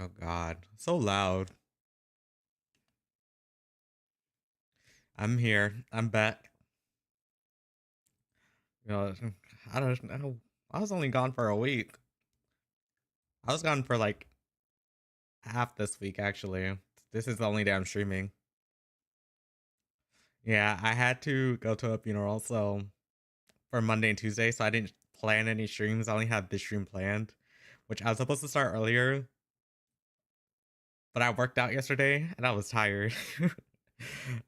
Oh God, so loud. I'm here. I'm back. You know, I don't know. I was only gone for a week. I was gone for like half this week actually. This is the only day I'm streaming. Yeah, I had to go to a funeral so for Monday and Tuesday, so I didn't plan any streams. I only had this stream planned, which I was supposed to start earlier, but I worked out yesterday and I was tired.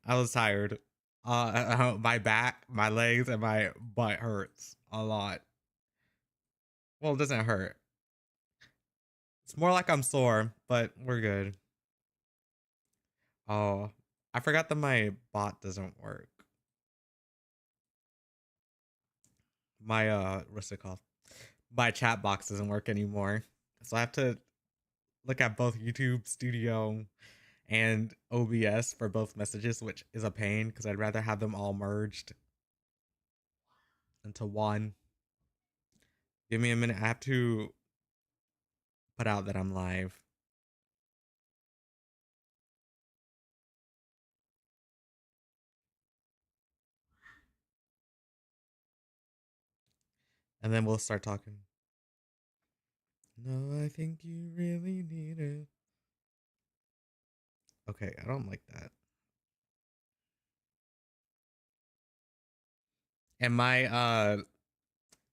I was tired. My back, my legs, and my butt hurts a lot. Well, it doesn't hurt. It's more like I'm sore, but we're good. Oh, I forgot that my bot doesn't work. My what's it called? My chat box doesn't work anymore. So I have to look at both YouTube Studio and OBS for both messages, which is a pain because I'd rather have them all merged into one. Give me a minute. I have to put out that I'm live. And then we'll start talking. No, I think you really need it. Okay, I don't like that. And my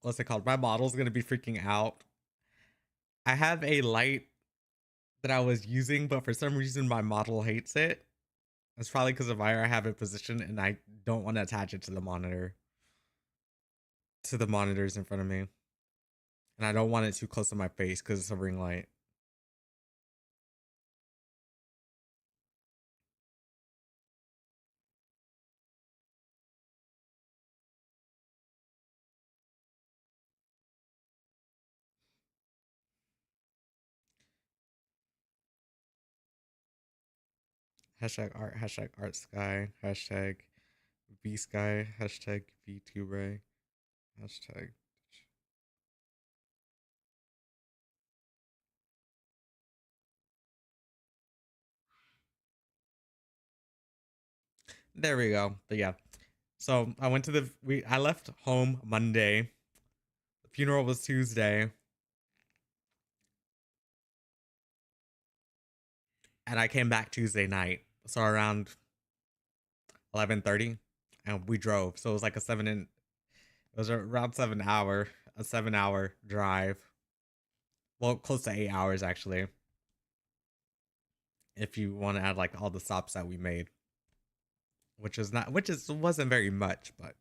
what's it called? My model's gonna be freaking out. I have a light that I was using, but for some reason my model hates it. It's probably because of where I have it positioned and I don't want to attach it to the monitor. To the monitors in front of me. And I don't want it too close to my face because it's a ring light. Hashtag art sky, hashtag V sky, hashtag VTuber, hashtag. There we go. But yeah. So I went to I left home Monday. The funeral was Tuesday. And I came back Tuesday night. So around 11:30 and we drove. So it was like it was around a 7 hour drive. Well, close to 8 hours actually. If you want to add like all the stops that we made, which wasn't very much, but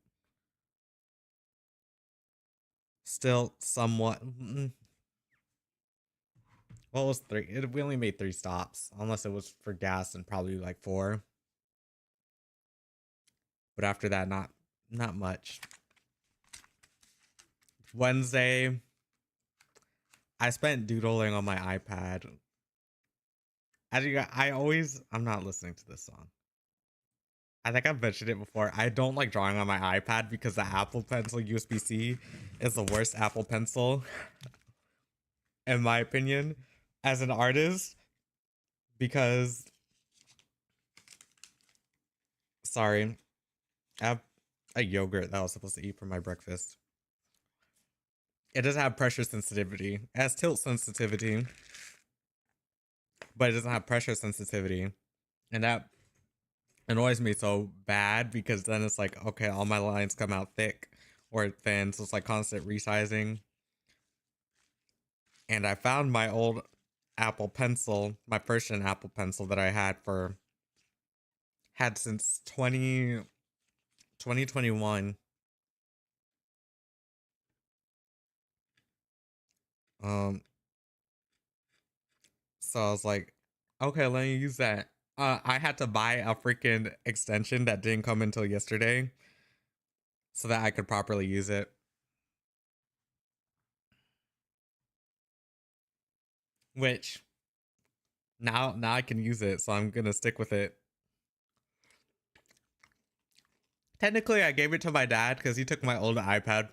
still somewhat. Well, it was we only made 3 stops, unless it was for gas, and probably like 4. But after that, not much. Wednesday, I spent doodling on my iPad. As you got, I'm not listening to this song. I think I've mentioned it before. I don't like drawing on my iPad because the Apple Pencil USB-C is the worst Apple Pencil, in my opinion, as an artist. Because, sorry, I have a yogurt that I was supposed to eat for my breakfast. It doesn't have pressure sensitivity. It has tilt sensitivity, but it doesn't have pressure sensitivity. And that annoys me so bad because then it's like, okay, all my lines come out thick or thin. So it's like constant resizing. And I found my old Apple Pencil, my first gen Apple Pencil that I had since 2021. So I was like, okay, let me use that. I had to buy a freaking extension that didn't come until yesterday so that I could properly use it. Which now I can use it, so I'm gonna stick with it. Technically, I gave it to my dad because he took my old iPad.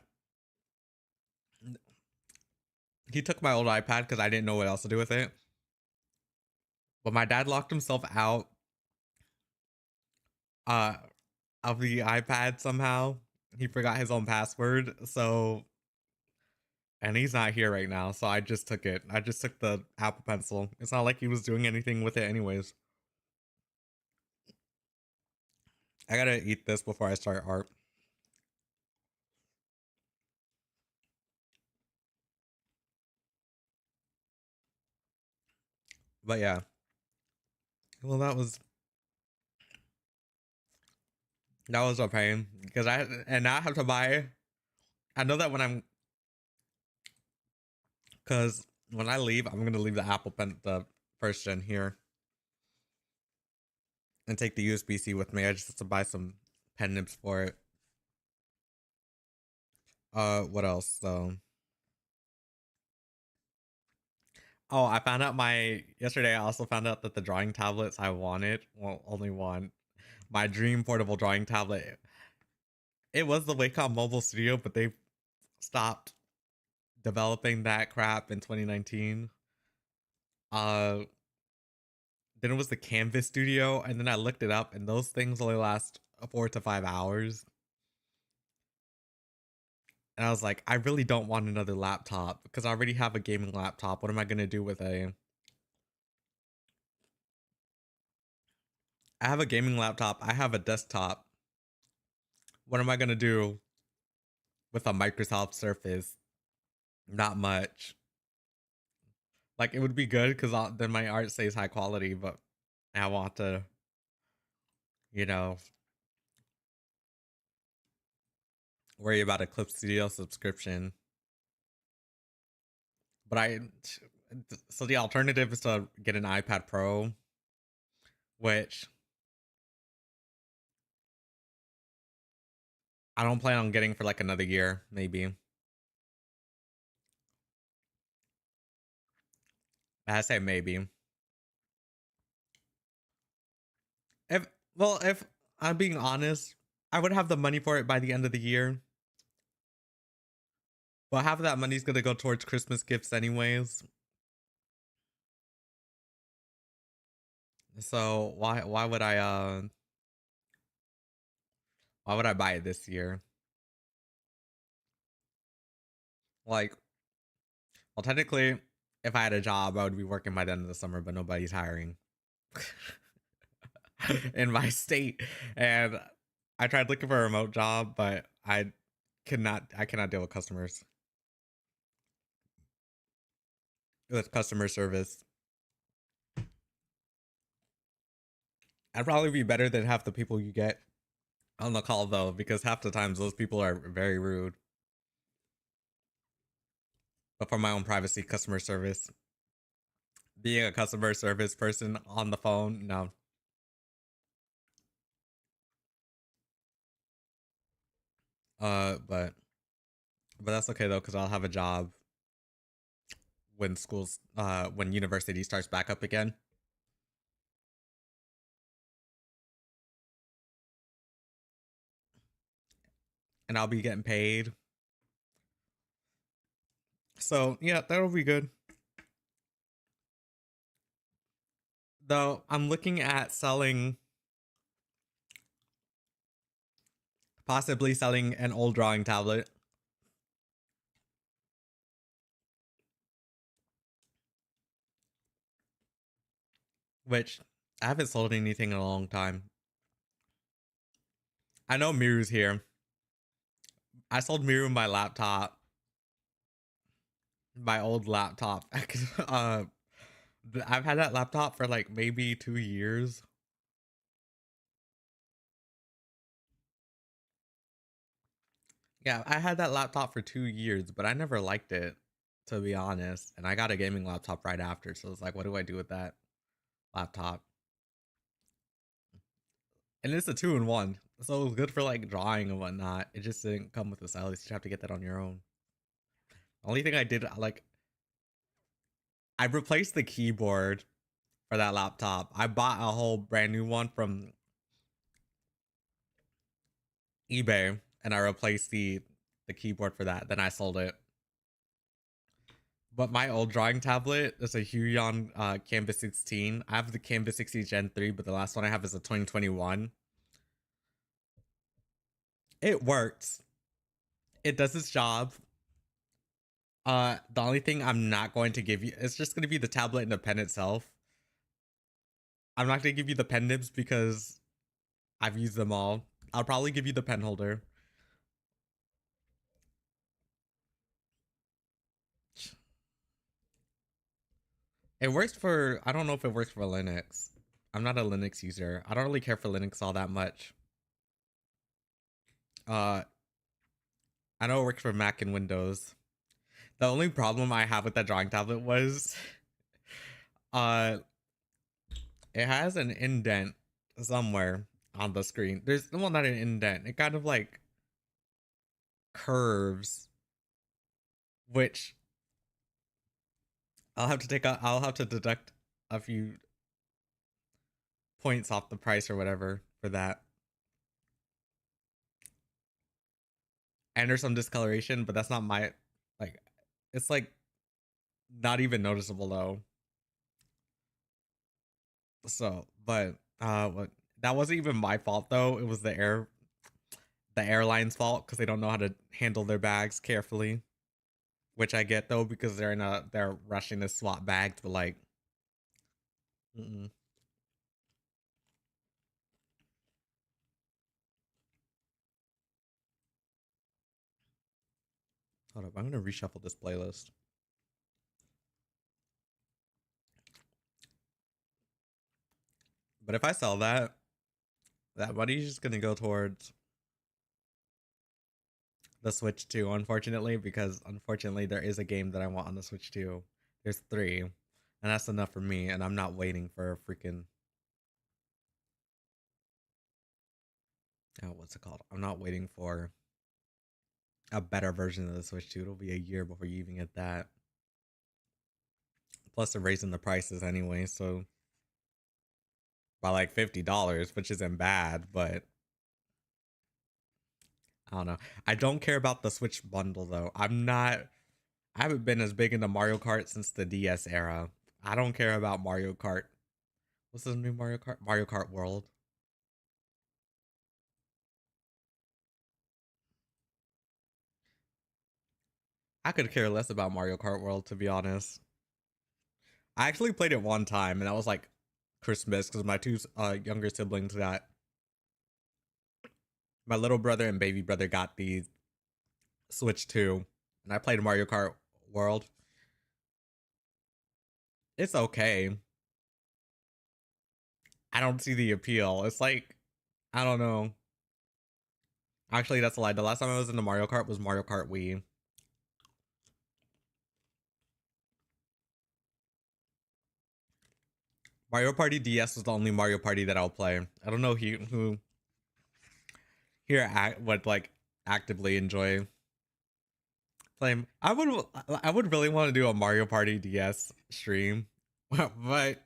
He took my old iPad because I didn't know what else to do with it. But my dad locked himself out uh of the iPad somehow. He forgot his own password, so and he's not here right now, so I just took it. I just took the Apple Pencil. It's not like he was doing anything with it anyways. I gotta eat this before I start art. But yeah. Well, that was a pain because now I have to buy. I know that because when I leave, I'm gonna leave the Apple Pen, the first gen here, and take the USB-C with me. I just have to buy some pen nibs for it. What else? Oh, I found out yesterday. I also found out that the drawing tablets I wanted, well, only one, my dream portable drawing tablet. It was the Wacom Mobile Studio, but they stopped developing that crap in 2019. Uh, then it was the Canvas Studio, and then I looked it up, and those things only last 4 to 5 hours. And I was like, I really don't want another laptop because I already have a gaming laptop. What am I gonna do with I have a gaming laptop. I have a desktop. What am I gonna do with a Microsoft Surface? Not much. Like it would be good because then my art stays high quality, but I want to, you know, worry about a Clip Studio subscription. But so the alternative is to get an iPad Pro, which I don't plan on getting for like another year, maybe. I say maybe. If if I'm being honest, I would have the money for it by the end of the year. But half of that money is gonna go towards Christmas gifts anyways. So why would I buy it this year? Like, well, technically, if I had a job, I would be working by the end of the summer, but nobody's hiring in my state. And I tried looking for a remote job, but I cannot deal with customers. With customer service. I'd probably be better than half the people you get on the call though, because half the times those people are very rude. But for my own privacy, customer service, being a customer service person on the phone, no. But that's okay though, because I'll have a job when university starts back up again. And I'll be getting paid. So yeah, that'll be good. Though I'm looking at possibly selling an old drawing tablet. Which I haven't sold anything in a long time. I know Miru's here. I sold Miru my old laptop. I've had that laptop for like maybe 2 years. Yeah, I had that laptop for 2 years, but I never liked it, to be honest. And I got a gaming laptop right after, so it's like, what do I do with that laptop? And it's a 2-in-1, so it was good for like drawing and whatnot. It just didn't come with the stylus. You have to get that on your own. Only thing I did, like, I replaced the keyboard for that laptop. I bought a whole brand new one from eBay, and I replaced the keyboard for that. Then I sold it. But my old drawing tablet is a Huion Canvas 16. I have the Canvas 16 Gen 3, but the last one I have is a 2021. It works. It does its job. The only thing I'm not going to give you, it's just going to be the tablet and the pen itself. I'm not going to give you the pen nibs because I've used them all. I'll probably give you the pen holder. It works for, I don't know if it works for Linux. I'm not a Linux user. I don't really care for Linux all that much. I know it works for Mac and Windows. The only problem I have with that drawing tablet was uh it has an indent somewhere on the screen. There's, well, not an indent. It kind of like curves, which I'll have to deduct a few points off the price or whatever for that. And there's some discoloration, but that's not my, like, it's like not even noticeable though. So, but what, that wasn't even my fault though. It was the airline's fault because they don't know how to handle their bags carefully. Which I get though, because they're rushing to swap bags, but like, mm-mm. Hold up, I'm gonna reshuffle this playlist. But if I sell that, that money's just gonna go towards the Switch 2, unfortunately, because unfortunately there is a game that I want on the Switch 2. There's 3, and that's enough for me, and I'm not waiting for a freaking, oh, what's it called? I'm not waiting for a better version of the Switch 2. It'll be a year before you even get that. Plus they're raising the prices anyway, so by like $50, which isn't bad, but I don't know. I don't care about the Switch bundle though. I haven't been as big into Mario Kart since the DS era. I don't care about Mario Kart. What's the new Mario Kart? Mario Kart World. I could care less about Mario Kart World, to be honest. I actually played it one time, and that was like Christmas because my two younger siblings got, my little brother and baby brother got the Switch 2, and I played Mario Kart World. It's okay. I don't see the appeal. It's like, I don't know. Actually, that's a lie. The last time I was into Mario Kart was Mario Kart Wii. Mario Party DS was the only Mario Party that I'll play. I don't know who here would like actively enjoy playing. I would really want to do a Mario Party DS stream, but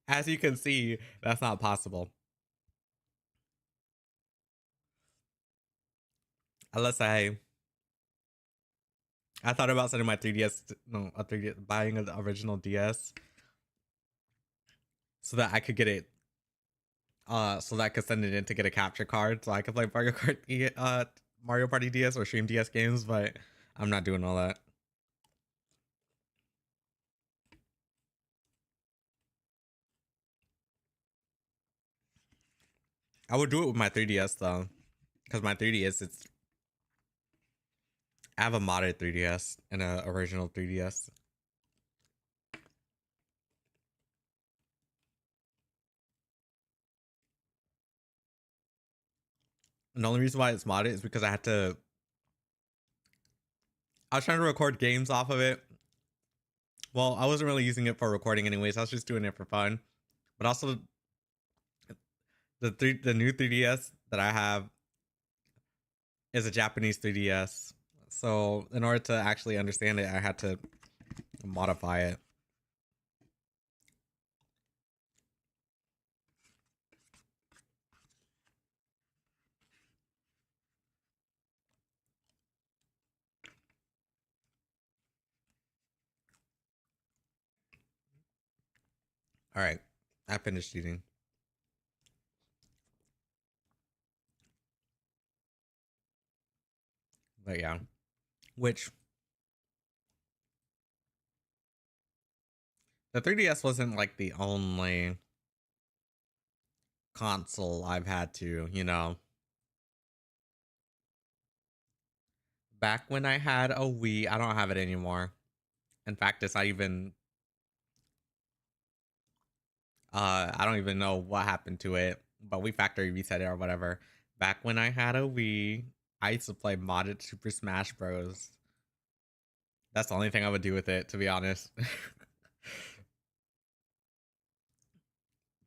as you can see, that's not possible. Unless I thought about sending my 3DS, no, a 3DS, buying an original DS so that I could get it, so that I could send it in to get a capture card so I could play Mario Kart, Mario Party DS or Stream DS games, but I'm not doing all that. I would do it with my 3DS though, because my 3DS, I have a modded 3DS and a original 3DS. And the only reason why it's modded is because I was trying to record games off of it. Well, I wasn't really using it for recording anyways. I was just doing it for fun. But also the new 3DS that I have is a Japanese 3DS. So in order to actually understand it, I had to modify it. All right, I finished eating. But yeah, which the 3DS wasn't like the only console I've had to, back when I had a Wii, I don't have it anymore. In fact, it's not even I don't even know what happened to it, but we factory reset it or whatever. Back when I had a Wii, I used to play modded Super Smash Bros. That's the only thing I would do with it, to be honest.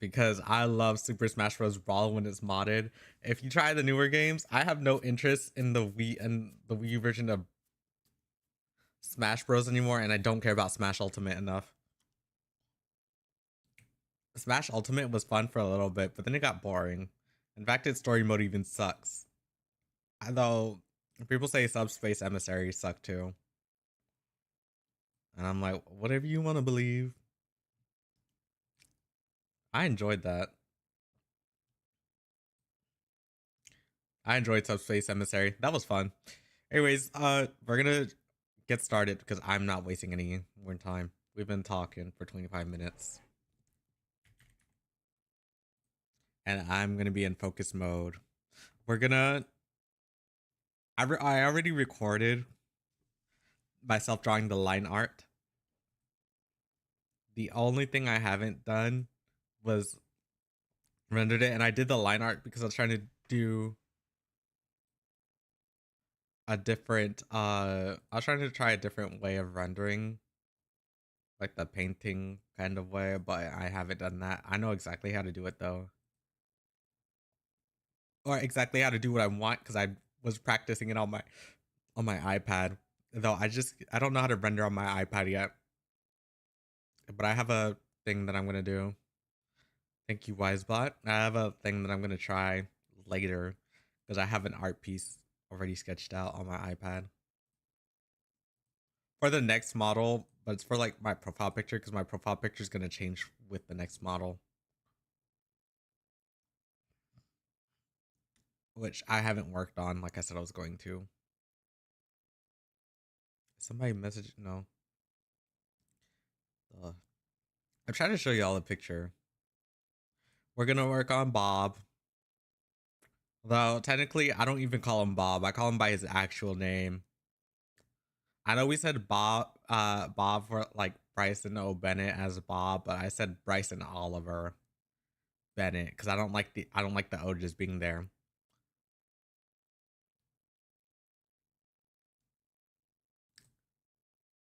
Because I love Super Smash Bros. Brawl when it's modded. If you try the newer games, I have no interest in the Wii version of Smash Bros. Anymore, and I don't care about Smash Ultimate enough. Smash Ultimate was fun for a little bit, but then it got boring. In fact, its story mode even sucks. Though people say Subspace Emissary suck too. And I'm like, whatever you want to believe. I enjoyed that. I enjoyed Subspace Emissary. That was fun. Anyways, we're gonna get started because I'm not wasting any more time. We've been talking for 25 minutes. And I'm gonna be in focus mode. We're gonna I already recorded myself drawing the line art. The only thing I haven't done was rendered it, and I did the line art because I was trying to do a different I was trying to try a different way of rendering, like the painting kind of way, but I haven't done that. I know exactly how to do it though, or exactly how to do what I want because I was practicing it on my iPad. Though I don't know how to render on my iPad yet, but I have a thing that I'm gonna do. Thank you, Wisebot. I have a thing that I'm gonna try later because I have an art piece already sketched out on my iPad for the next model, but it's for like my profile picture because my profile picture is gonna change with the next model, which I haven't worked on. Like I said, I was going to. Somebody messaged no. I'm trying to show y'all a picture. We're gonna work on Bob. Though technically, I don't even call him Bob. I call him by his actual name. I know we said Bob for like Bryson O. Bennett as Bob, but I said Bryson Oliver Bennett because I don't like the O just being there.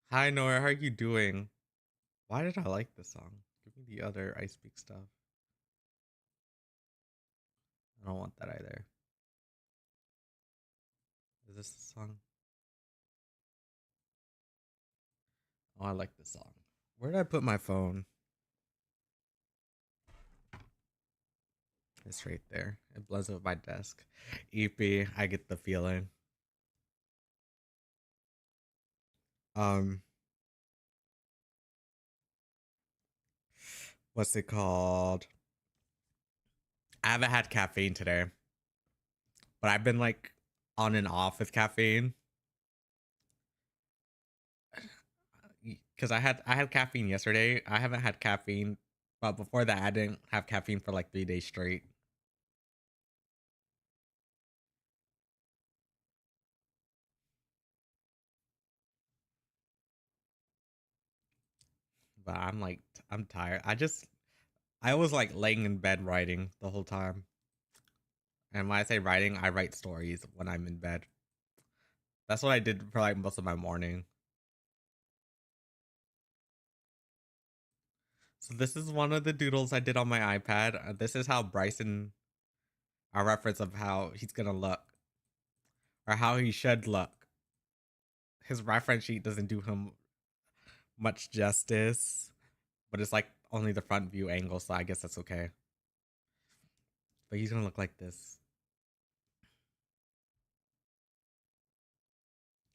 Hi Nora, how are you doing? Why did I like this song? Give me the other I Speak stuff. I don't want that either. Is this the song? Oh, I like this song. Where did I put my phone? It's right there. It blends with my desk. EP, I get the feeling. Um, what's it called? I haven't had caffeine today, but I've been like on and off with caffeine because I had caffeine yesterday. I haven't had caffeine, but before that, I didn't have caffeine for like 3 days straight. But I'm tired. I was like laying in bed writing the whole time. And when I say writing, I write stories when I'm in bed. That's what I did for like most of my morning. So this is one of the doodles I did on my iPad. This is how Bryson, a reference of how he's gonna look, or how he should look. His reference sheet doesn't do him much justice, but it's like only the front view angle, so I guess that's okay. But he's gonna look like this.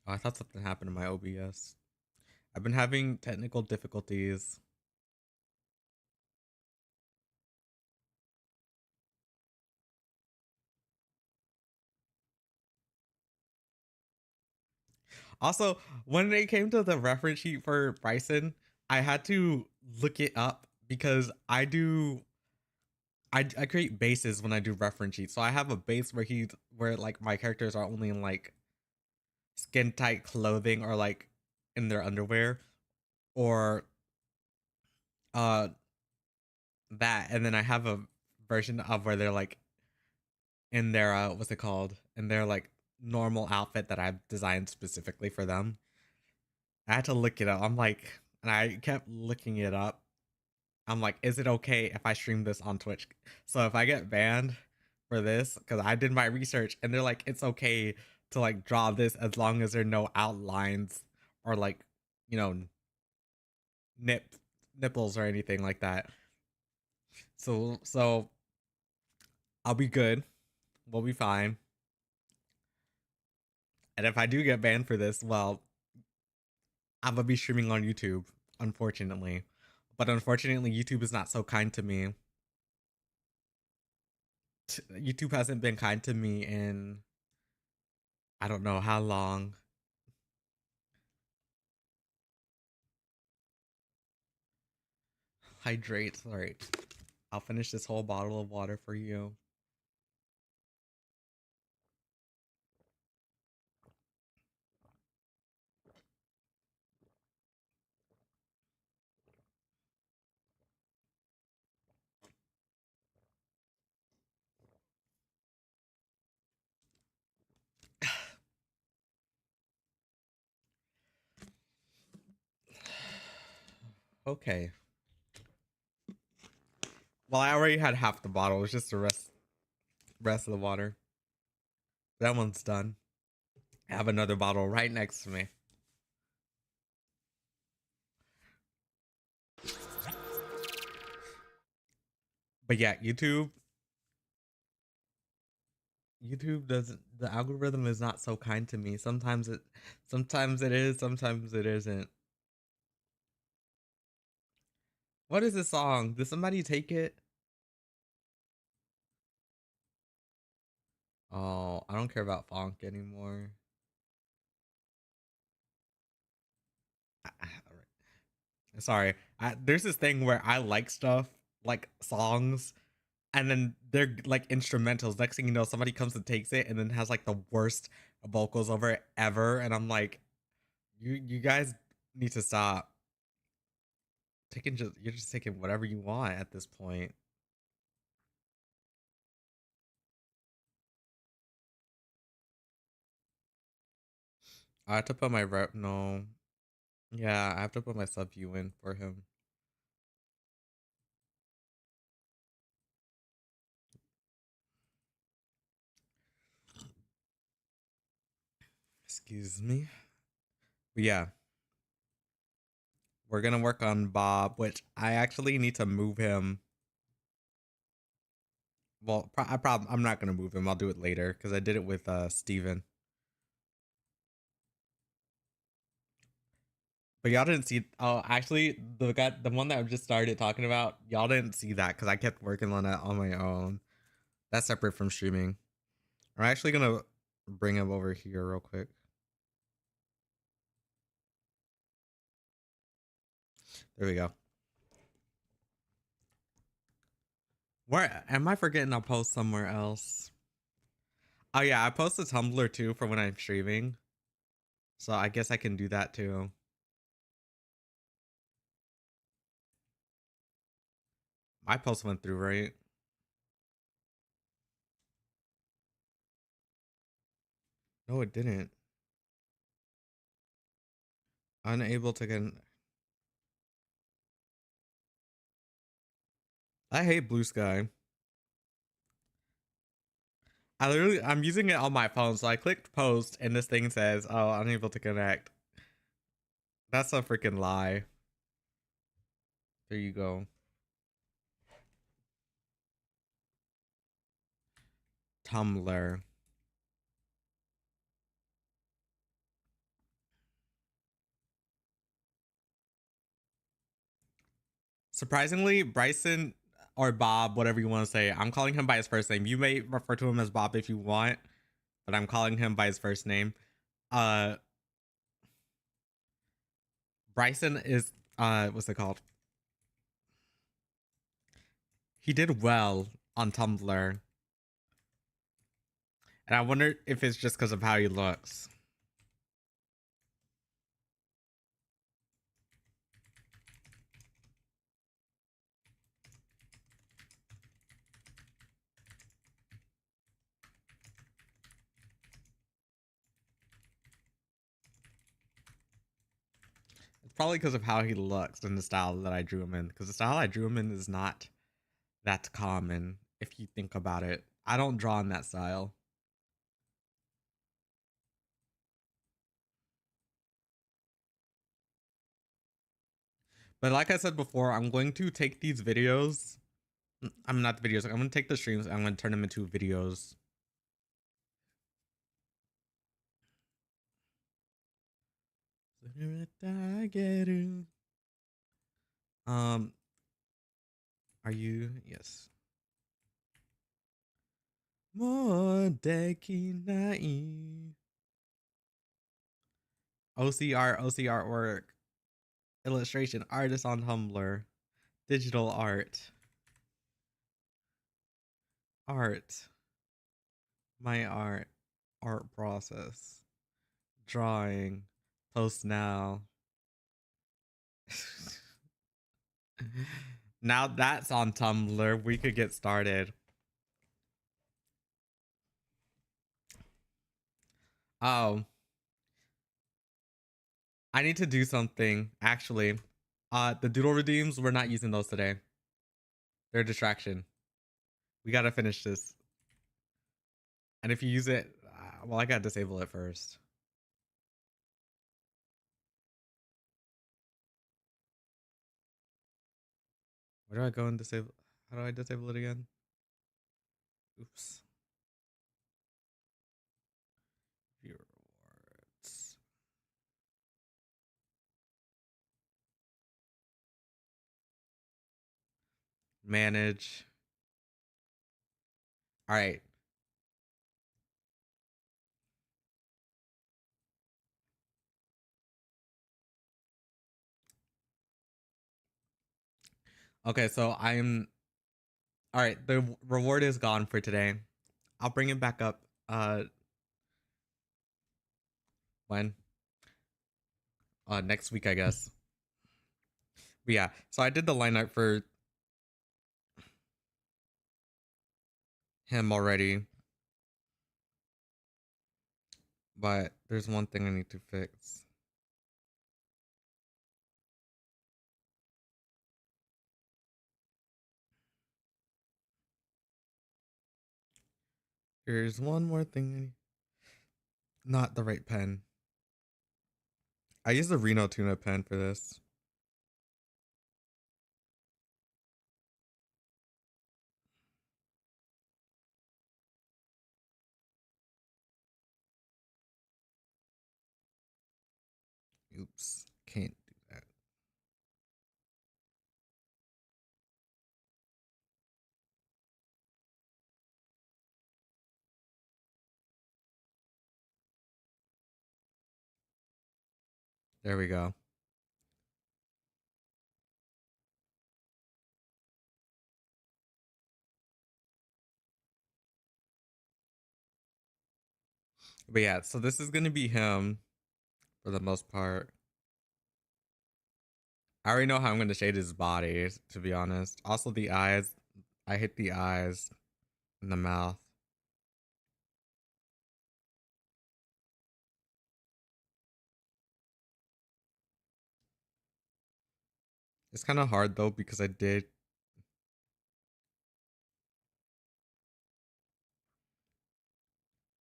Oh, I thought something happened to my OBS. I've been having technical difficulties. Also, when it came to the reference sheet for Bryson, I had to look it up because I create bases when I do reference sheets. So I have a base where like my characters are only in like skin tight clothing or like in their underwear or uh that, and then I have a version of where they're like in their what's it called? In their like normal outfit that I've designed specifically for them. I had to look it up. I'm like, and I kept looking it up. I'm like, is it okay if I stream this on Twitch? So if I get banned for this, because I did my research and they're like, it's okay to like draw this as long as there are no outlines or like, you know, nipples or anything like that. So I'll be good. We'll be fine. And if I do get banned for this, well, I'm gonna be streaming on YouTube, unfortunately. But unfortunately, YouTube is not so kind to me. YouTube hasn't been kind to me in I don't know how long. Hydrate. All right. I'll finish this whole bottle of water for you. Okay. Well, I already had half the bottle. It's just the rest of the water. That one's done. I have another bottle right next to me. But yeah, YouTube doesn't the algorithm is not so kind to me. Sometimes it is, sometimes it isn't. What is this song? Did somebody take it? Oh, I don't care about funk anymore. Sorry. There's this thing where I like stuff, like songs, and then they're like instrumentals. Next thing you know, somebody comes and takes it and then has like the worst vocals over it ever. And I'm like, you guys need to stop. You're just taking whatever you want at this point. I have to put my rep no. Yeah, I have to put my sub view in for him. Excuse me. But yeah. We're gonna work on Bob, which I actually need to move him. Well, I'm not gonna move him. I'll do it later because I did it with Steven. But y'all didn't see. Oh, actually, the one that I just started talking about, y'all didn't see that because I kept working on that on my own. That's separate from streaming. I'm actually gonna bring him over here real quick. There we go. Where am I forgetting? I'll post somewhere else. Oh yeah, I post a Tumblr too for when I'm streaming. So I guess I can do that too. My post went through, right? No, it didn't. Unable to get. I hate Blue Sky. I'm using it on my phone, so I clicked post and this thing says, "Oh, unable to connect." That's a freaking lie. There you go. Tumblr. Surprisingly, Bryson or Bob, whatever you want to say, I'm calling him by his first name. You may refer to him as Bob if you want, but I'm calling him by his first name. Uh Bryson is what's it called? He did well on Tumblr. And I wonder if it's just because of how he looks. It's probably because of how he looks and the style that I drew him in. Because the style I drew him in is not that common if you think about it. I don't draw in that style. But like I said before, I'm going to take these videos. I'm not the videos. I'm going to take the streams and I'm going to turn them into videos. Are you? Yes. Modekinai. OC artwork. Illustration. Artist on Tumblr. Digital art. Art. My art. Art process. Drawing. Post now. Now that's on Tumblr. We could get started. Oh. I need to do something, actually. The doodle redeems, we're not using those today. They're a distraction. We gotta finish this. And if you use it, well, I gotta disable it first. Where do I go and disable? How do I disable it again? Oops. View rewards. Manage. All right. Okay, so I'm all right. The reward is gone for today. I'll bring it back up. When? Next week, I guess. But yeah, so I did the line art for him already. But there's one thing I need to fix. Here's one more thing. Not the right pen. I used the Reno Tuna pen for this. Oops, can't do that. There we go. But yeah, so this is gonna be him for the most part. I already know how I'm gonna shade his body, to be honest. Also the eyes. I hit the eyes and the mouth. It's kind of hard though because I did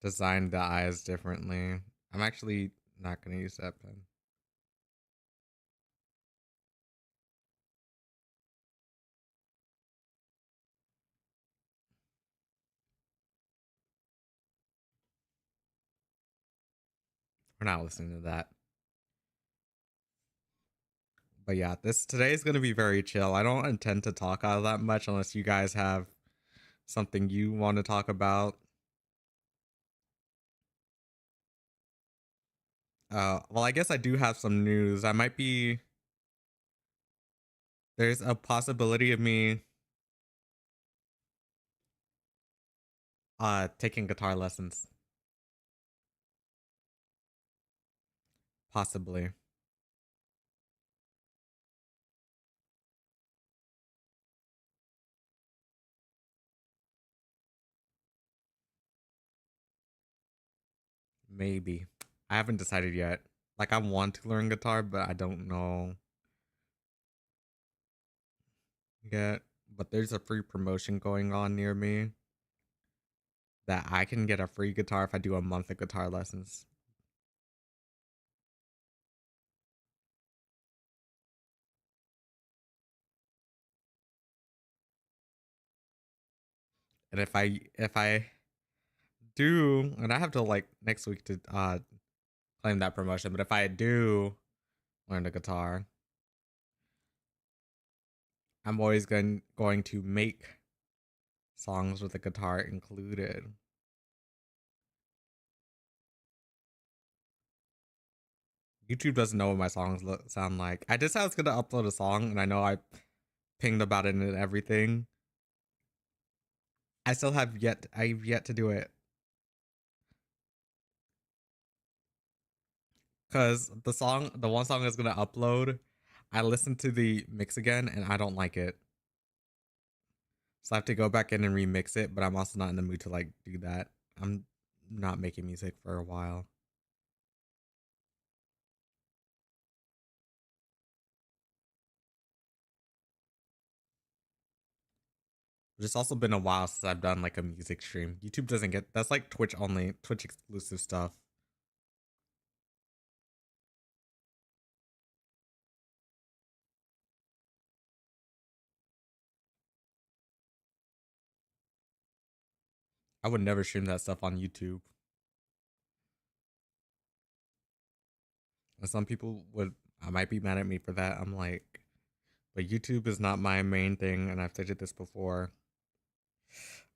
design the eyes differently. I'm actually not gonna use that pen. We're not listening to that. But yeah, this today is gonna be very chill. I don't intend to talk all that much unless you guys have something you want to talk about. Well, I guess I do have some news. I might be There's a possibility of me taking guitar lessons. Possibly. Maybe. I haven't decided yet. Like I want to learn guitar, but I don't know yet. But there's a free promotion going on near me that I can get a free guitar if I do a month of guitar lessons. And if I do, and I have to like next week to claim that promotion, but if I do learn the guitar, I'm always going to make songs with the guitar included. YouTube doesn't know what my songs sound like. I just said I was gonna upload a song, and I know I pinged about it and everything. I've yet to do it. Cause the one song I was gonna upload, I listened to the mix again and I don't like it. So I have to go back in and remix it, but I'm also not in the mood to like do that. I'm not making music for a while. But it's also been a while since I've done like a music stream. YouTube doesn't get that's like Twitch only, Twitch exclusive stuff. I would never stream that stuff on YouTube. And some people would I might be mad at me for that. I'm like, but YouTube is not my main thing, and I've stated this before.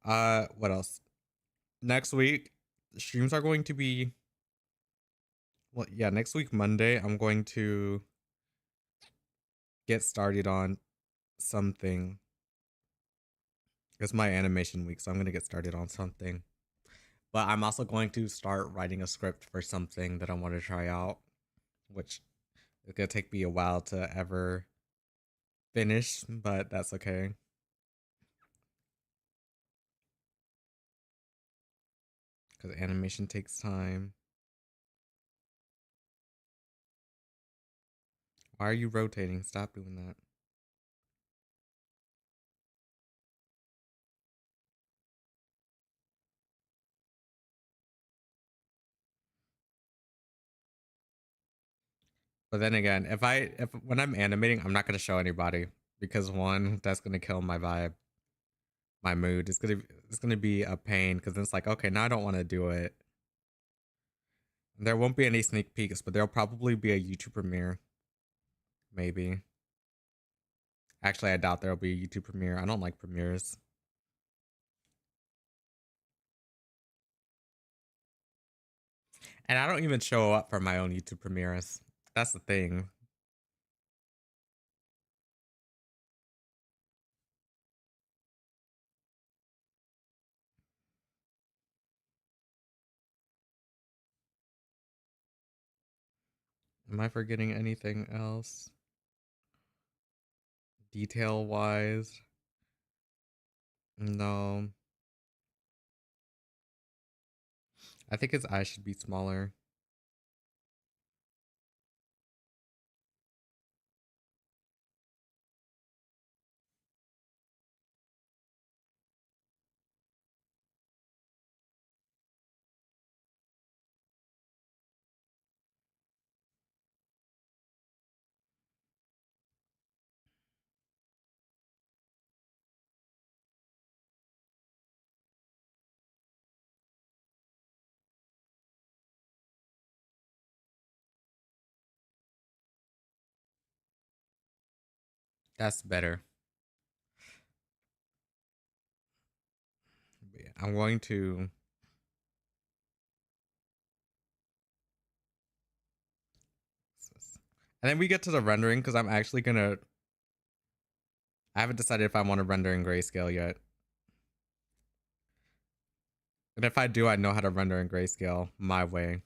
What else? Next week, the streams are going to be well, yeah, next week Monday, I'm going to get started on something. It's my animation week, so I'm gonna get started on something. But I'm also going to start writing a script for something that I want to try out, which is gonna take me a while to ever finish, but that's okay. Because animation takes time. Why are you rotating? Stop doing that. But then again, if when I'm animating, I'm not gonna show anybody because one, that's gonna kill my vibe, my mood. It's gonna be a pain because it's like, okay, now I don't want to do it. There won't be any sneak peeks, but there'll probably be a YouTube premiere. Maybe. Actually, I doubt there'll be a YouTube premiere. I don't like premieres. And I don't even show up for my own YouTube premieres. That's the thing. Am I forgetting anything else? Detail wise? No. I think his eyes should be smaller. That's better. But yeah, I'm going to. And then we get to the rendering because I'm actually gonna I haven't decided if I want to render in grayscale yet. And if I do, I know how to render in grayscale my way.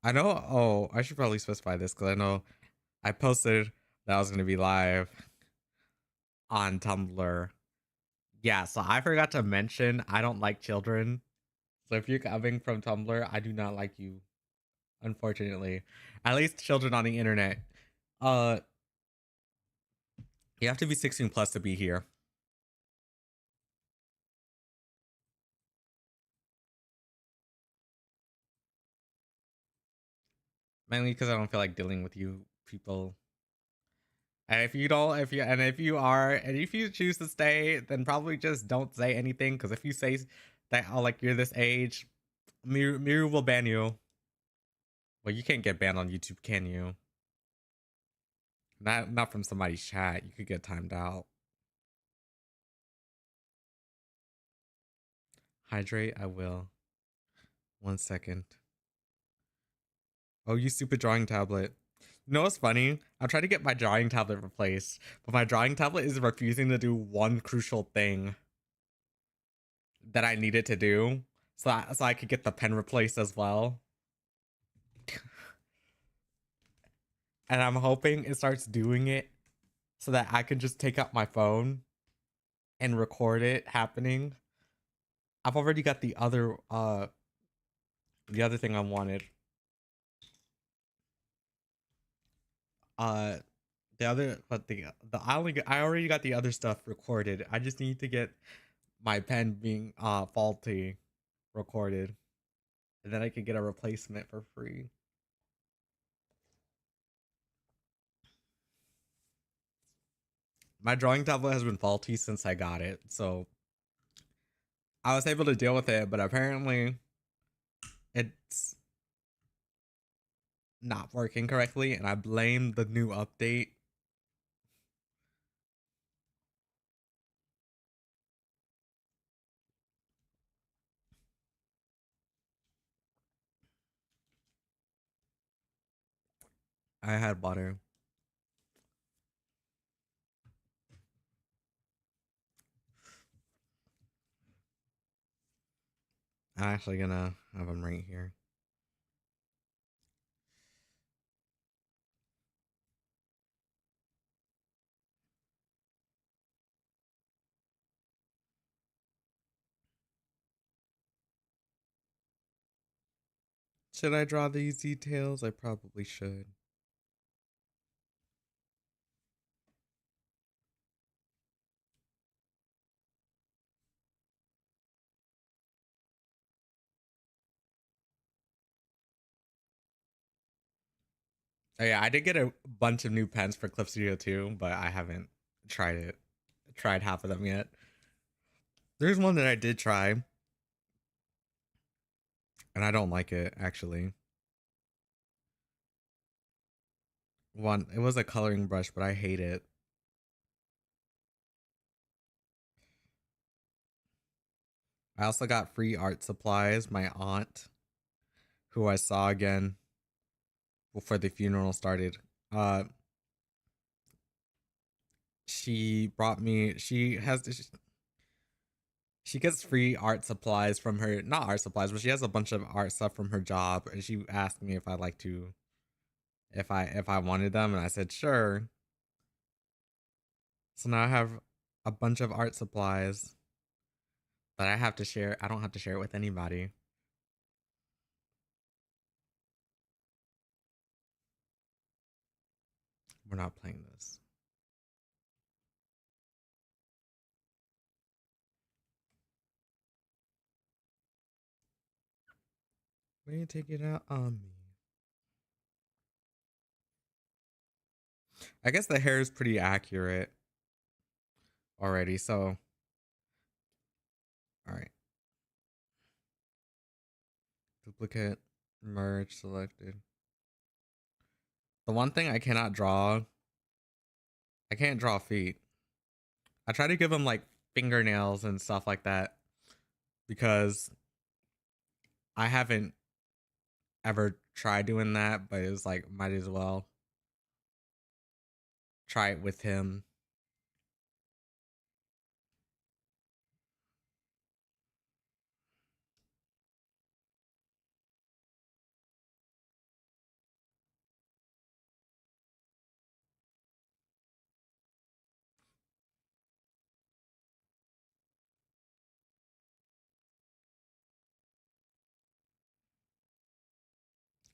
I know. Oh, I should probably specify this because I know I posted that I was going to be live on Tumblr. Yeah, so I forgot to mention I don't like children. So if you're coming from Tumblr, I do not like you, unfortunately. At least children on the internet. Uh, you have to be 16 plus to be here. Mainly because I don't feel like dealing with you people. And if you don't, if you choose to stay, then probably just don't say anything. Because if you say that, oh, like you're this age, Miru will ban you. Well, you can't get banned on YouTube, can you? Not from somebody's chat. You could get timed out. Hydrate, I will. 1 second. Oh, you stupid drawing tablet. You know what's funny? I'm trying to get my drawing tablet replaced, but my drawing tablet is refusing to do one crucial thing that I needed to do, so I could get the pen replaced as well. And I'm hoping it starts doing it so that I can just take out my phone and record it happening. I've already got the other thing I wanted. Uh the other but the I already got the other stuff recorded. I just need to get my pen being faulty recorded. And then I could get a replacement for free. My drawing tablet has been faulty since I got it, so I was able to deal with it, but apparently it's not working correctly, and I blame the new update. I had water. I'm actually gonna have them right here. Should I draw these details? I probably should. Oh yeah, I did get a bunch of new pens for Clip Studio 2, but I haven't tried half of them yet. There's one that I did try, and I don't like it actually. One, it was a coloring brush, but I hate it. I also got free art supplies. My aunt, who I saw again before the funeral started, uh, she brought me. She gets free art supplies from her, not art supplies, but she has a bunch of art stuff from her job, and she asked me if I'd like to, if I wanted them, and I said sure. So now I have a bunch of art supplies that I have to share. I don't have to share it with anybody. We're not playing this. We're gonna take it out on me. I guess the hair is pretty accurate already, so all right. Duplicate, merge selected. The one thing I cannot draw, I can't draw feet. I try to give him like fingernails and stuff like that because I haven't ever tried doing that, but it's like might as well try it with him.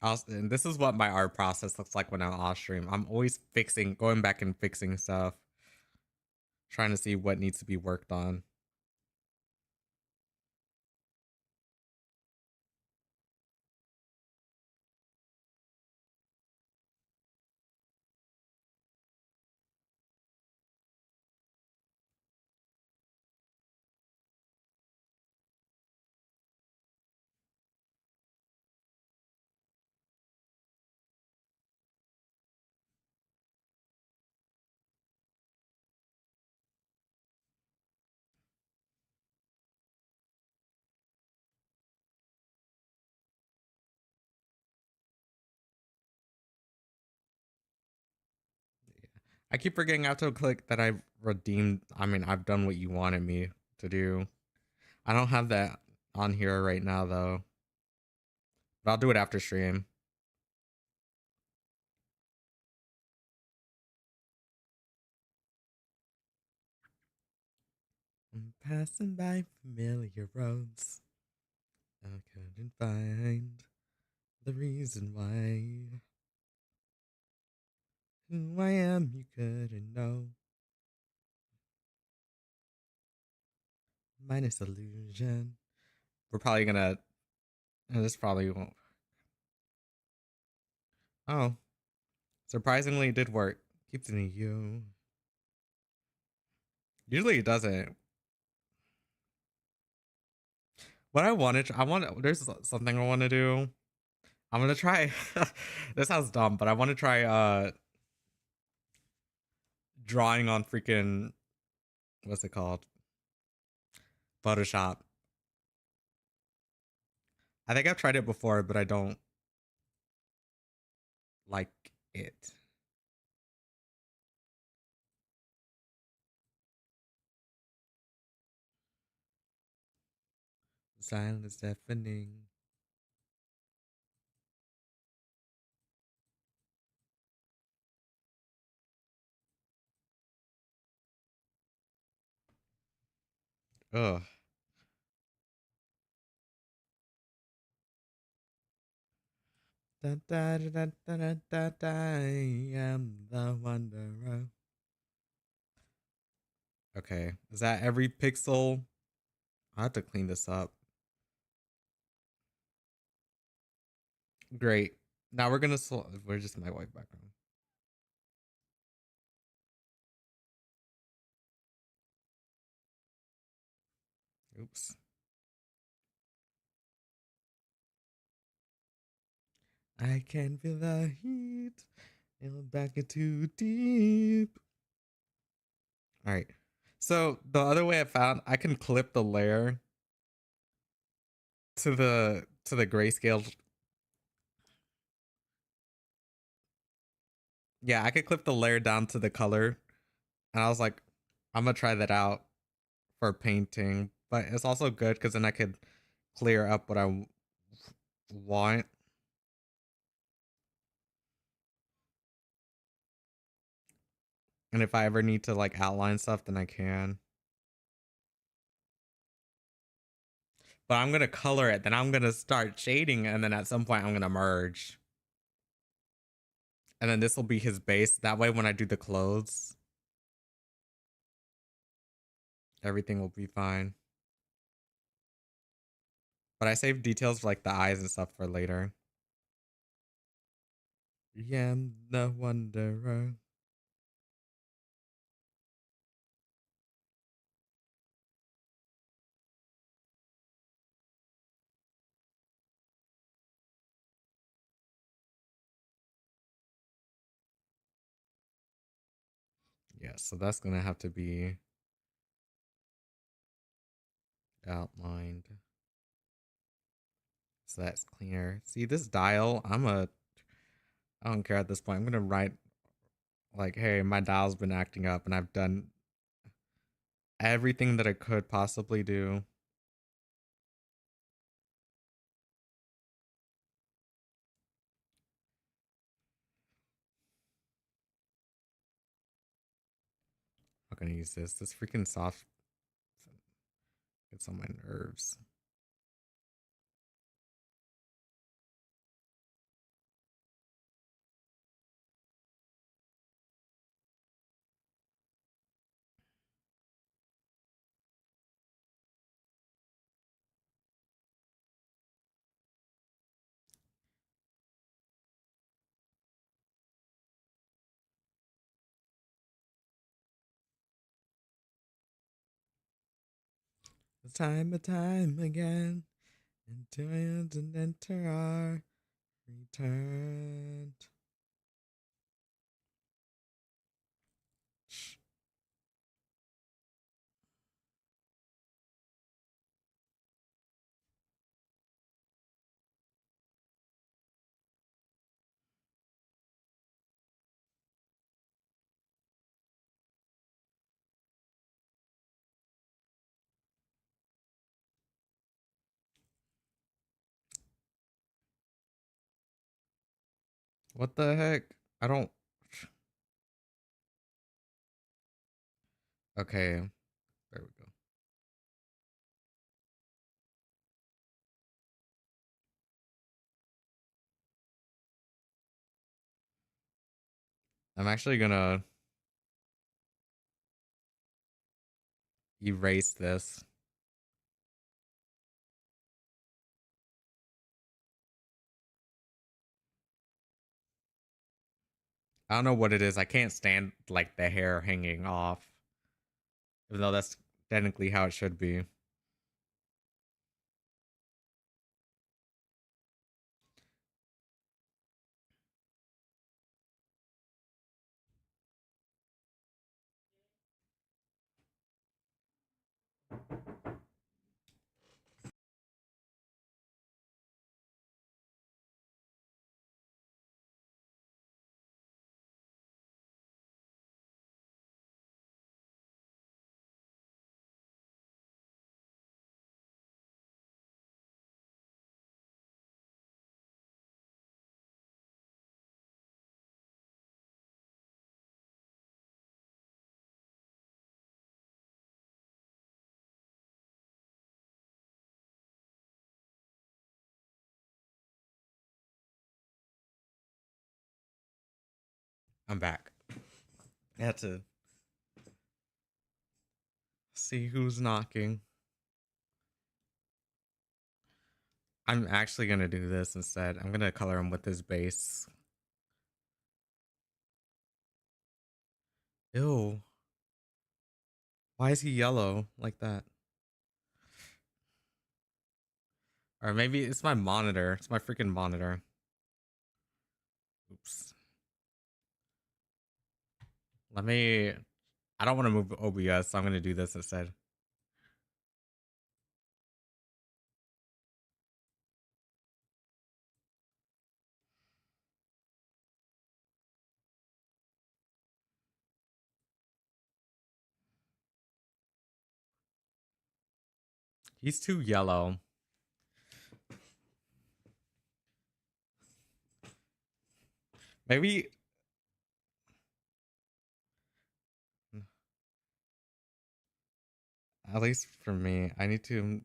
Also, and this is what my art process looks like when I'm off stream. I'm always fixing, going back and fixing stuff, trying to see what needs to be worked on. I keep forgetting I have to click that I redeemed. I mean, I've done what you wanted me to do. I don't have that on here right now though, but I'll do it after stream. I'm passing by familiar roads. I couldn't find the reason why. Who I am, you couldn't know. Minus illusion. We're probably gonna. This probably won't. Oh, surprisingly, it did work. Keeps it in you. Usually it doesn't. What I wanted, I want. There's something I want to do. I'm gonna try. This sounds dumb, but I want to try drawing on freaking what's it called? Photoshop. I think I've tried it before, but I don't like it. Silence deafening. Ugh. Da, da, da, da, da, da, da, da, I am the wanderer. Okay, is that every pixel? I have to clean this up. Great. Now we're gonna. We're just my white background. Oops. I can feel the heat. And back it too deep. All right. So the other way I found, I can clip the layer to the grayscale. Yeah, I could clip the layer down to the color, and I was like, I'm gonna try that out for painting. But it's also good because then I could clear up what I want. And if I ever need to like outline stuff, then I can. But I'm gonna color it, then I'm gonna start shading, and then at some point I'm gonna merge. And then this will be his base. That way when I do the clothes, everything will be fine. But I saved details for like the eyes and stuff for later. Yeah, I'm the wanderer. Yeah, so that's gonna have to be outlined. So that's cleaner. See this dial, I don't care at this point. I'm gonna write like, hey, my dial's been acting up and I've done everything that I could possibly do. I'm gonna use this. This freaking soft gets on my nerves. Time and time again, until I enter our return. What the heck? I don't. Okay, there we go. I'm actually gonna erase this. I don't know what it is. I can't stand like the hair hanging off, even though that's technically how it should be. I'm back. I had to see who's knocking. I'm actually gonna do this instead. I'm gonna color him with his base. Ew. Why is he yellow like that? Or maybe it's my monitor. It's my freaking monitor. Oops. Let me. I don't want to move OBS, so I'm gonna do this instead. He's too yellow. Maybe. At least for me, I need to.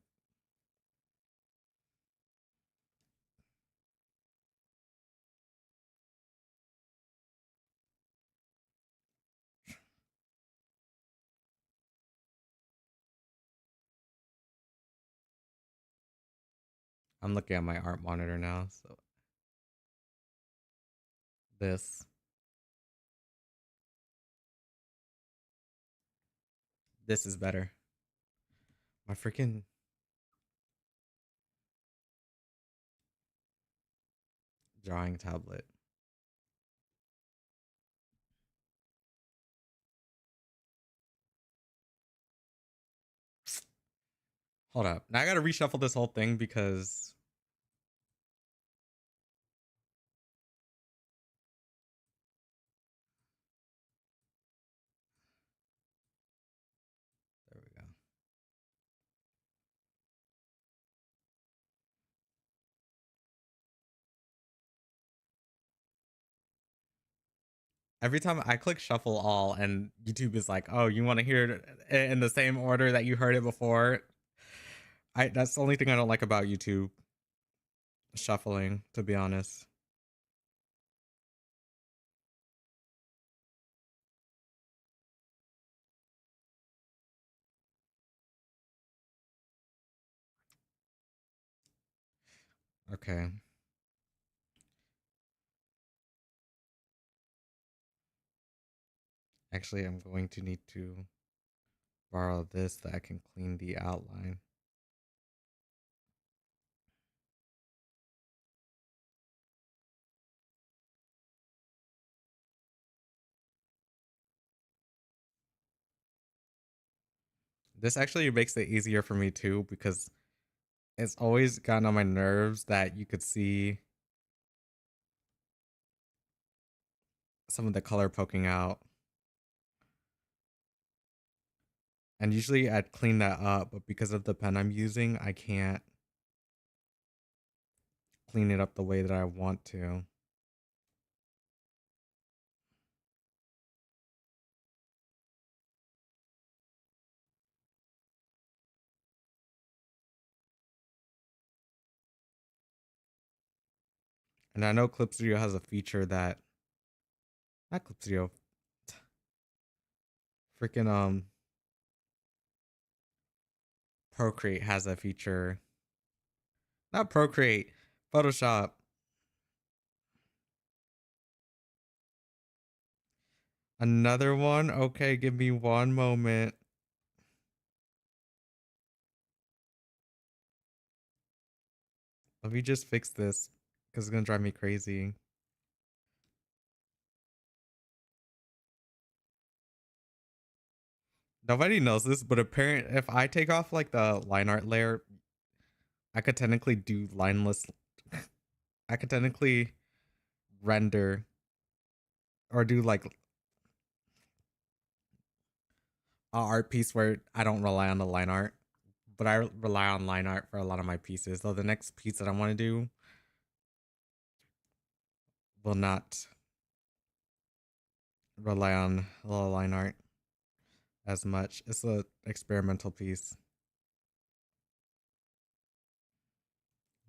I'm looking at my art monitor now, so this. This is better. My freaking drawing tablet. Hold up. Now I gotta reshuffle this whole thing because there we go. Every time I click shuffle all and YouTube is like, oh, you want to hear it in the same order that you heard it before? That's the only thing I don't like about YouTube shuffling, to be honest. Okay. Actually, I'm going to need to borrow this so that I can clean the outline. This actually makes it easier for me too because it's always gotten on my nerves that you could see some of the color poking out. And usually I'd clean that up, but because of the pen I'm using, I can't clean it up the way that I want to. And I know Clip Studio has a feature that, not Clip Studio, freaking Procreate has a feature. Not Procreate, Photoshop. Another one? Okay, give me one moment. Let me just fix this because it's gonna drive me crazy. Nobody knows this, but apparent if I take off like the line art layer, I could technically do lineless. I could technically render or do like a art piece where I don't rely on the line art, but I rely on line art for a lot of my pieces. So the next piece that I want to do will not rely on the line art as much. It's a experimental piece.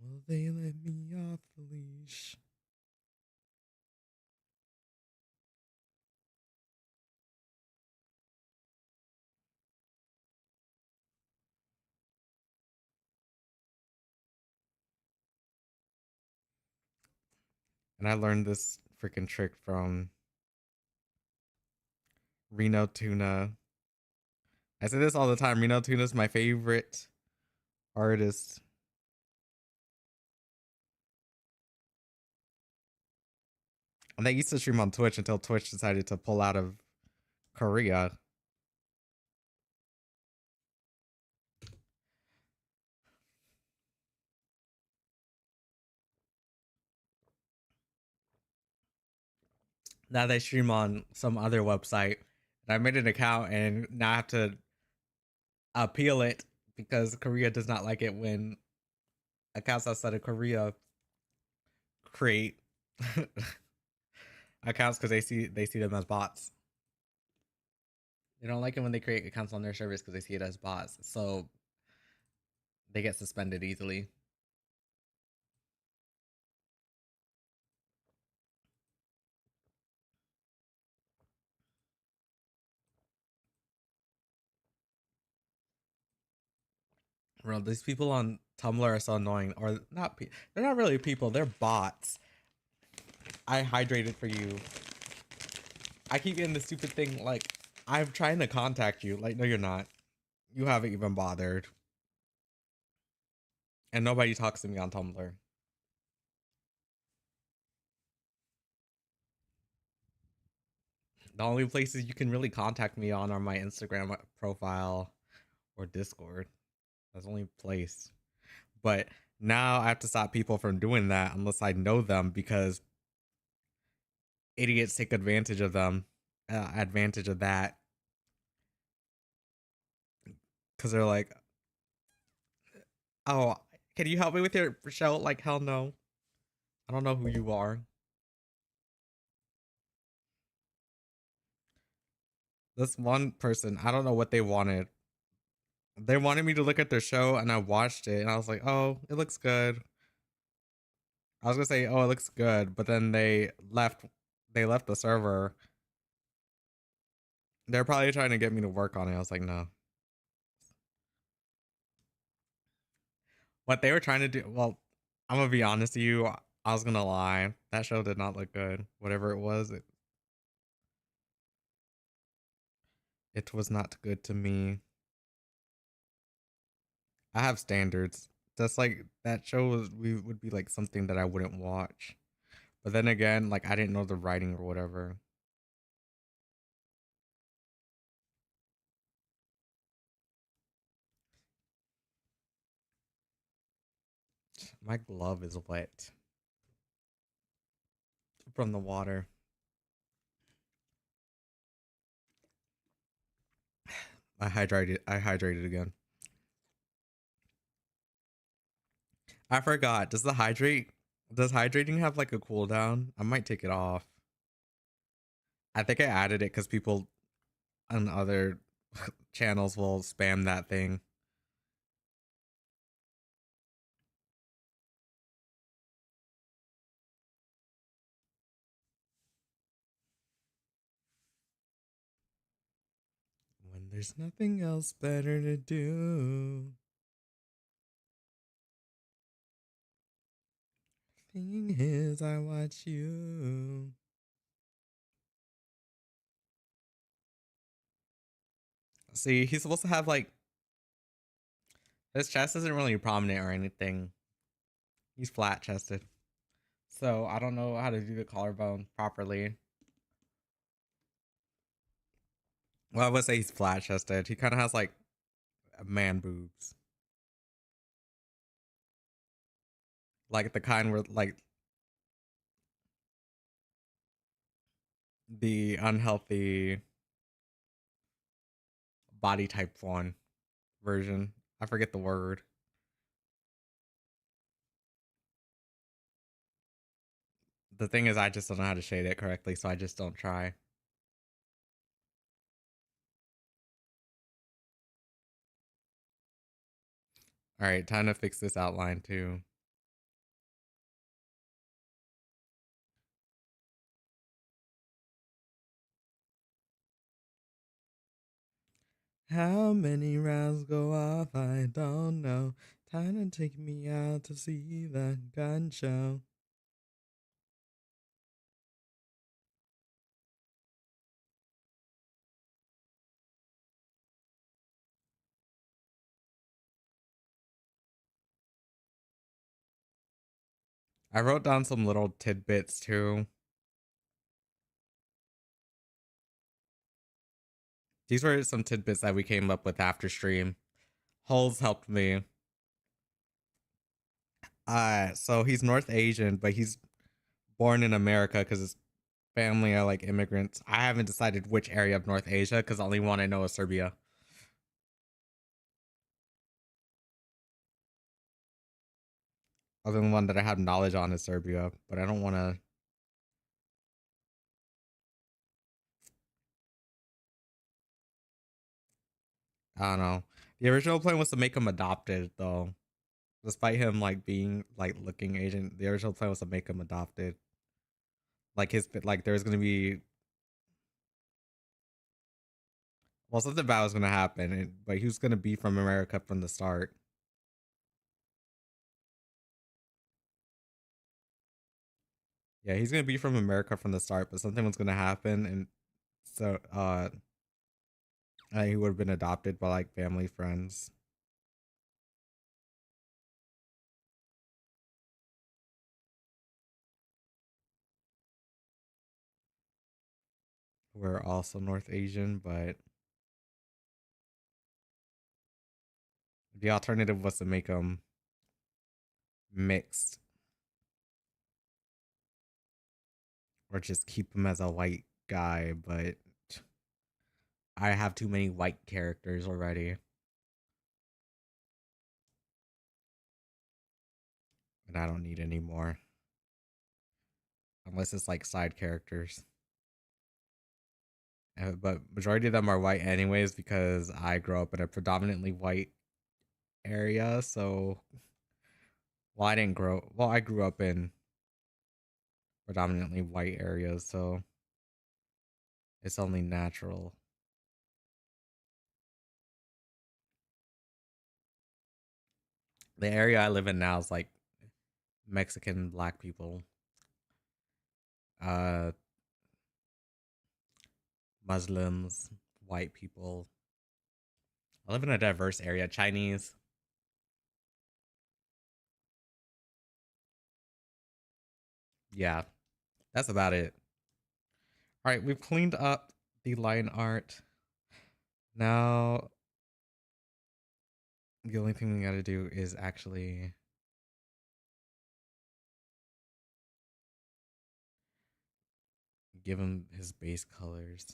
Will they let me off the leash? And I learned this freaking trick from Reno Tuna. I say this all the time. Reno Tuna is my favorite artist. And they used to stream on Twitch until Twitch decided to pull out of Korea. Now they stream on some other website. And I made an account and now I have to appeal it because Korea does not like it when accounts outside of Korea create accounts because they see them as bots. They don't like it when they create accounts on their service because they see it as bots. So they get suspended easily. Bro, these people on Tumblr are so annoying. Or not, they're not really people. They're bots. I hydrated for you. I keep getting the stupid thing like I'm trying to contact you. Like, no, you're not. You haven't even bothered. And nobody talks to me on Tumblr. The only places you can really contact me on are my Instagram profile or Discord. That's the only place. But now I have to stop people from doing that unless I know them because idiots take advantage of that because they're like, oh, can you help me with your show? Like, hell no. I don't know who you are. This one person, I don't know what they wanted. They wanted me to look at their show and I watched it and I was like, oh, it looks good. I was gonna say, oh, it looks good, but then they left the server. They're probably trying to get me to work on it. I was like, no. What they were trying to do, well, I'm gonna be honest with you. I was gonna lie. That show did not look good. Whatever it was, it was not good to me. I have standards. Just like that show would be like something that I wouldn't watch. But then again, like I didn't know the writing or whatever. My glove is wet from the water. I hydrated again. I forgot. Does hydrating have like a cooldown? I might take it off. I think I added it because people on other channels will spam that thing. When there's nothing else better to do. Thing is, I watch you. See, he's supposed to have like his chest isn't really prominent or anything. He's flat chested. So I don't know how to do the collarbone properly. Well, I would say he's flat chested. He kind of has like man boobs. Like the kind where like the unhealthy body type one version. I forget the word. The thing is, I just don't know how to shade it correctly, so I just don't try. All right, time to fix this outline too. How many rounds go off? I don't know. Time to take me out to see the gun show. I wrote down some little tidbits too. These were some tidbits that we came up with after stream. Holes helped me. So he's North Asian, but he's born in America because his family are like immigrants. I haven't decided which area of North Asia because the only one I know is Serbia. Other than one that I have knowledge on is Serbia, but I don't want to. I don't know. The original plan was to make him adopted, though. Despite him like being like looking Asian, the original plan was to make him adopted. Like there's gonna be something bad was gonna happen, but he was gonna be from America from the start. Yeah, he's gonna be from America from the start, but something was gonna happen, and so he would have been adopted by like family friends. We're also North Asian, but The alternative was to make them mixed or just keep him as a white guy, but I have too many white characters already. And I don't need any more. Unless it's like side characters. But majority of them are white anyways because I grew up in a predominantly white area. So, well, I grew up in predominantly white areas. So it's only natural. The area I live in now is like Mexican, black people, uh, Muslims, white people. I live in a diverse area. Chinese. Yeah, that's about it. All right, we've cleaned up the line art. Now, the only thing we gotta do is actually give him his base colors.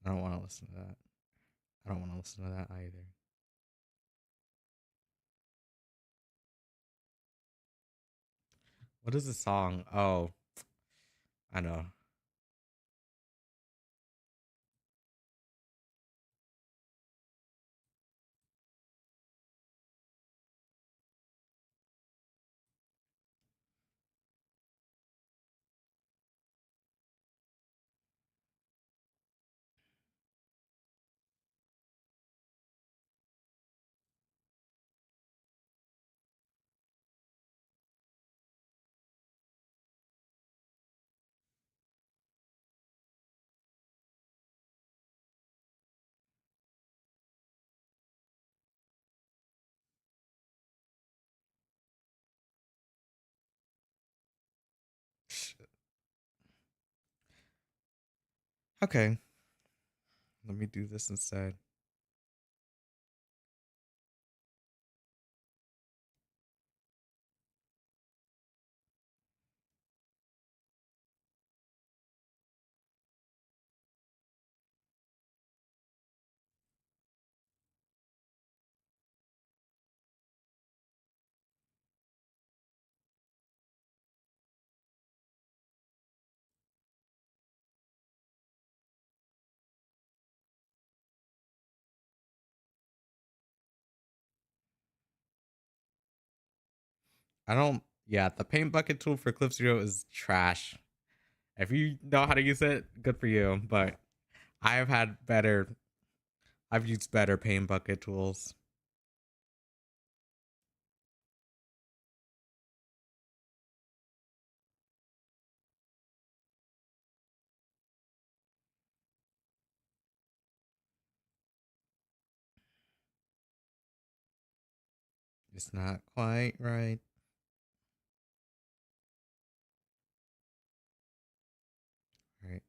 I don't want to listen to that. I don't want to listen to that either. What is the song? Oh, I know. Okay, let me do this instead. I don't. Yeah, the paint bucket tool for Clip Studio is trash. If you know how to use it, good for you. But I have had better. I've used better paint bucket tools. It's not quite right. Right.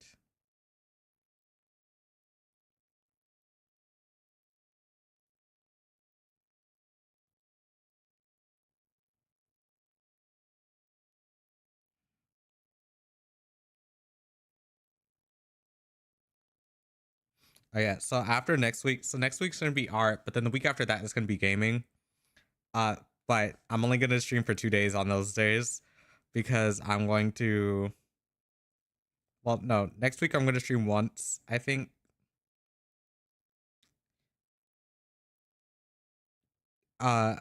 Oh yeah. So after next week, so next week's gonna be art, but then the week after that is gonna be gaming. Uh, but I'm only gonna stream for 2 days on those days because I'm going to. Well, no, next week I'm gonna stream once. I think. Uh,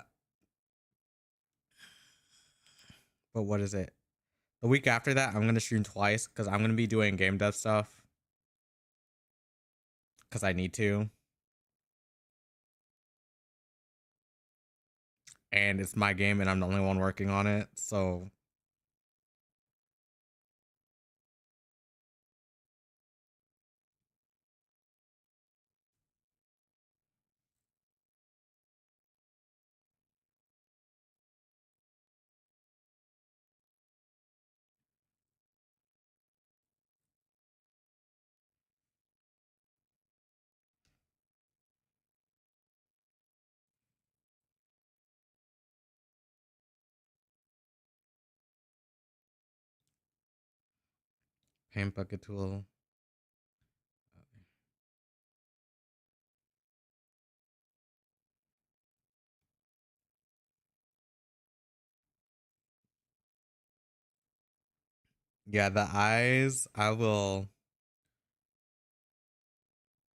but what is it? The week after that, I'm gonna stream twice because I'm gonna be doing game dev stuff. because I need to. And it's my game and I'm the only one working on it. So paint bucket tool. Yeah, the eyes, I will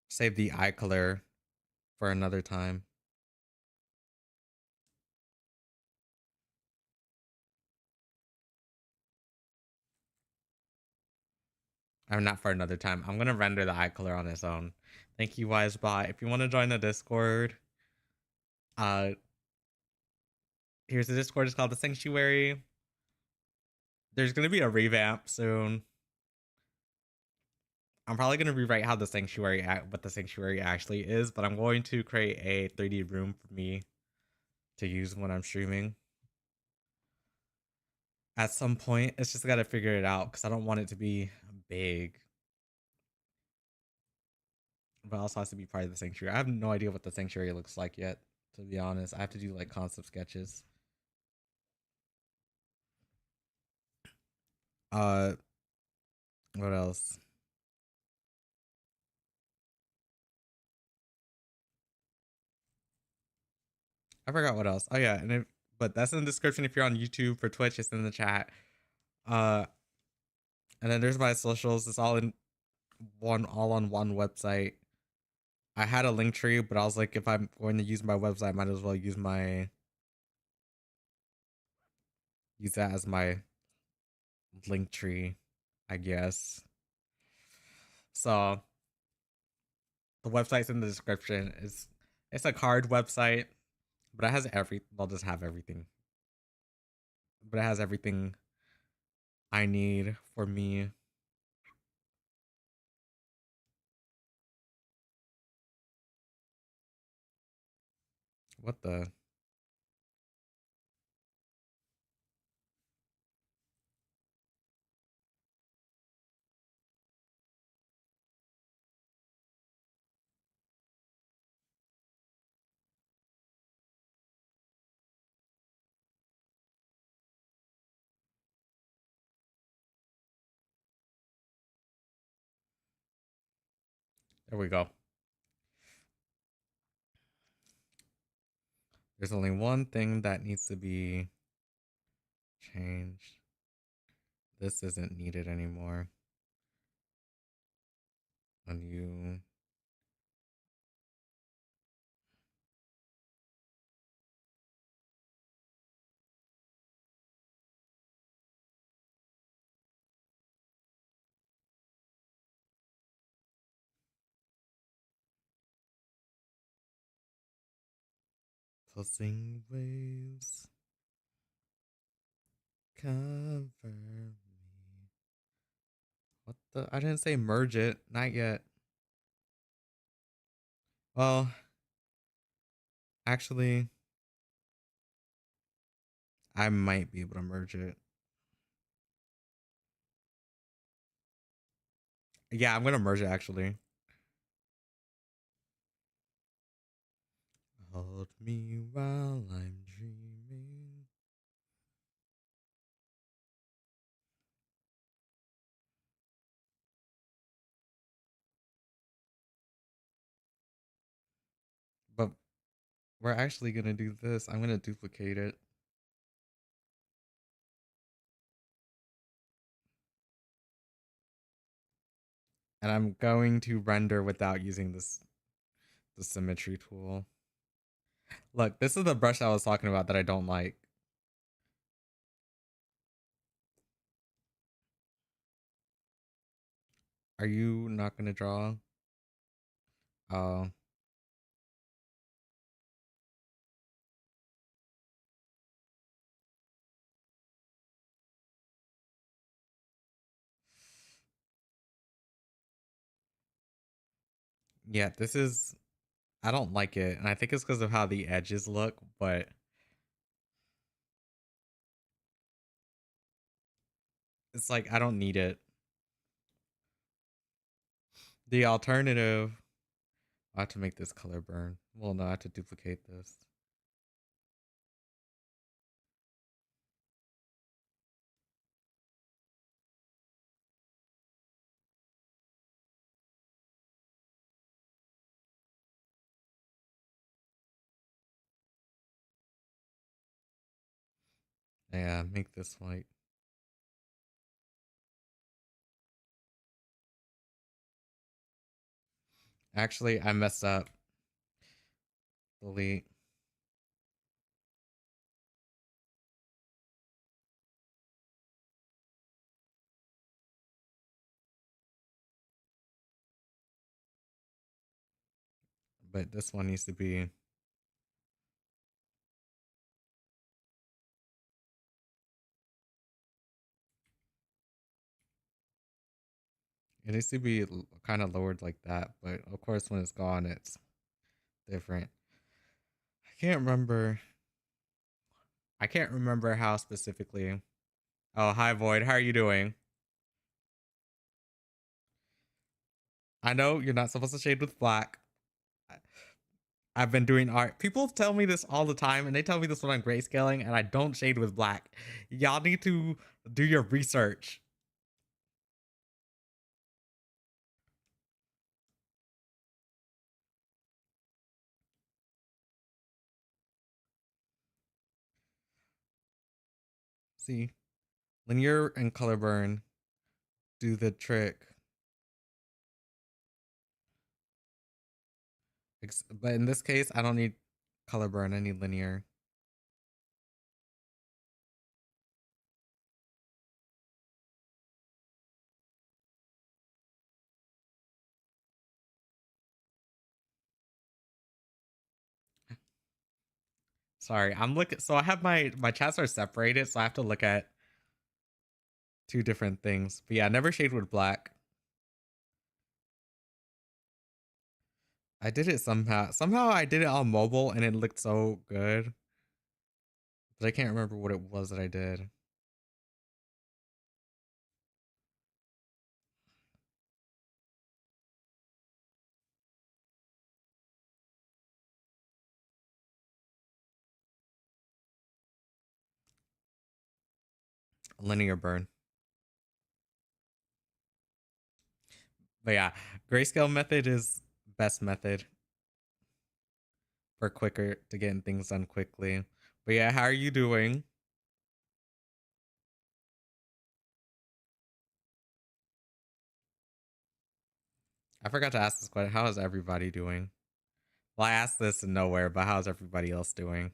save the eye color for another time. I'm not for another time. I'm gonna render the eye color on its own. Thank you, Wisebot. If you want to join the Discord, uh, here's the Discord. It's called the Sanctuary. There's gonna be a revamp soon. I'm probably gonna rewrite how the Sanctuary what the Sanctuary actually is, but I'm going to create a 3D room for me to use when I'm streaming. At some point, it's just gotta figure it out because I don't want it to be big, but also has to be part of the Sanctuary. I have no idea what the Sanctuary looks like yet. To be honest, I have to do like concept sketches. Uh, what else? I forgot what else. Oh yeah, but that's in the description if you're on YouTube. For Twitch, it's in the chat. Uh, and then there's my socials. It's all in all on one website. I had a link tree, but I was like, if I'm going to use my website, I might as well use that as my link tree, I guess. So the website's in the description. It's a card website, but it has I'll just have everything. But it has everything I need for me. What the? There we go. There's only one thing that needs to be changed. This isn't needed anymore. And you pulsing waves cover me. What the? I didn't say merge it. Not yet. Well, actually, I might be able to merge it. Yeah, I'm gonna merge it actually. Hold me while I'm dreaming. But we're actually gonna do this. I'm gonna duplicate it. And I'm going to render without using the symmetry tool. Look, this is the brush I was talking about that I don't like. Are you not gonna draw? Oh. Yeah, this is I don't like it, and I think it's because of how the edges look, but it's like I don't need it. The alternative, I have to make this color burn. Well, no, I have to duplicate this. Yeah, make this white. Actually, I messed up. Delete. But this one needs to be. It needs to be kind of lowered like that, but of course, when it's gone, it's different. I can't remember. I can't remember how specifically. Oh, hi Void. How are you doing? I know you're not supposed to shade with black. I've been doing art. People tell me this all the time, and they tell me this when I'm grayscaling, and I don't shade with black. Y'all need to do your research. See, linear and color burn do the trick. But in this case, I don't need color burn. I need linear. Sorry, I'm looking. So I have my chats are separated, so I have to look at two different things. But yeah, never shade with black. I did it somehow. Somehow I did it on mobile, and it looked so good. But I can't remember what it was that I did. Linear burn. But yeah, grayscale method is best method for quicker to getting things done quickly. But yeah, how are you doing? I forgot to ask this question. How is everybody doing? Well, I asked this in nowhere, but how's everybody else doing?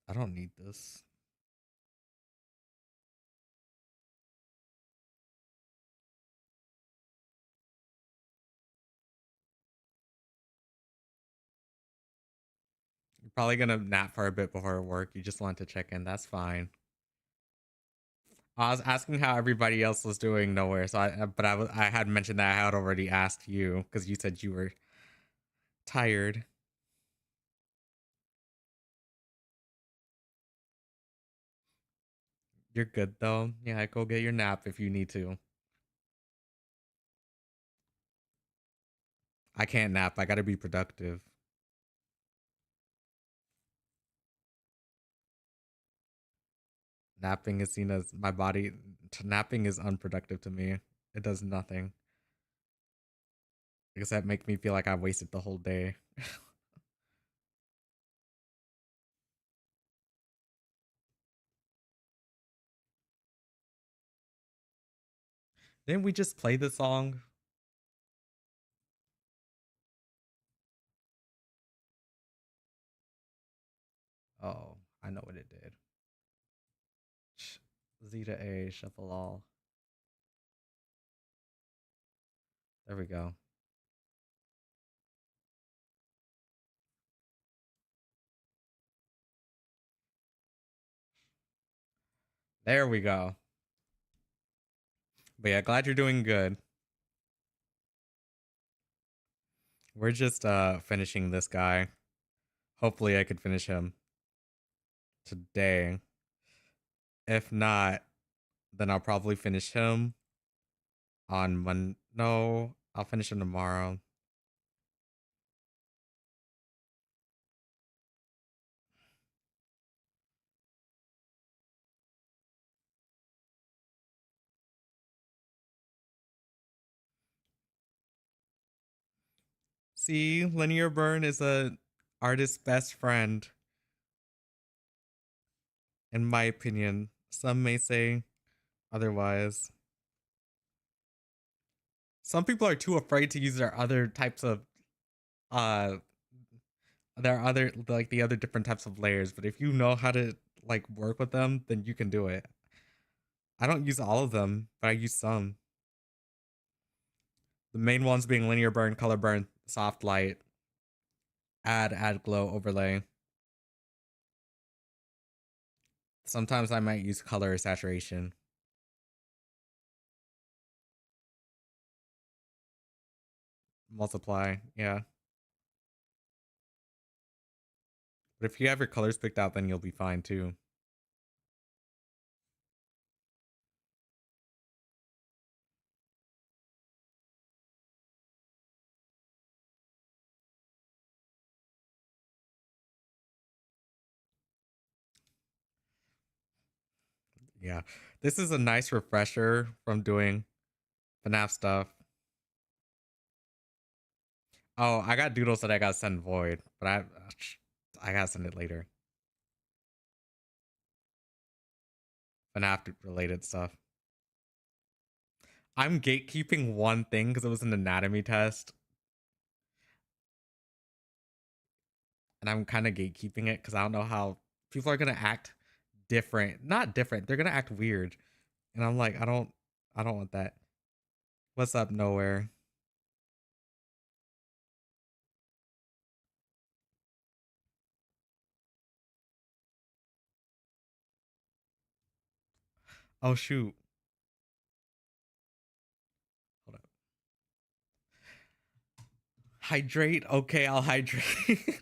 I don't need this. You're probably gonna nap for a bit before work. You just want to check in. That's fine. I was asking how everybody else was doing nowhere. So I had mentioned that I had already asked you because you said you were tired. You're good though. Yeah, go get your nap if you need to. I can't nap. I gotta be productive. Napping is seen as my body. Napping is unproductive to me. It does nothing except make me feel like I wasted the whole day. Didn't we just play the song? Oh, I know what it did. Z to A, shuffle all. There we go. There we go. But yeah, glad you're doing good. We're just finishing this guy. Hopefully I could finish him today. If not, then I'll probably finish him on Monday. No, I'll finish him tomorrow. See, linear burn is a artist's best friend, in my opinion. Some may say otherwise. Some people are too afraid to use their other types of uh there are other like the other different types of layers, but if you know how to like work with them, then you can do it. I don't use all of them, but I use some. The main ones being linear burn, color burn, soft light, add glow overlay. Sometimes I might use color saturation. Multiply, yeah. But if you have your colors picked out, then you'll be fine too. Yeah. This is a nice refresher from doing FNAF stuff. Oh, I got doodles that I gotta send void, but I gotta send it later. FNAF related stuff. I'm gatekeeping one thing because it was an anatomy test. And I'm kind of gatekeeping it because I don't know how people are gonna act different. Not different, they're gonna act weird. And I'm like, I don't want that. What's up, nowhere? Oh shoot. Hold up. Hydrate? Okay, I'll hydrate.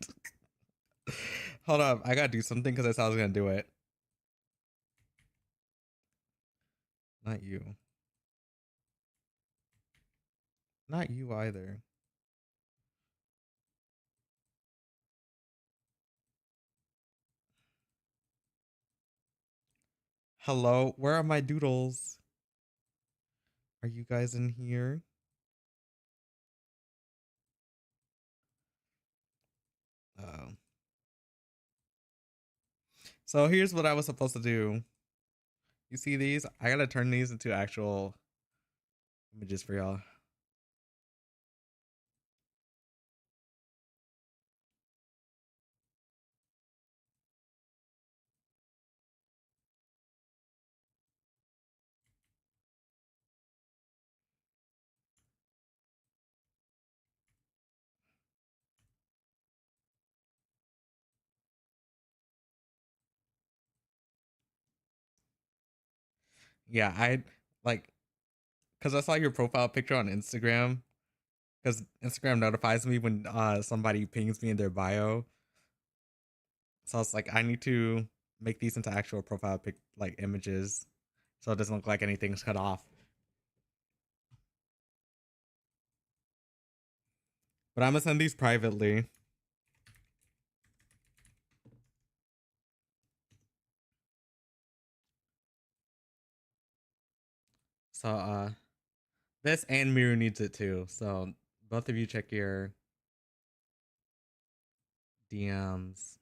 Hold up, I gotta do something because I said I was gonna do it. Not you. Not you either. Hello, where are my doodles? Are you guys in here? Oh. So here's what I was supposed to do. You see these? I gotta turn these into actual images for y'all. Yeah, I like because I saw your profile picture on Instagram. Because Instagram notifies me when somebody pings me in their bio. So I was like, I need to make these into actual profile pic like images, so it doesn't look like anything's cut off. But I'm gonna send these privately. So this and Miru needs it too. So both of you check your DMs.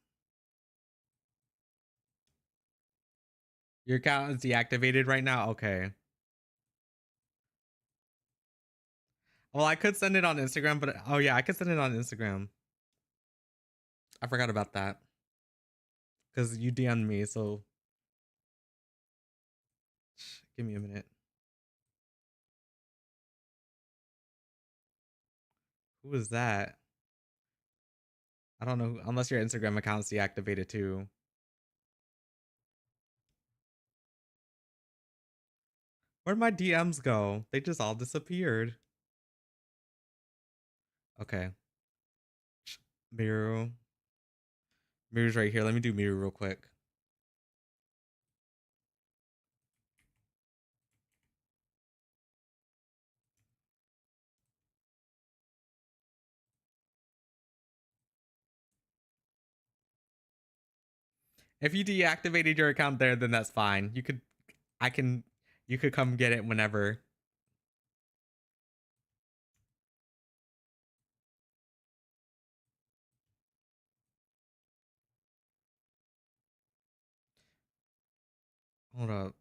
Your account is deactivated right now? Okay. Well, I could send it on Instagram, but oh yeah, I could send it on Instagram. I forgot about that. Because you DM'd me, so Give me a minute. Who is that? I don't know unless your Instagram account's deactivated too. Where'd my DMs go? They just all disappeared. Okay. Miru. Miru's right here. Let me do Miru real quick. If you deactivated your account there, then that's fine. You could come get it whenever. Hold up.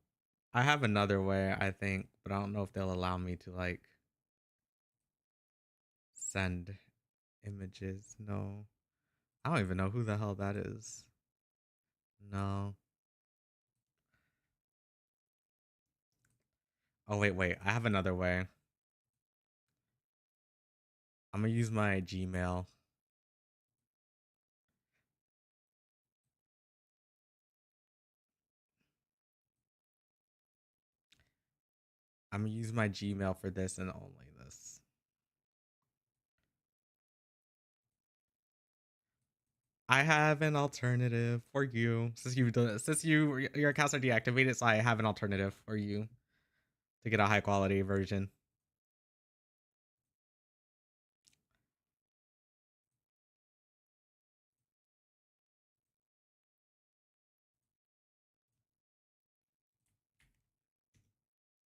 I have another way, I think, but I don't know if they'll allow me to like send images. No. I don't even know who the hell that is. No. Oh, wait. I have another way. I'm gonna use my Gmail. I'm gonna use my Gmail for this and only this. I have an alternative for you. Since your accounts are deactivated, so I have an alternative for you to get a high quality version.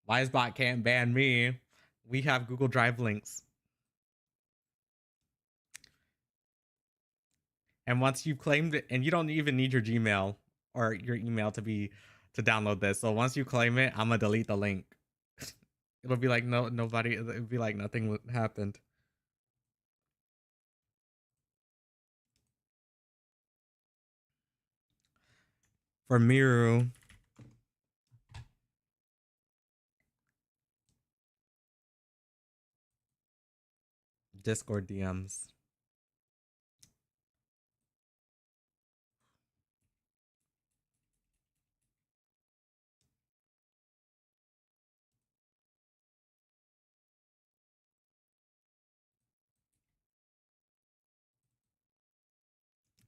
Wisebot can't ban me. We have Google Drive links. And once you've claimed it, and you don't even need your Gmail or your email to download this. So once you claim it, I'm gonna delete the link. It'll be like nobody. It'll be like nothing happened. For Miru, Discord DMs.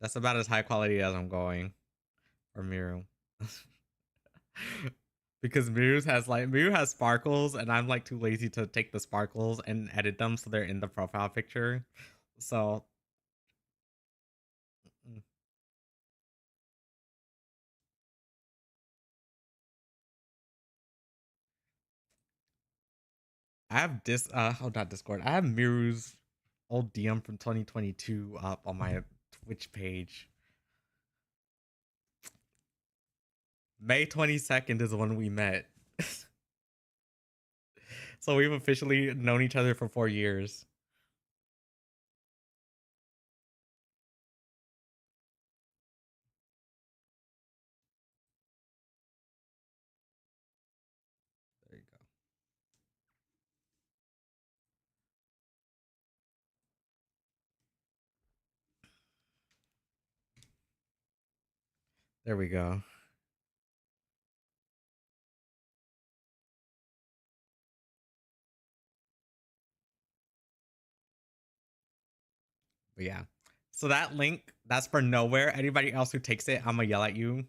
That's about as high quality as I'm going for Miru. Because Miru has sparkles, and I'm like too lazy to take the sparkles and edit them so they're in the profile picture. So I have not Discord. I have Miru's old DM from 2022 up on my Twitch page. May 22nd is when we met. So we've officially known each other for 4 years. There you go. There we go. But yeah. So that link, that's for nowhere. Anybody else who takes it, I'm gonna yell at you.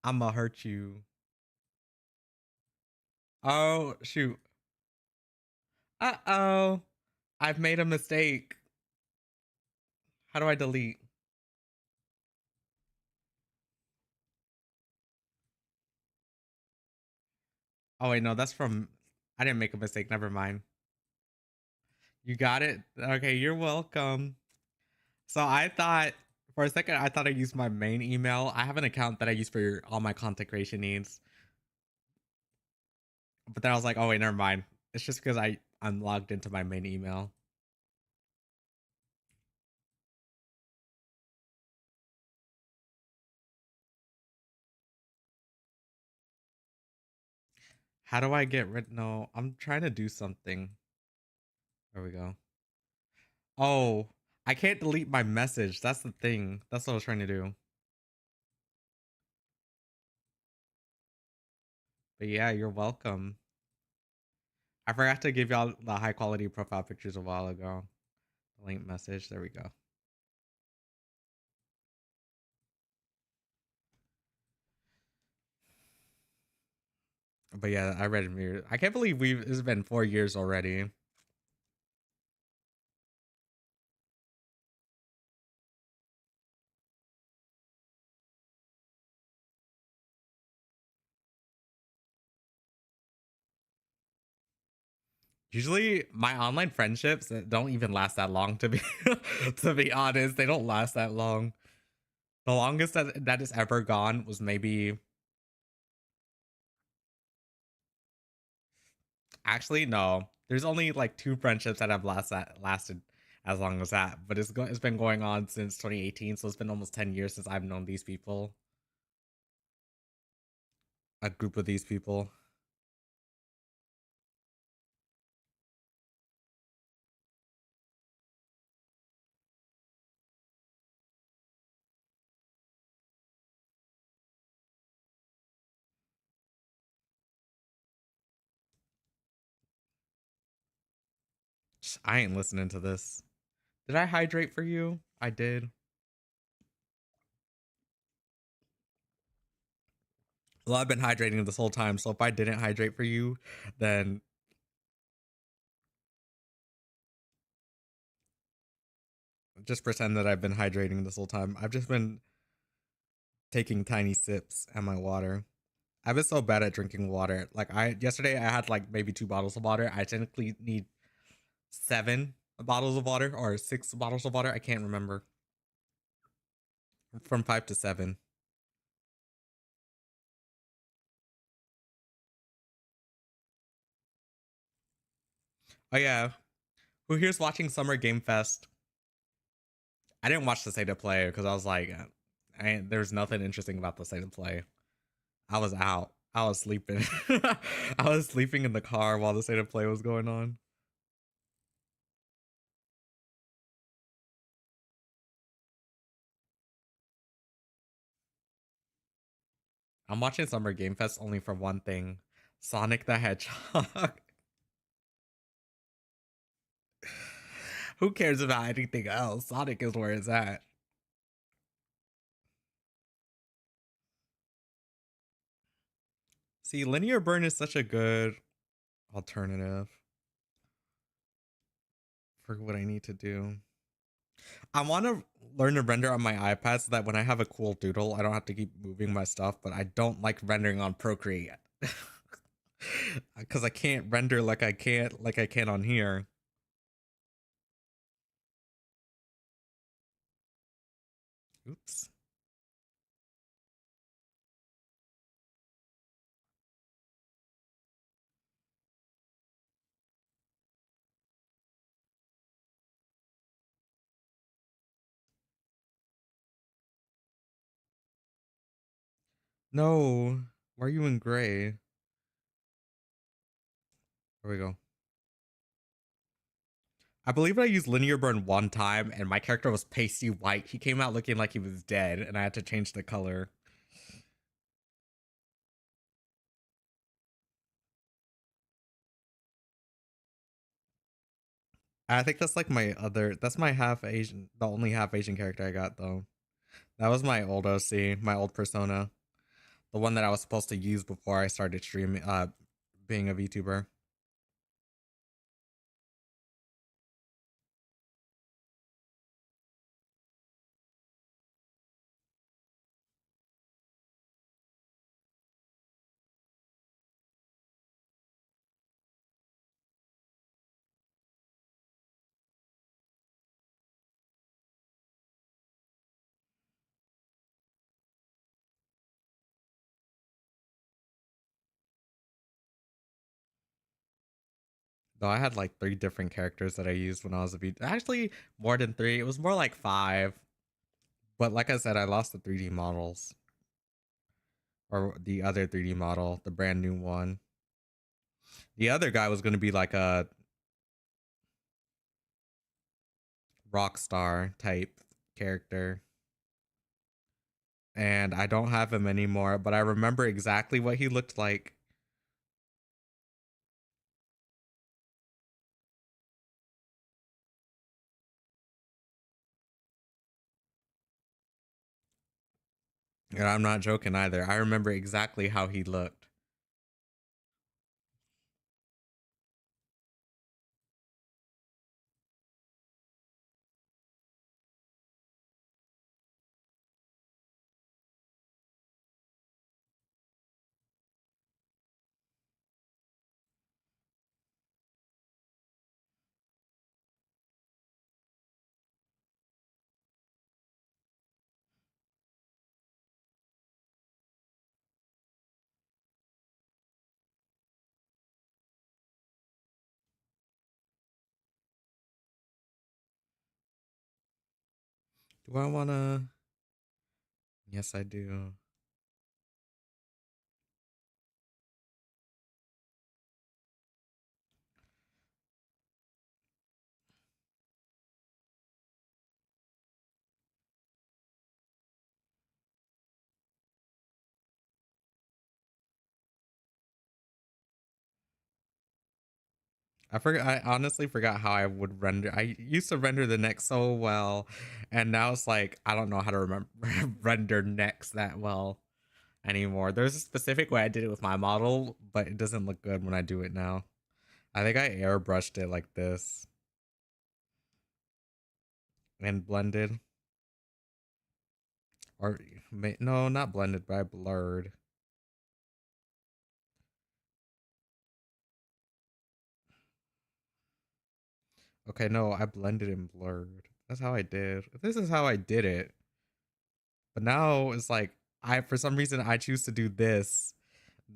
I'm gonna hurt you. Oh, shoot. Uh-oh. I've made a mistake. How do I delete? Oh, wait, no, that's from... I didn't make a mistake. Never mind. You got it? Okay, you're welcome. So I thought... For a second, I thought I used my main email. I have an account that I use for all my content creation needs. But then I was like, oh, wait, never mind. It's just because I'm logged into my main email. How do I get rid? No, I'm trying to do something. There we go. Oh, I can't delete my message. That's the thing. That's what I was trying to do. But yeah, you're welcome. I forgot to give y'all the high quality profile pictures a while ago. The link message. There we go. But yeah, I read Mirror. I can't believe it's been 4 years already. Usually my online friendships don't even last that long to be to be honest. They don't last that long. The longest that is ever gone was maybe actually no. There's only like two friendships that have lasted as long as that, but it's been going on since 2018, so it's been almost 10 years since I've known these people. A group of these people. I ain't listening to this. Did I hydrate for you? I did. Well, I've been hydrating this whole time, so if I didn't hydrate for you, then just pretend that I've been hydrating this whole time. I've just been taking tiny sips at my water. I've been so bad at drinking water. Like yesterday I had like maybe 2 bottles of water. I technically need 7 bottles of water or 6 bottles of water. I can't remember. From 5 to 7. Oh yeah. Who here's watching Summer Game Fest? I didn't watch the state of play because I was like, there's nothing interesting about the state of play. I was out. I was sleeping. I was sleeping in the car while the state of play was going on. I'm watching Summer Game Fest only for one thing: Sonic the Hedgehog. Who cares about anything else? Sonic is where it's at. See, linear burn is such a good alternative for what I need to do. I want to learn to render on my iPad so that when I have a cool doodle, I don't have to keep moving my stuff, but I don't like rendering on Procreate. Because I can't render like I can on here. Oops. No. Why are you in gray? There we go. I believe I used linear burn one time and my character was pasty white. He came out looking like he was dead and I had to change the color. I think that's like that's my half Asian, the only half Asian character I got though. That was my old OC, my old persona. The one that I was supposed to use before I started streaming, being a VTuber. Though I had like 3 different characters that I used when I was a VTuber. Actually, more than 3. It was more like 5. But like I said, I lost the 3D models. Or the other 3D model, the brand new one. The other guy was going to be like a rock star type character. And I don't have him anymore, but I remember exactly what he looked like. And I'm not joking either. I remember exactly how he looked. Do I want to? Yes, I do. I forgot. I honestly forgot how I would render. I used to render the neck so well, and now it's like I don't know how to remember render necks that well anymore. There's a specific way I did it with my model, but it doesn't look good when I do it now. I think I airbrushed it like this and blended, or no, not blended, but I blurred. Okay, no, I blended and blurred. That's how I did. This is how I did it. But now it's like I for some reason I choose to do this,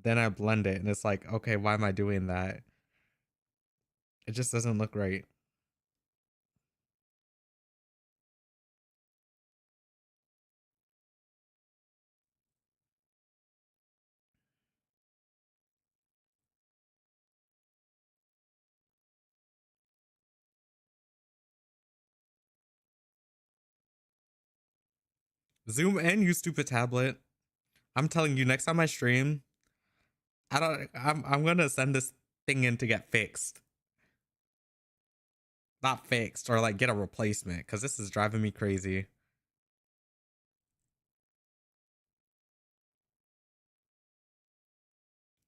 then I blend it, and it's like, okay, why am I doing that? It just doesn't look right. Zoom in, you stupid tablet. I'm telling you, next time I stream, I'm gonna send this thing in to get fixed. Not fixed, or like get a replacement, because this is driving me crazy.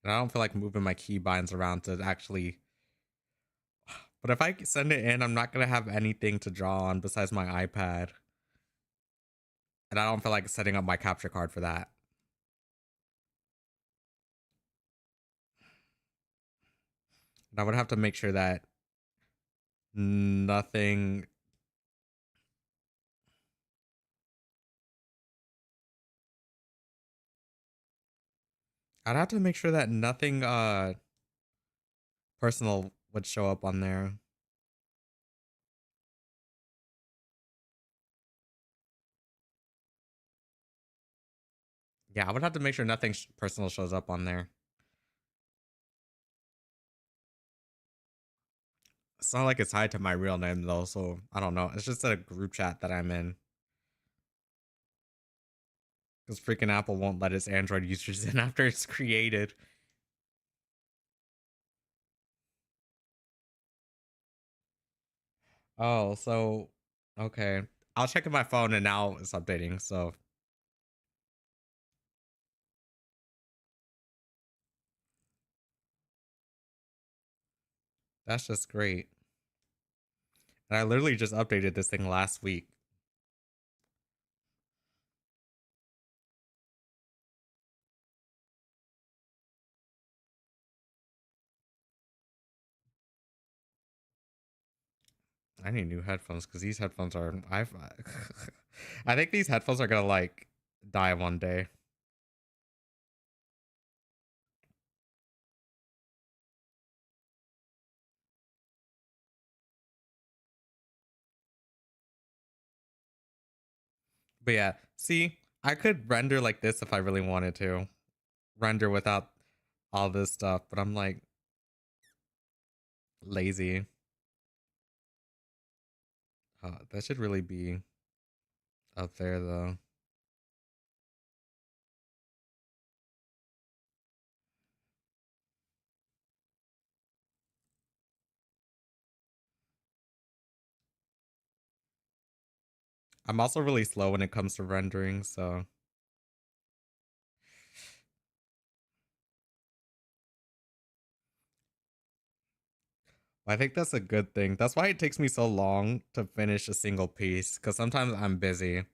And I don't feel like moving my keybinds around to actually. But if I send it in, I'm not gonna have anything to draw on besides my iPad. And I don't feel like setting up my capture card for that. And I would have to make sure that nothing. I'd have to make sure that nothing personal would show up on there. Yeah, I would have to make sure nothing personal shows up on there. It's not like it's tied to my real name though, so I don't know. It's just a group chat that I'm in. Because freaking Apple won't let its Android users in after it's created. Oh, so okay. I'll check in my phone and now it's updating. So that's just great. And I literally just updated this thing last week. I need new headphones because these headphones are I think these headphones are gonna like die one day. But yeah, see, I could render like this if I really wanted to. Render without all this stuff, but I'm like, Lazy. That should really be up there though. I'm also really slow when it comes to rendering, so I think that's a good thing. That's why it takes me so long to finish a single piece, because sometimes I'm busy,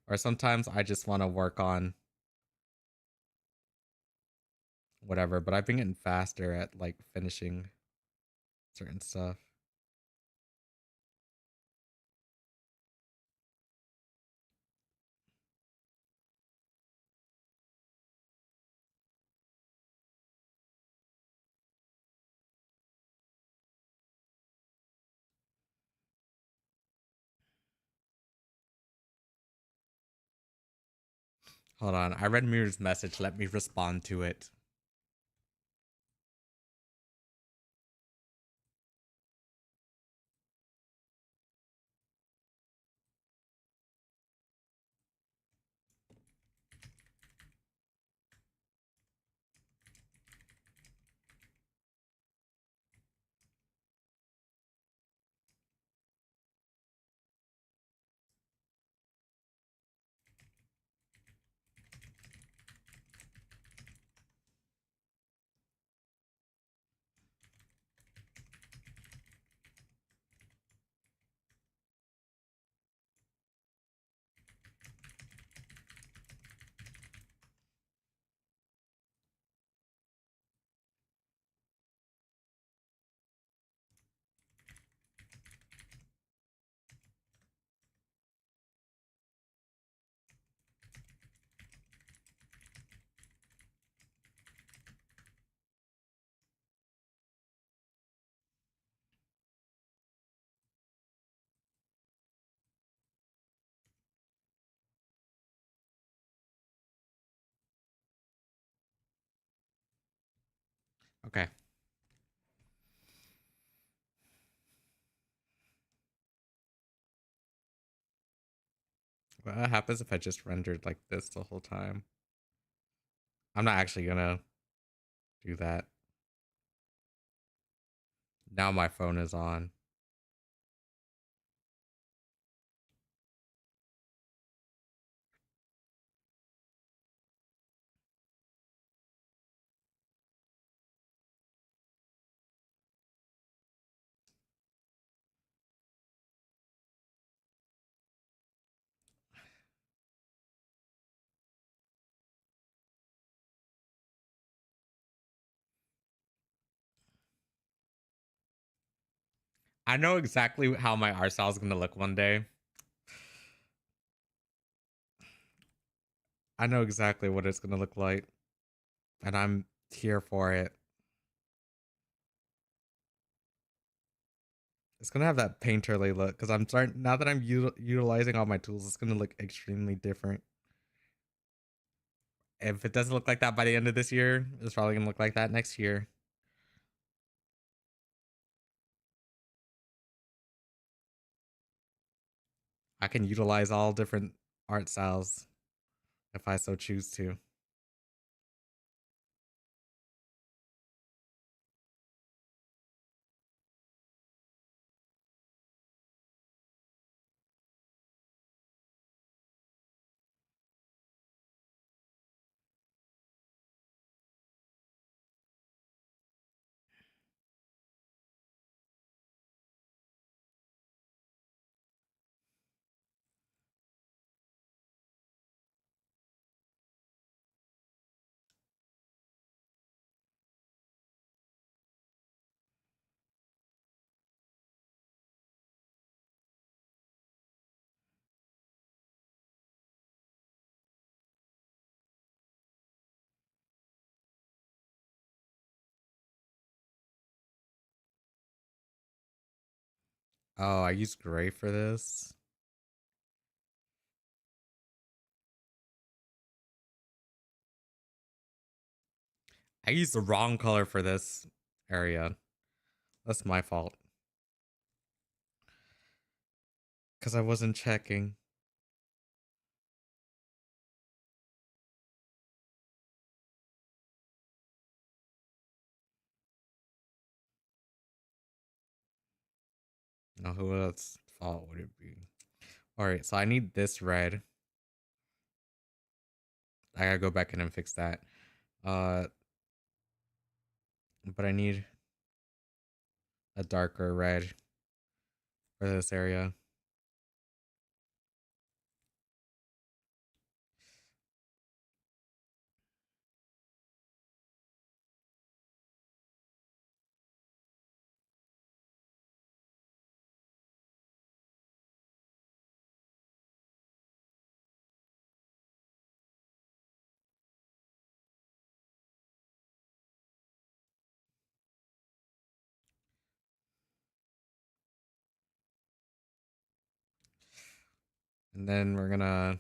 or sometimes I just want to work on whatever, but I've been getting faster at like finishing certain stuff. Hold on, I read Mirror's message. Let me respond to it. Okay. What happens if I just rendered like this the whole time? I'm not actually gonna do that. Now my phone is on. I know exactly how my art style is gonna look one day. I know exactly what it's gonna look like, and I'm here for it. It's gonna have that painterly look because I'm starting now that I'm utilizing all my tools. It's gonna look extremely different. If it doesn't look like that by the end of this year, it's probably gonna look like that next year. I can utilize all different art styles if I so choose to. Oh, I used gray for this. I used the wrong color for this area. That's my fault. Because I wasn't checking. Now, who else's fault would it be? Alright, so I need this red. I gotta go back in and fix that. But I need a darker red for this area. And then we're gonna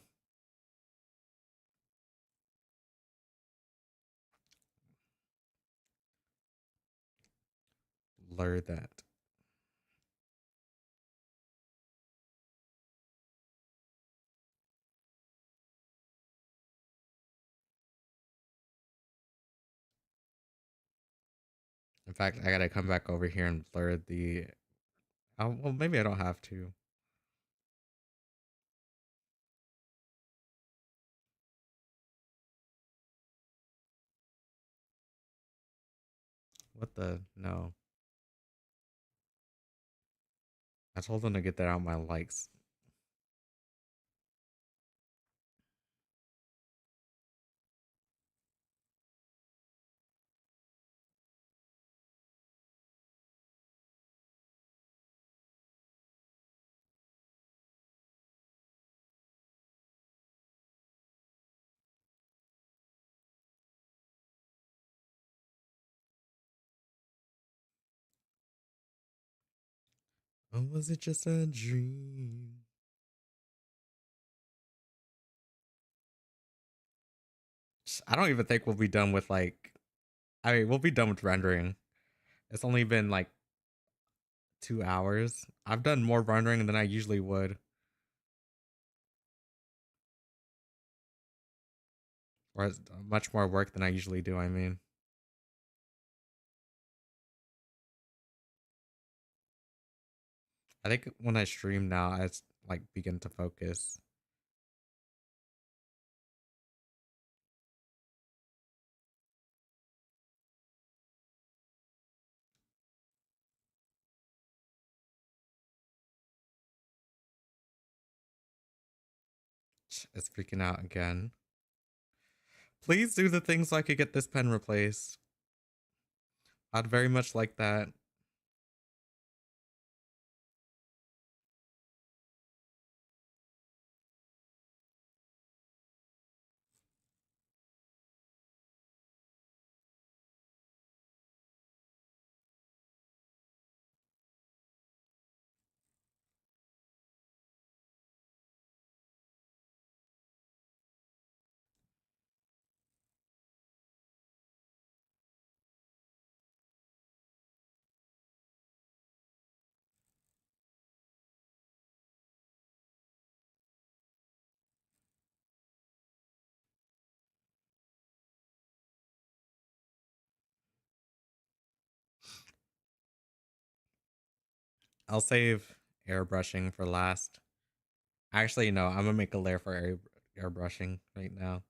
blur that. In fact, I gotta come back over here and blur the... Oh, well, maybe I don't have to. What the? No. I told them to get that out of my likes. Or was it just a dream? I don't even think we'll be done with like... I mean, we'll be done with rendering. It's only been like 2 hours. I've done more rendering than I usually would. Or much more work than I usually do, I mean. I think when I stream now, I like begin to focus. It's freaking out again. Please do the things so I could get this pen replaced. I'd very much like that. I'll save airbrushing for last. Actually, no, I'm gonna make a layer for airbrushing right now.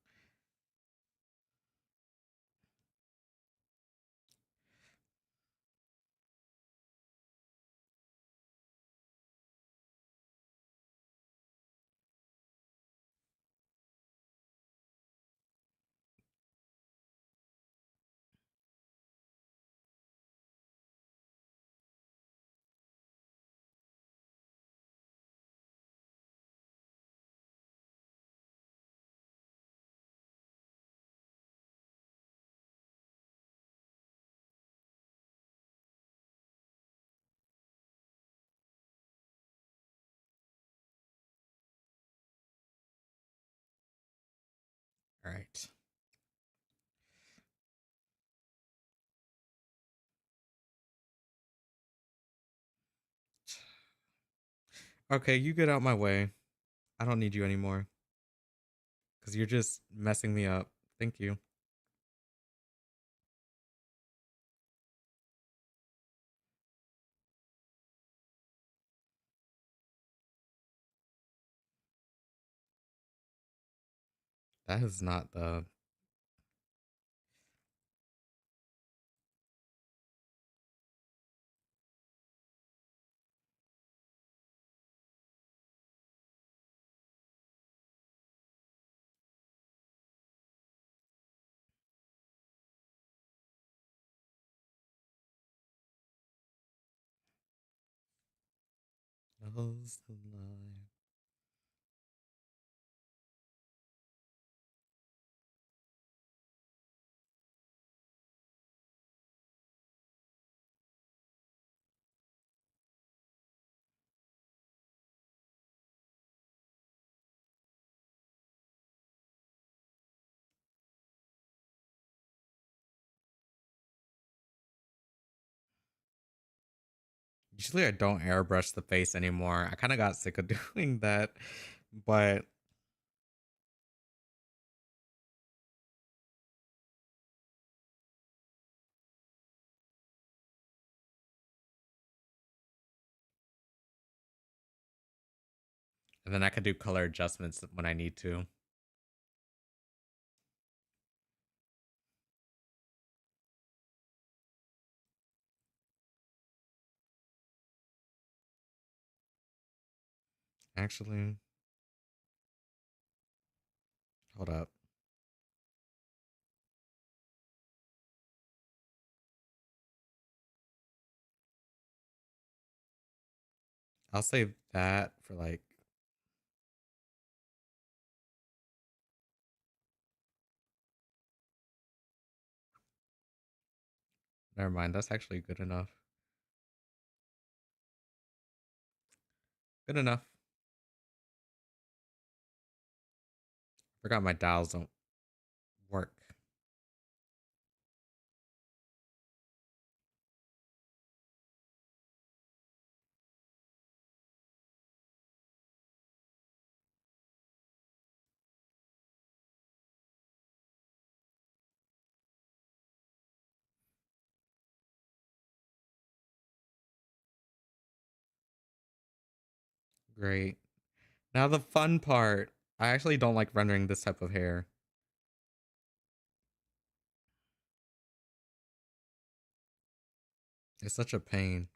Okay, you get out my way. I don't need you anymore. Because you're just messing me up. Thank you. That is not the... Knows the line. Usually I don't airbrush the face anymore. I kind of got sick of doing that. But and then I can do color adjustments when I need to. Actually, hold up. I'll save that for like... Never mind. That's actually good enough. Good enough. Forgot my dials don't work. Great. Now the fun part. I actually don't like rendering this type of hair. It's such a pain.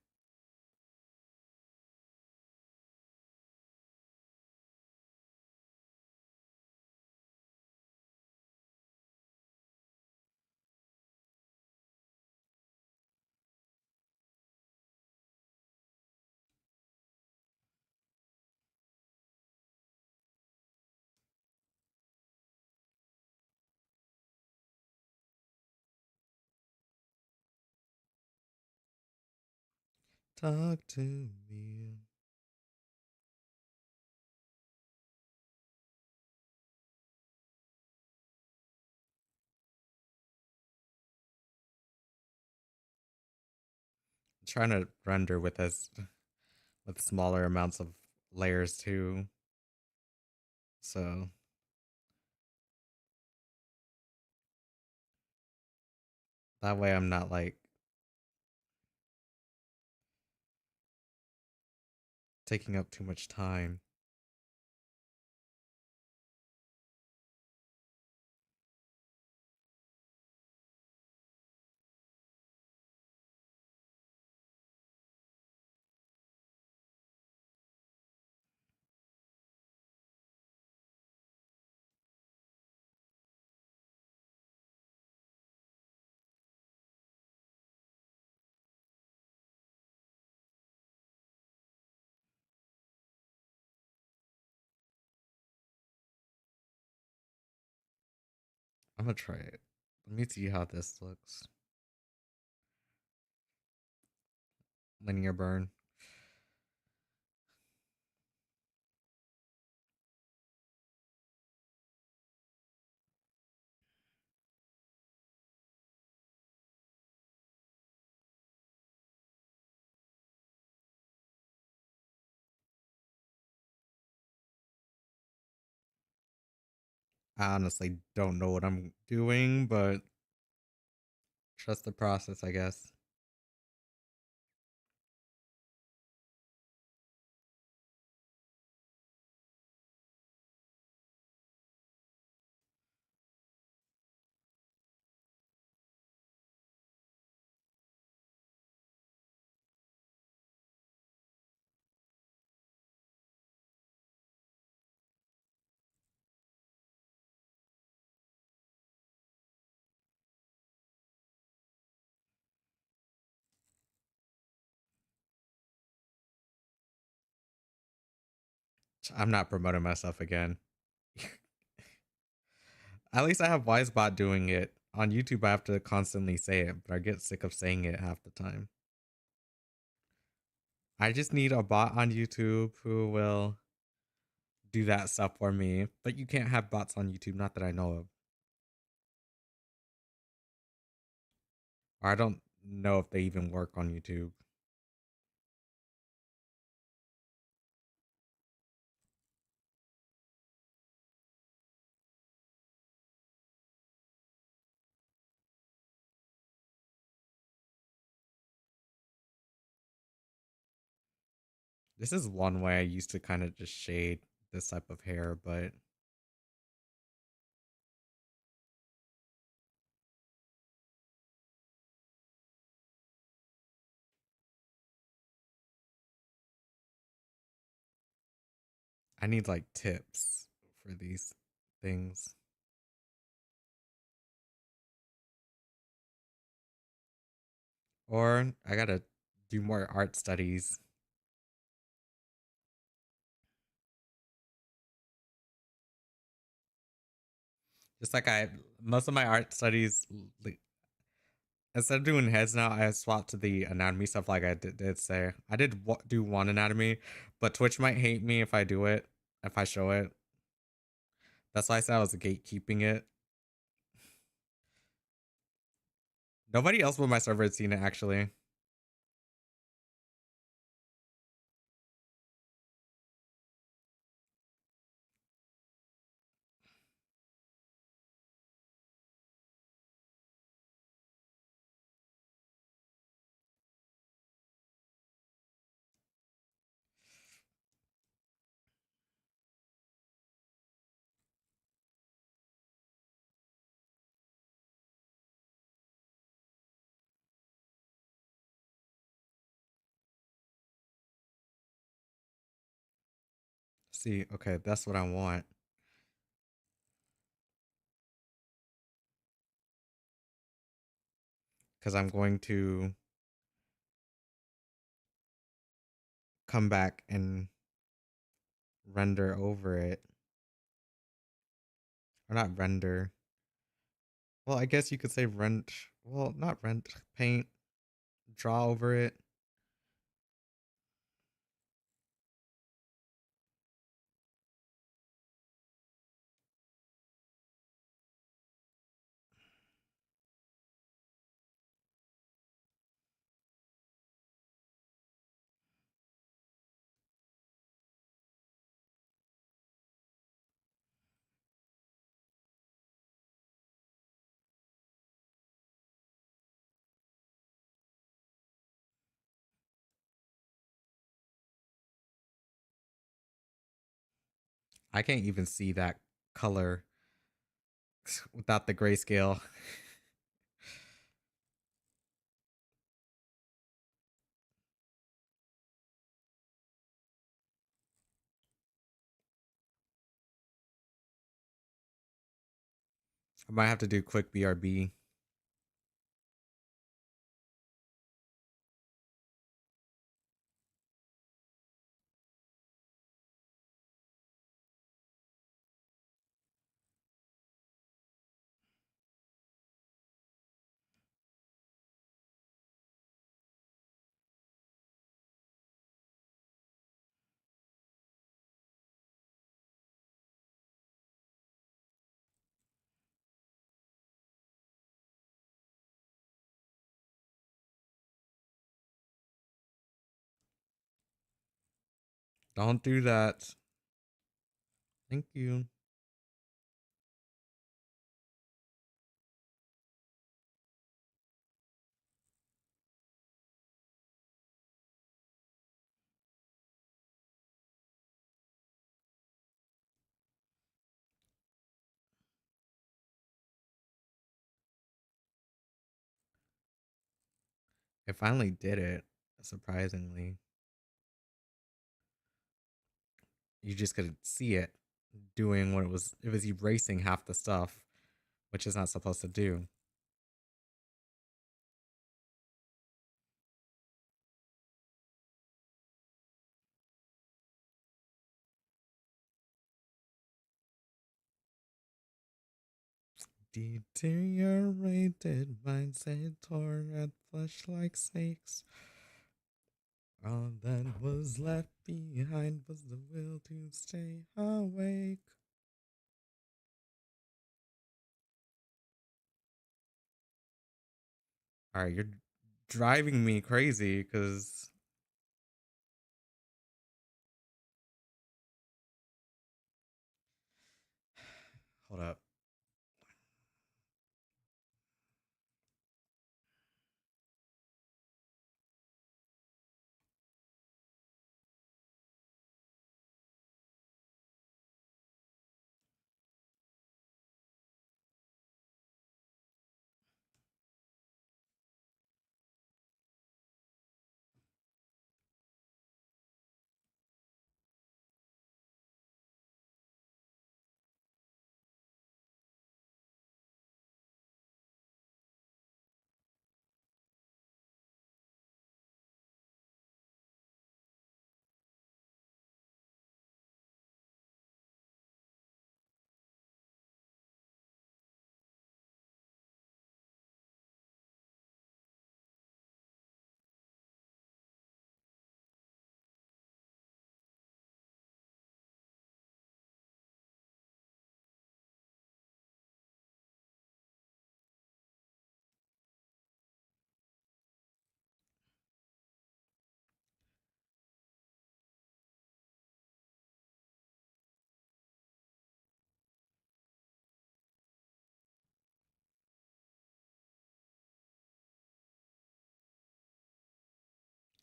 Talk to me. I'm trying to render with smaller amounts of layers too. So that way I'm not like taking up too much time. I'm gonna try it. Let me see how this looks. Linear burn. I honestly don't know what I'm doing, but trust the process, I guess. I'm not promoting myself again. At least I have Wisebot doing it. On YouTube, I have to constantly say it, but I get sick of saying it half the time. I just need a bot on YouTube who will do that stuff for me. But you can't have bots on YouTube, not that I know of. Or I don't know if they even work on YouTube. This is one way I used to kind of just shade this type of hair, but I need like tips for these things. Or I gotta do more art studies. Just like most of my art studies, like, instead of doing heads now, I swapped to the anatomy stuff. Like I did say, I did do one anatomy, but Twitch might hate me if I do it, if I show it. That's why I said I was gatekeeping it. Nobody else but my server had seen it actually. See, okay, that's what I want. Because I'm going to come back and render over it. Or not render. Well, I guess you could say rent. Well, not rent, paint, draw over it. I can't even see that color without the grayscale. I might have to do quick BRB. Don't do that. Thank you. It finally did it, surprisingly. You just could see it doing what it was erasing half the stuff, which it's not supposed to do. Deteriorated mindset tore at flesh like snakes. All that was left behind was the will to stay awake. Alright, you're driving me crazy because. Hold up.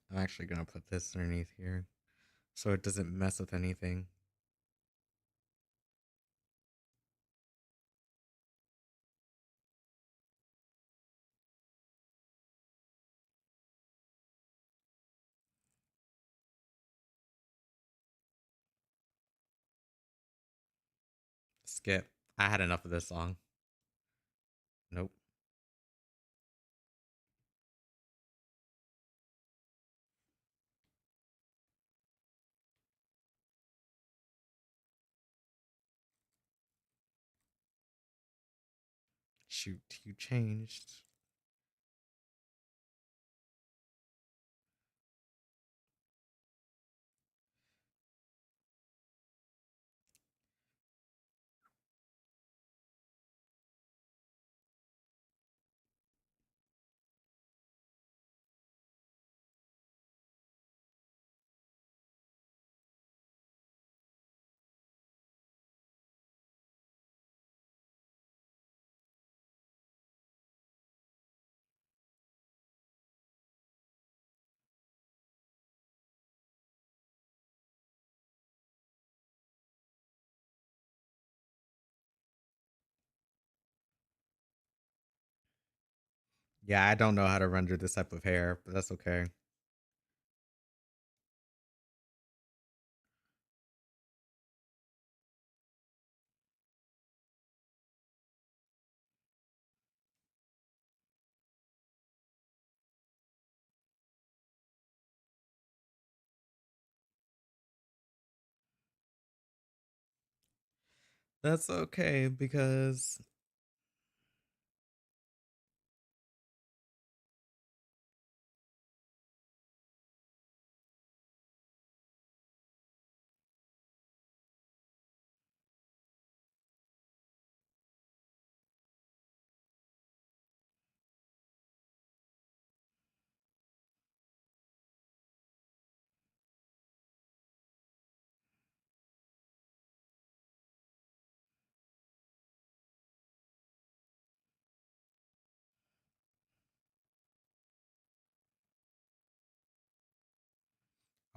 I'm actually gonna put this underneath here so it doesn't mess with anything. Skip. I had enough of this song. Nope. Shoot, you changed. Yeah, I don't know how to render this type of hair, but that's okay. That's okay because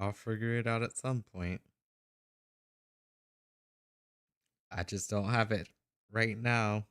I'll figure it out at some point. I just don't have it right now.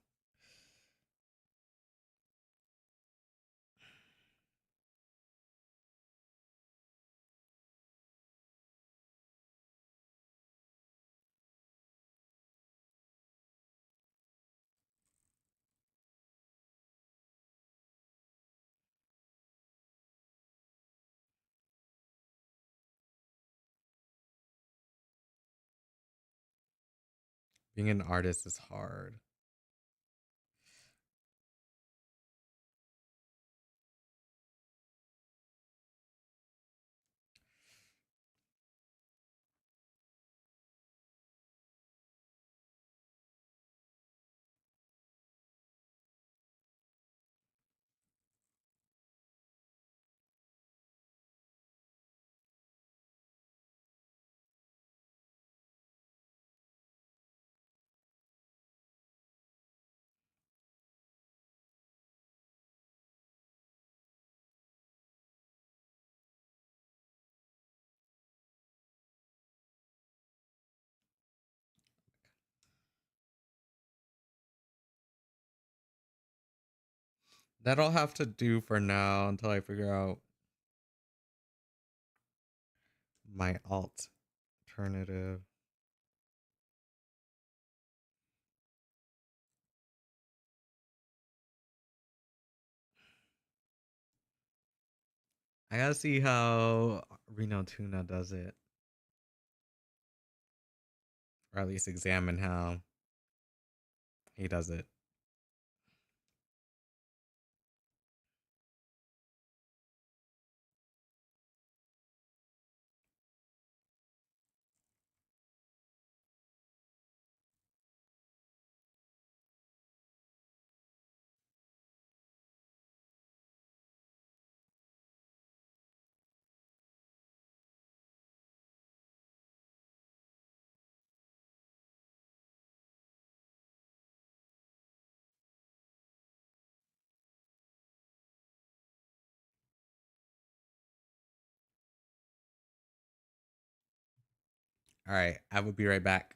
Being an artist is hard. That'll have to do for now until I figure out my alternative. I gotta see how Reno Tuna does it. Or at least examine how he does it. All right, I will be right back.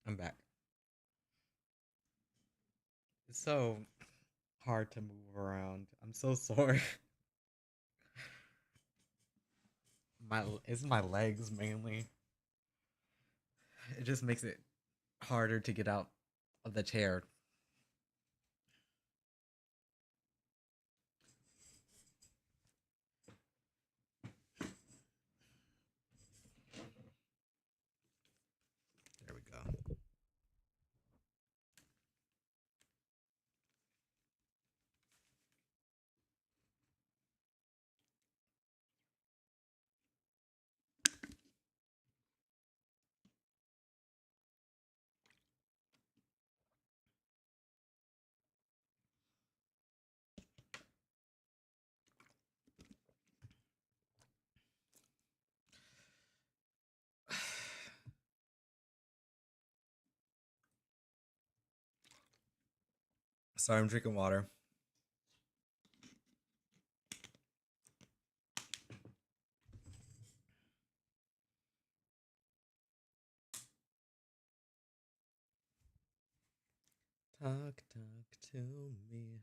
I'm back. It's so hard to move around. I'm so sore. It's my legs mainly. It just makes it harder to get out of the chair. There we go. Sorry, I'm drinking water. Talk to me.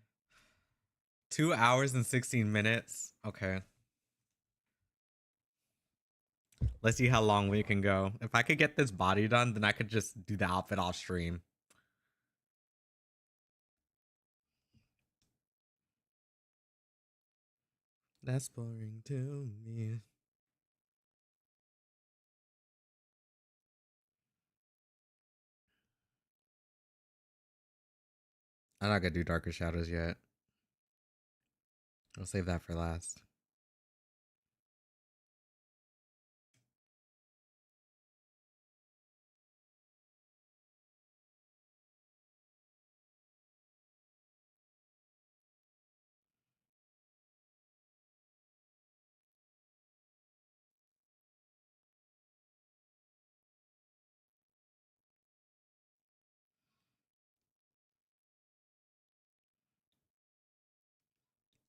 2 hours and 16 minutes. Okay. Let's see how long we can go. If I could get this body done, then I could just do the outfit off stream. That's boring to me. I'm not gonna do darker shadows yet. I'll save that for last.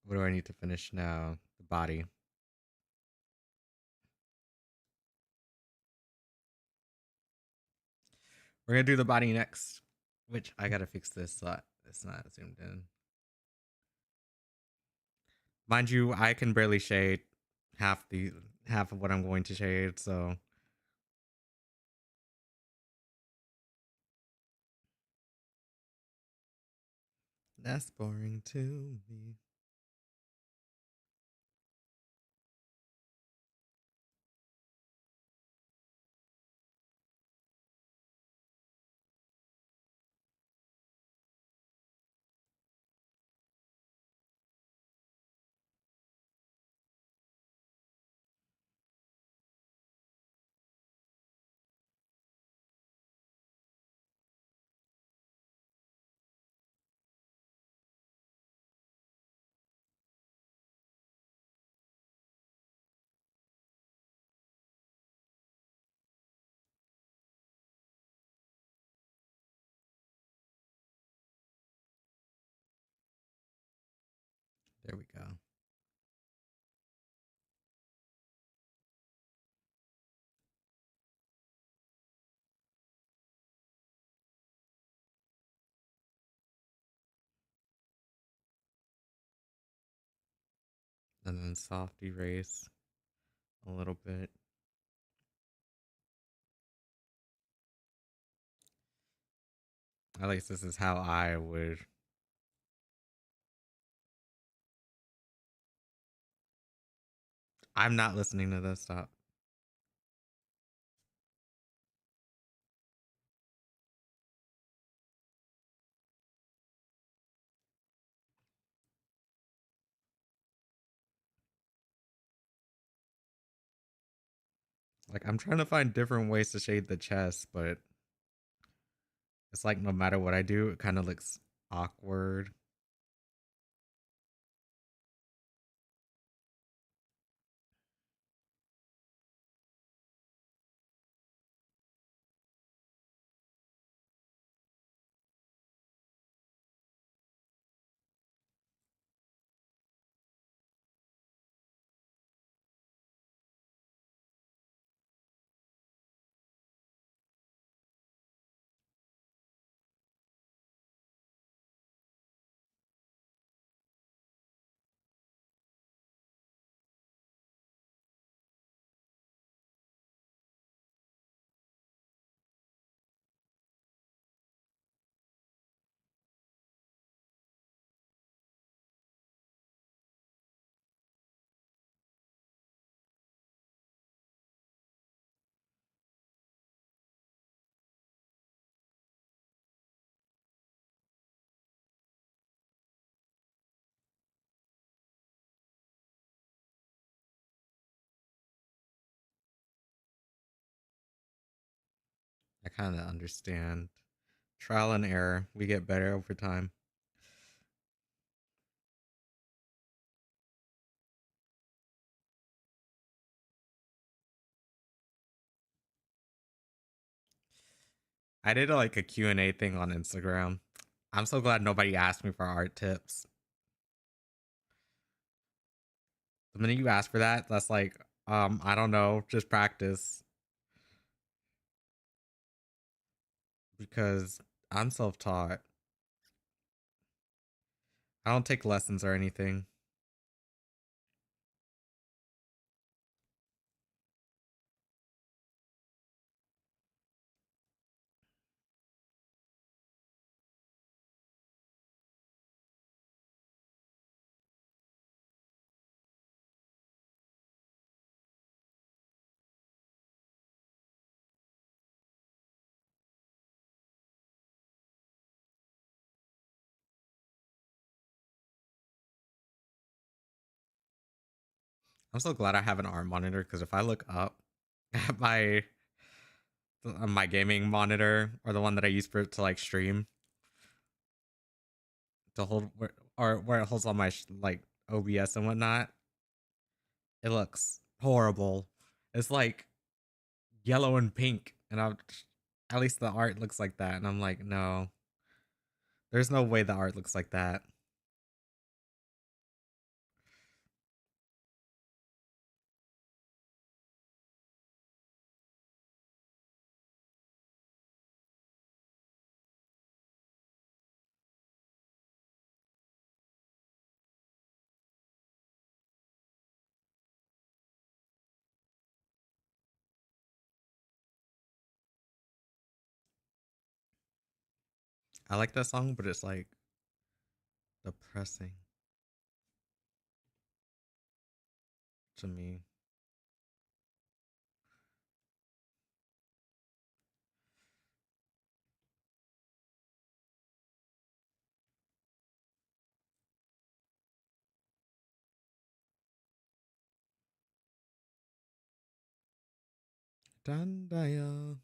What do I need to finish now? The body. We're gonna do the body next, which I gotta fix this so it's not zoomed in. Mind you, I can barely shade half of what I'm going to shade, so that's boring to me. There we go. And then soft erase a little bit. At least this is how I would. I'm not listening to this. Stop. Like, I'm trying to find different ways to shade the chest, but it's like no matter what I do, it kind of looks awkward. I kind of understand. Trial and error. We get better over time. I did like a Q&A thing on Instagram. I'm so glad nobody asked me for art tips. The minute you ask for that, that's like, I don't know, just practice. Because I'm self-taught. I don't take lessons or anything. I'm so glad I have an art monitor because if I look up at my gaming monitor or the one that I use for to like stream to hold where it holds all my like OBS and whatnot, it looks horrible. It's like yellow and pink, and I'm at least the art looks like that, and I'm like, no, there's no way the art looks like that. I like that song, but it's like depressing to me. Dandaya.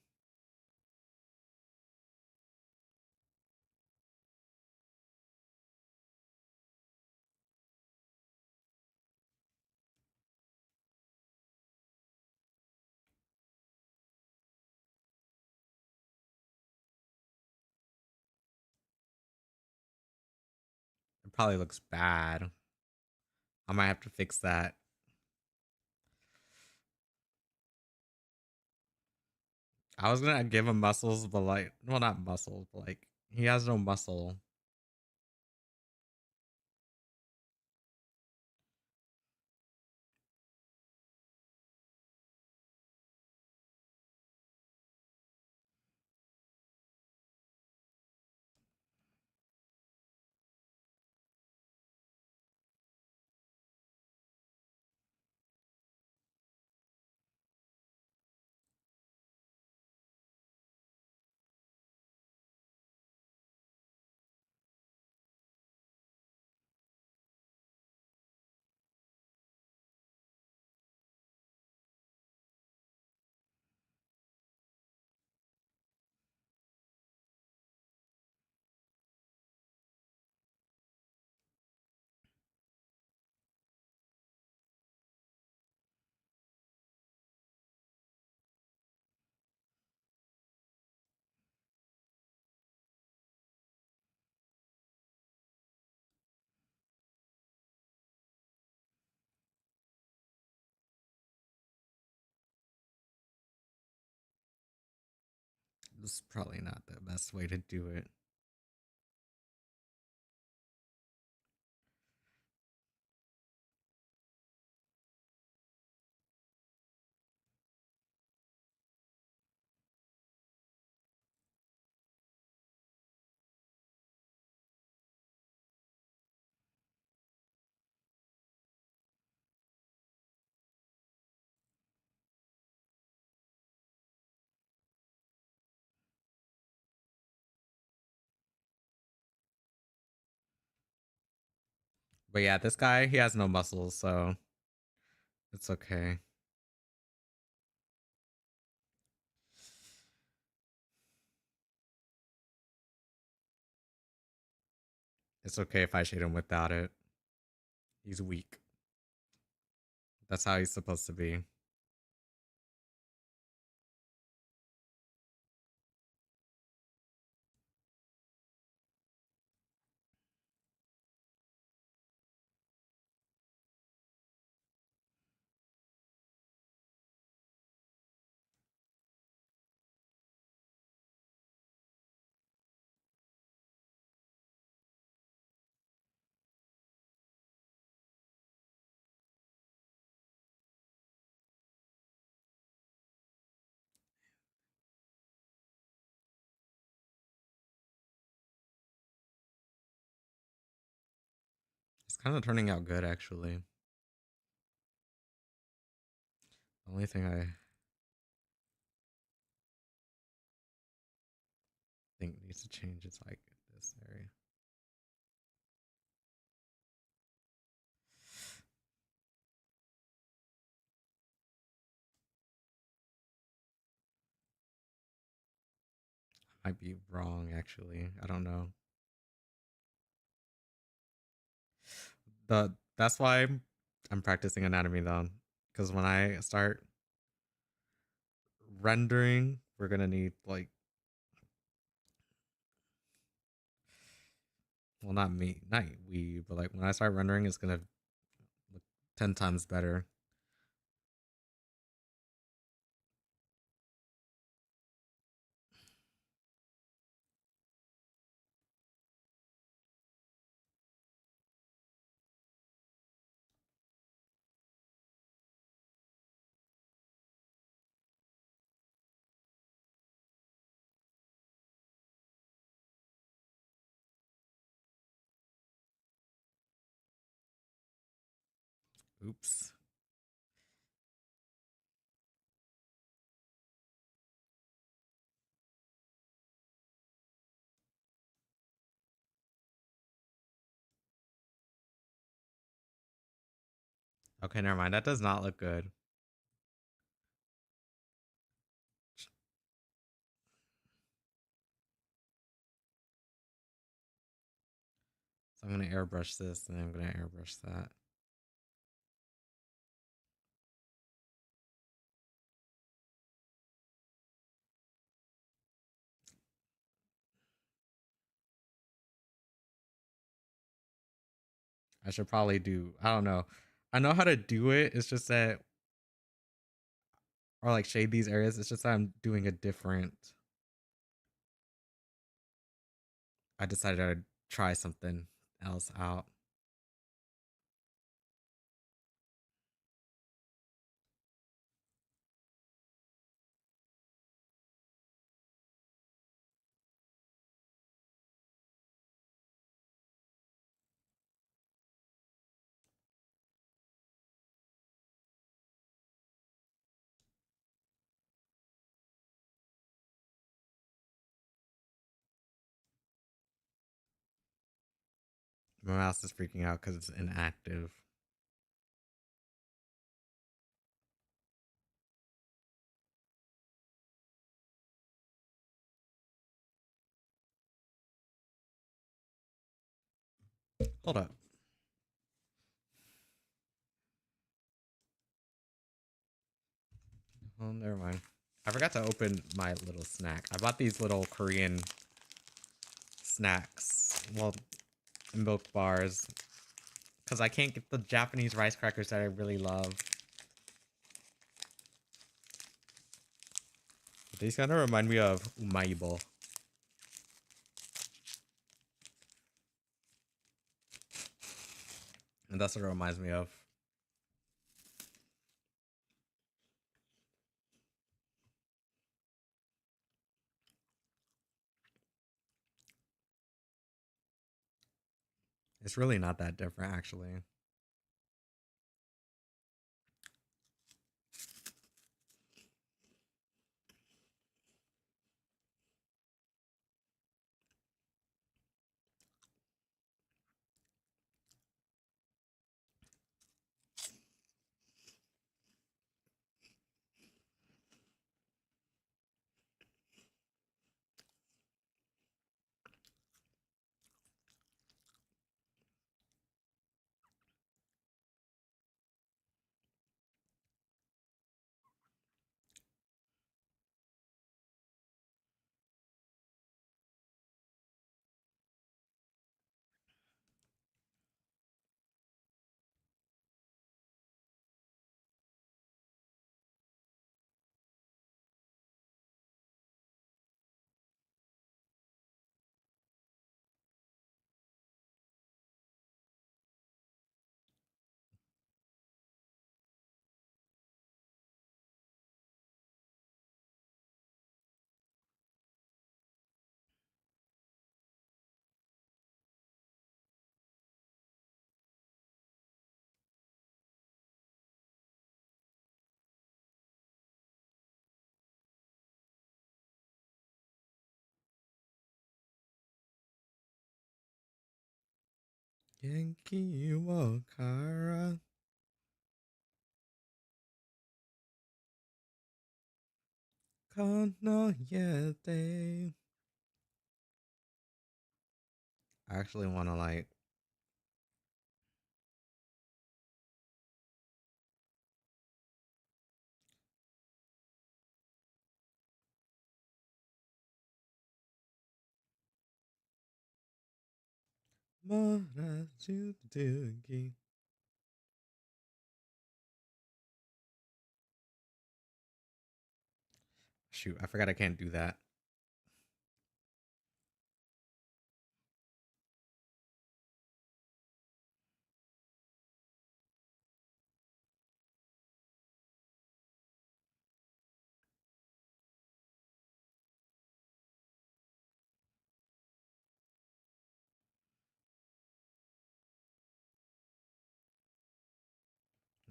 It probably looks bad. I might have to fix that. I was gonna give him muscles, but like, well, not muscles, but like, he has no muscle. This is probably not the best way to do it. But yeah, this guy, he has no muscles, so it's okay. It's okay if I shade him without it. He's weak. That's how he's supposed to be. It's kind of turning out good, actually. The only thing I think needs to change is like this area. I might be wrong, actually. I don't know. That's why I'm practicing anatomy though, because when I start rendering, we're gonna need like, well, not me, not we, but like when I start rendering, it's gonna look 10 times better. Oops. Okay, never mind. That does not look good. So I'm gonna airbrush this and then I'm gonna airbrush that. I should probably do, I don't know. I know how to do it. It's just that, or like shade these areas. It's just that I'm doing a different. I decided I'd try something else out. My mouse is freaking out because it's inactive. Hold up. Oh, never mind. I forgot to open my little snack. I bought these little Korean snacks. Well, milk bars. Because I can't get the Japanese rice crackers that I really love. But these kind of remind me of umaibo. And that's what it reminds me of. It's really not that different, actually. Genki wo kara. Kono yete. I actually want to like. Shoot, I forgot I can't do that.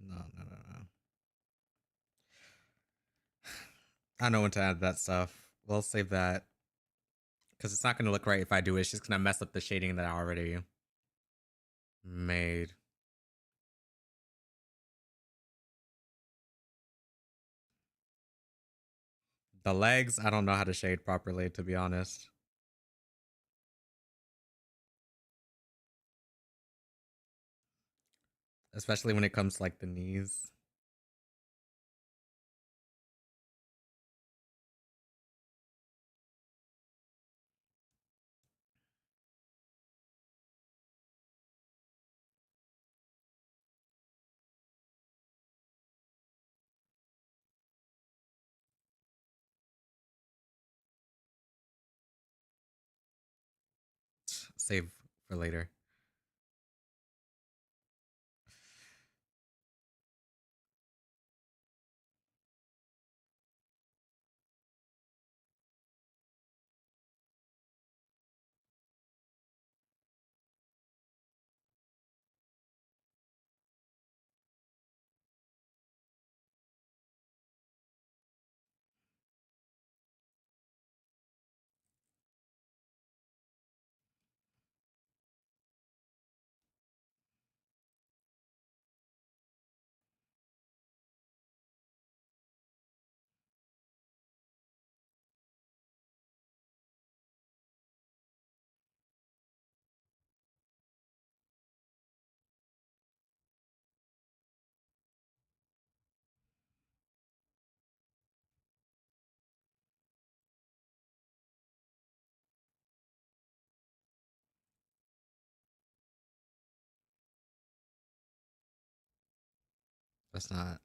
No, no, no, no. I know when to add that stuff. We'll save that. Because it's not going to look right if I do it. It's just going to mess up the shading that I already made. The legs, I don't know how to shade properly, to be honest. Especially when it comes to like the knees. Save for later. That's not.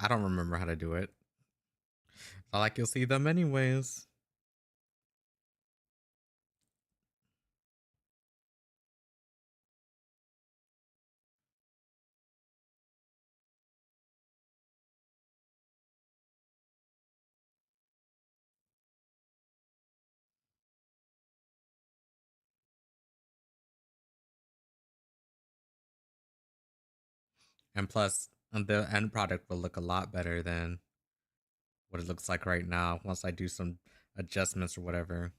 I don't remember how to do it. It's not like you'll see them anyways. And plus, the end product will look a lot better than what it looks like right now once I do some adjustments or whatever.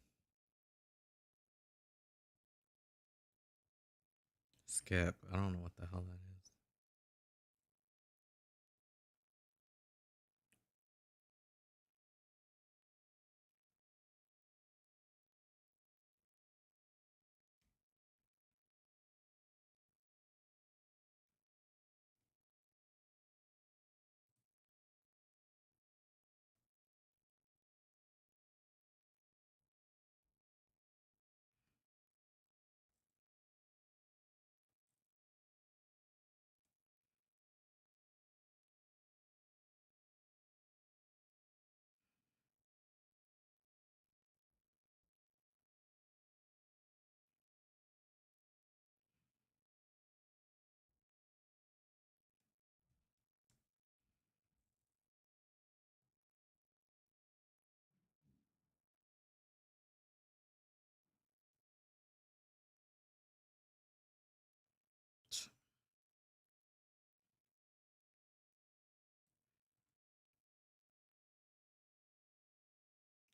Skip. I don't know what the hell that is.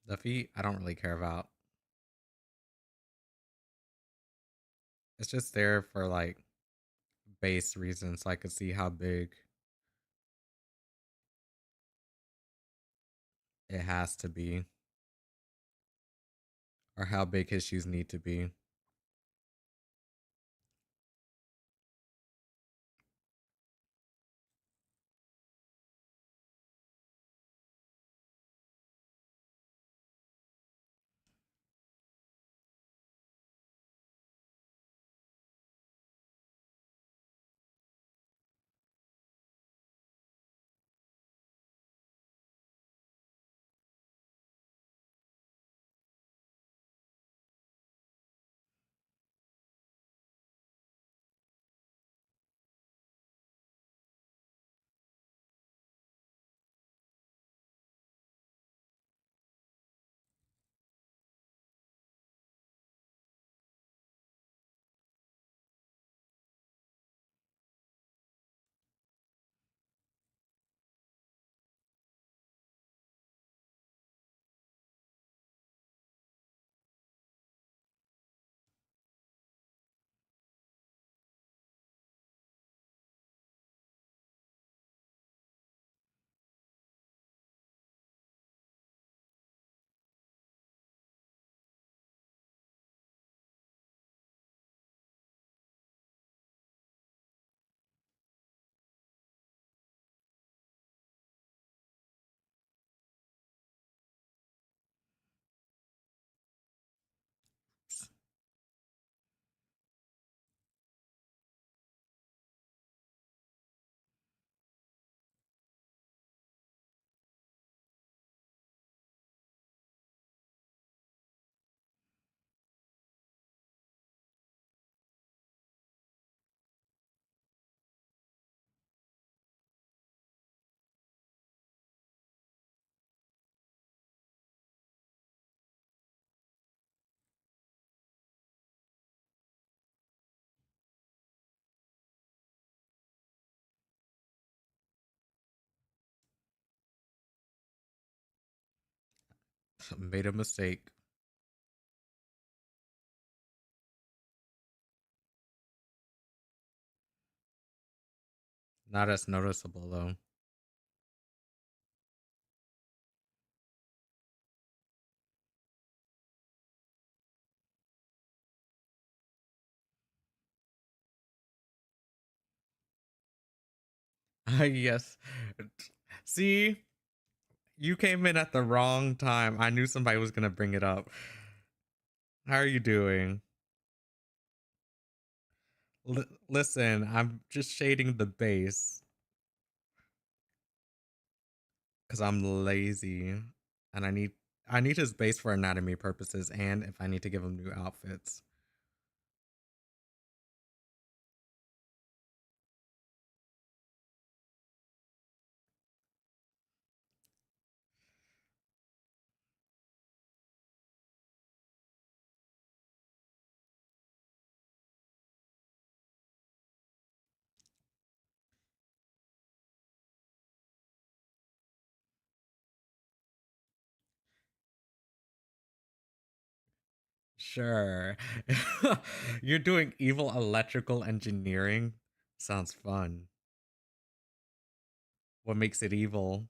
The feet, I don't really care about. It's just there for like base reasons, so I could see how big it has to be, or how big his shoes need to be. Made a mistake. Not as noticeable though. Yes. See, you came in at the wrong time. I knew somebody was gonna bring it up. How are you doing? Listen, I'm just shading the base because I'm lazy, and I need his base for anatomy purposes, and if I need to give him new outfits. Sure. You're doing evil electrical engineering. Sounds fun. What makes it evil?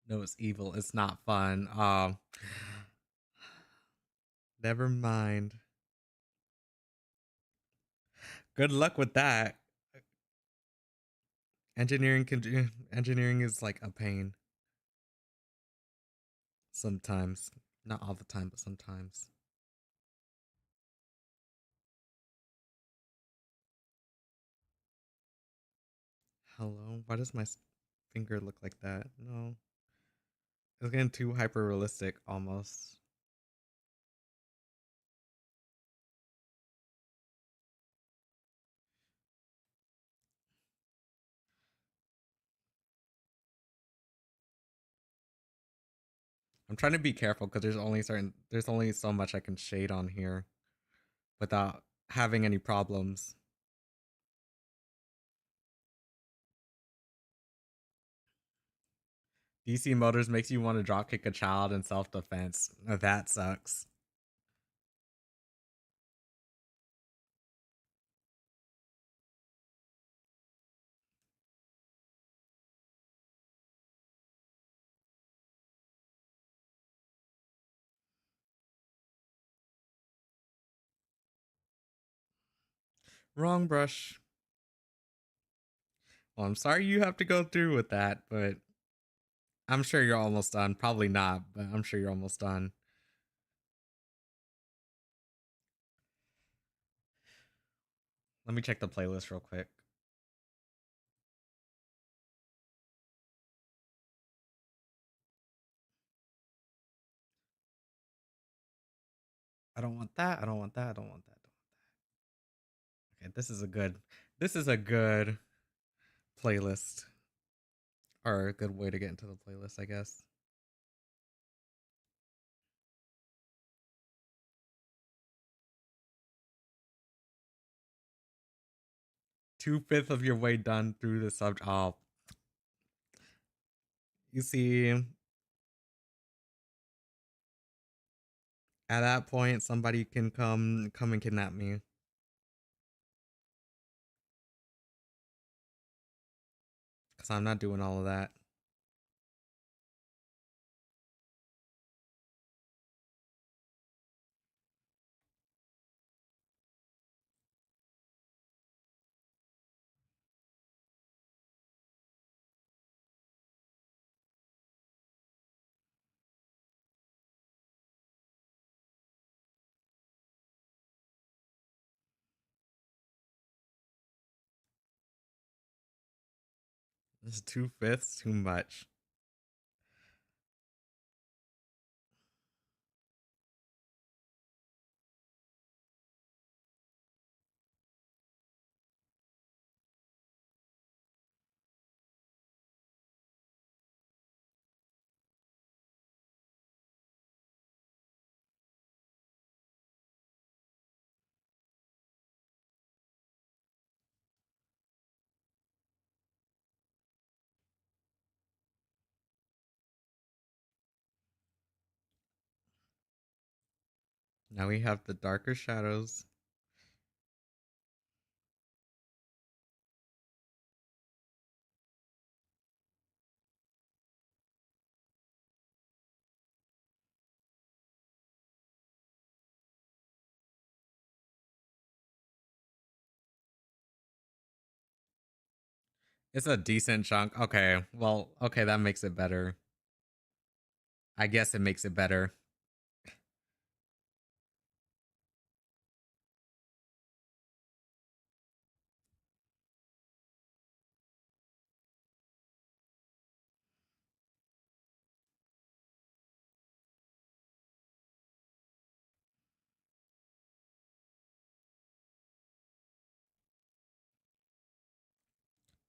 No, it's evil. It's not fun. Never mind. Good luck with that. Engineering is like a pain sometimes. Not all the time, but sometimes. Hello? Why does my finger look like that? No. It's getting too hyper realistic almost. I'm trying to be careful because there's only so much I can shade on here without having any problems. DC Motors makes you want to dropkick a child in self-defense. That sucks. Wrong brush. Well, I'm sorry you have to go through with that, but I'm sure you're almost done. Probably not, but I'm sure you're almost done. Let me check the playlist real quick. I don't want that. I don't want that. I don't want that. Okay, this is a good playlist. Or a good way to get into the playlist, I guess. 2/5 of your way done through the subject. Oh, you see, at that point, somebody can come and kidnap me. Because I'm not doing all of that. This is 2/5 too much. Now we have the darker shadows. It's a decent chunk. Okay, well, okay, that makes it better. I guess it makes it better.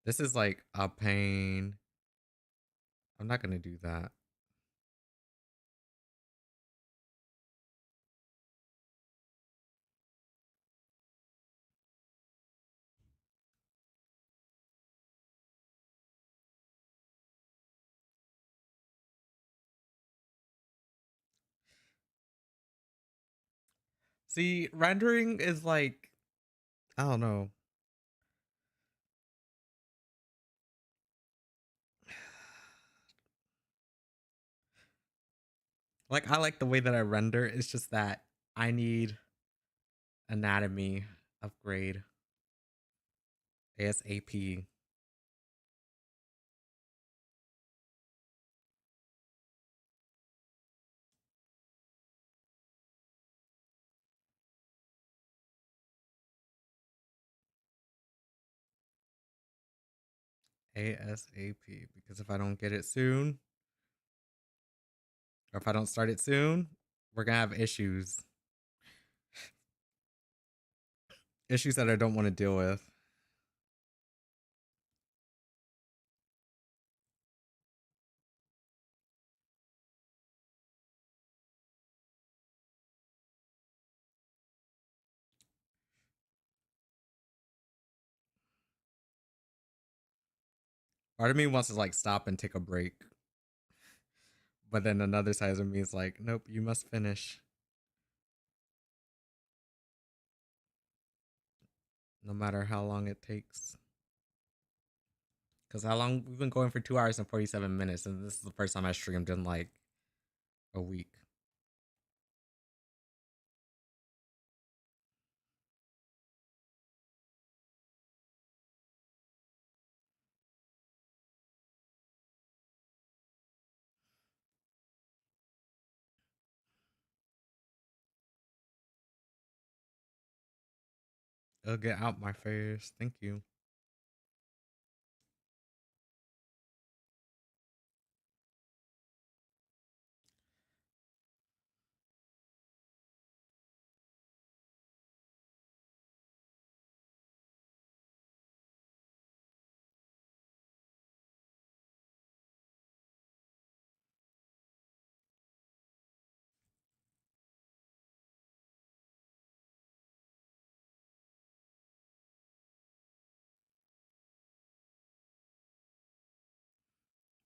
This is like a pain. I'm not gonna do that. See, rendering is like, I don't know. Like, I like the way that I render. It's just that I need anatomy upgrade ASAP. ASAP. Because if I don't get it soon, or if I don't start it soon, we're gonna have issues. Issues that I don't want to deal with. Part of me wants to like stop and take a break, but then another side of me is like, nope, you must finish, no matter how long it takes. Because how long we've been going for 2 hours and 47 minutes, and this is the first time I streamed in like a week. It'll get out my face. Thank you.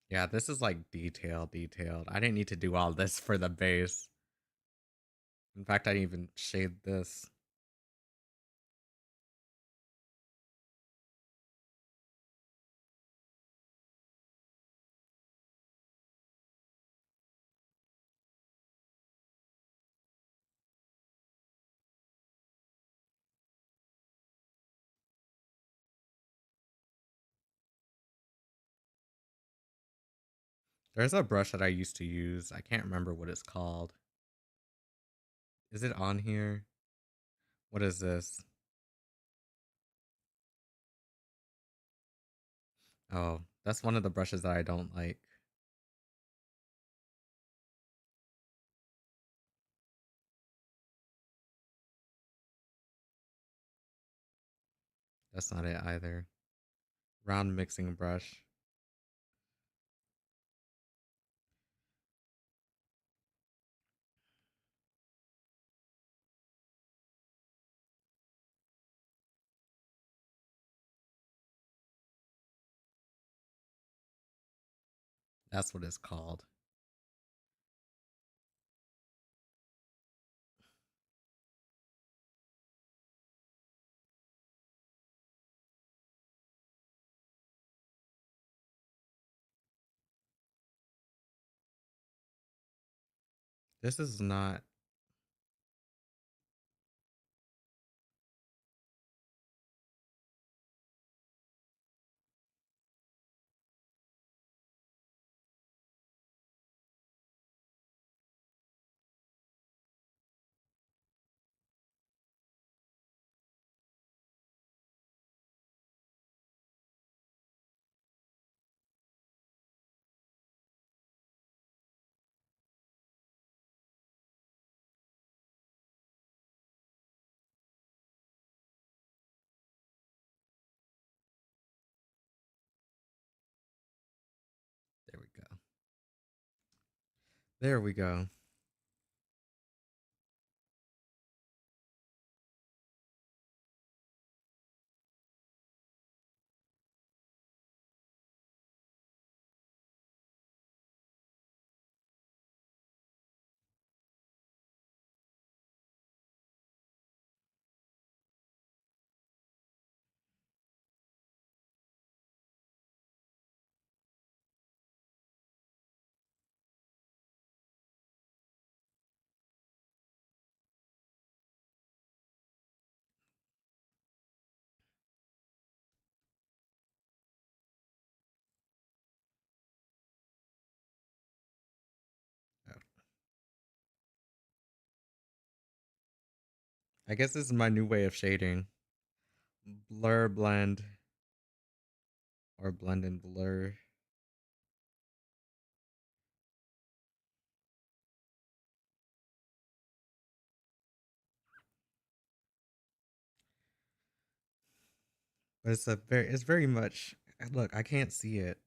Yeah, this is like detailed. I didn't need to do all this for the base. In fact, I didn't even shade this. There's a brush that I used to use. I can't remember what it's called. Is it on here? What is this? Oh, that's one of the brushes that I don't like. That's not it either. Round mixing brush. That's what it's called. This is not. There we go. There we go. Oh. I guess this is my new way of shading. Blur blend. Or blend and blur. But it's very much, look, I can't see it.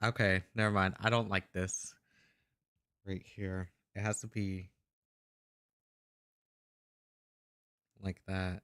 Okay, never mind. I don't like this right here. It has to be like that.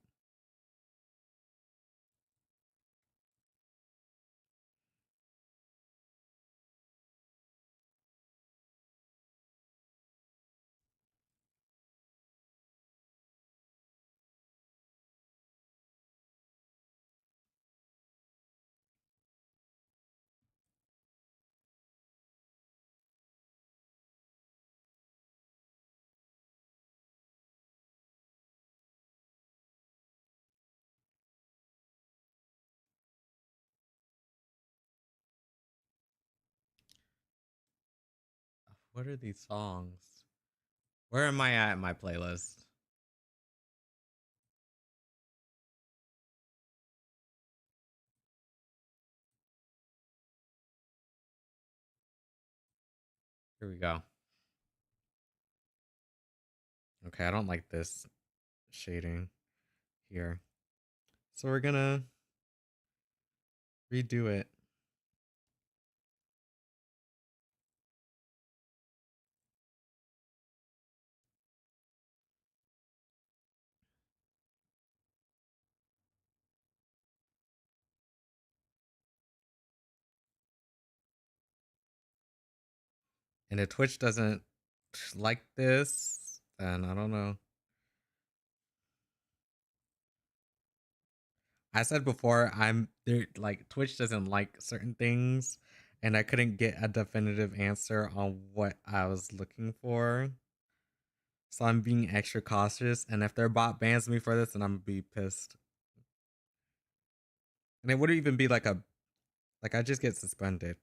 What are these songs? Where am I at in my playlist? Here we go. Okay, I don't like this shading here. So we're gonna redo it. And if Twitch doesn't like this, then I don't know. I said before, I'm there, like Twitch doesn't like certain things, and I couldn't get a definitive answer on what I was looking for. So I'm being extra cautious, and if their bot bans me for this, then I'm gonna be pissed. And it wouldn't even be like I just get suspended.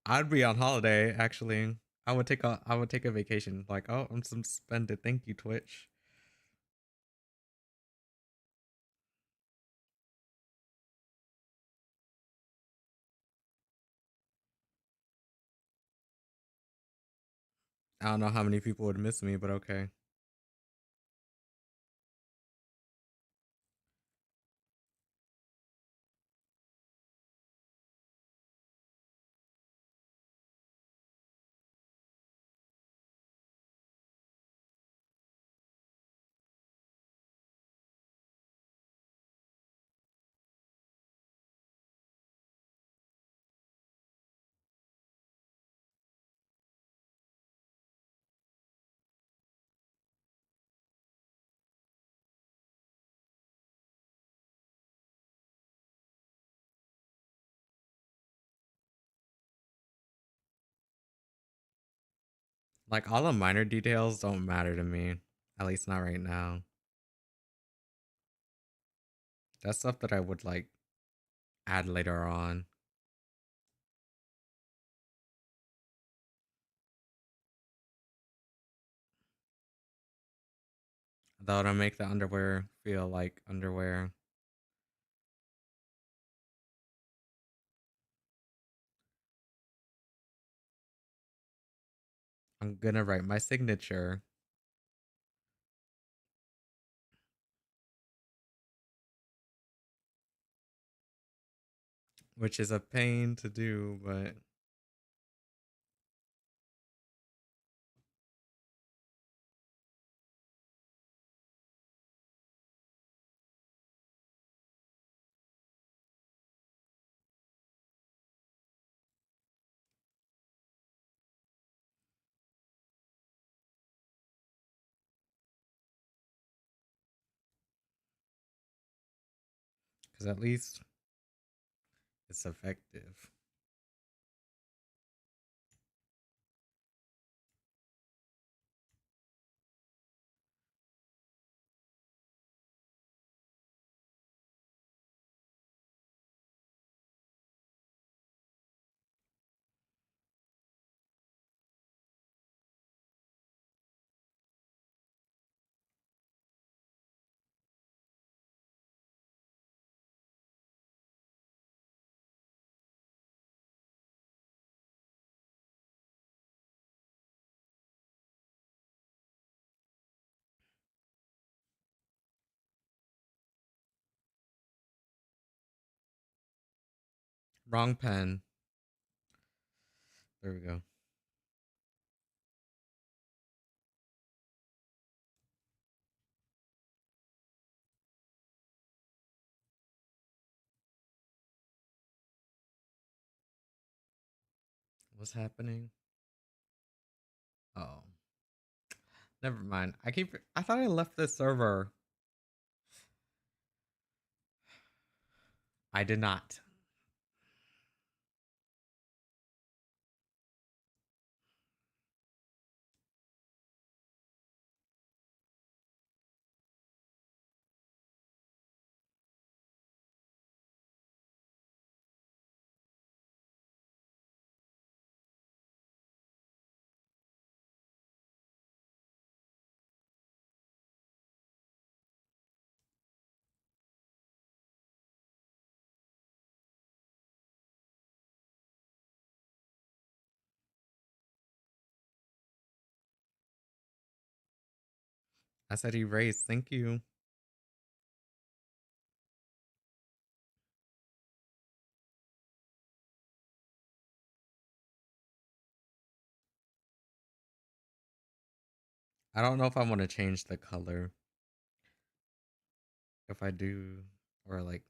I'd be on holiday actually. I would take a vacation. Like, oh, I'm suspended. Thank you, Twitch. I don't know how many people would miss me, but okay. Like all the minor details don't matter to me. At least not right now. That's stuff that I would like add later on. That'll make the underwear feel like underwear. I'm gonna write my signature, which is a pain to do, but because at least it's effective. Wrong pen. There we go. What's happening? Oh. Never mind. I thought I left the server. I did not. I said erase. Thank you. I don't know if I want to change the color. If I do, or like,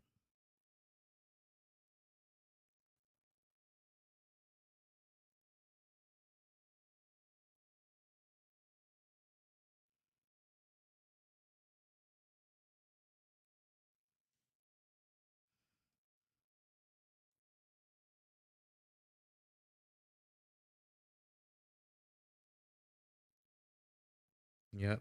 yep.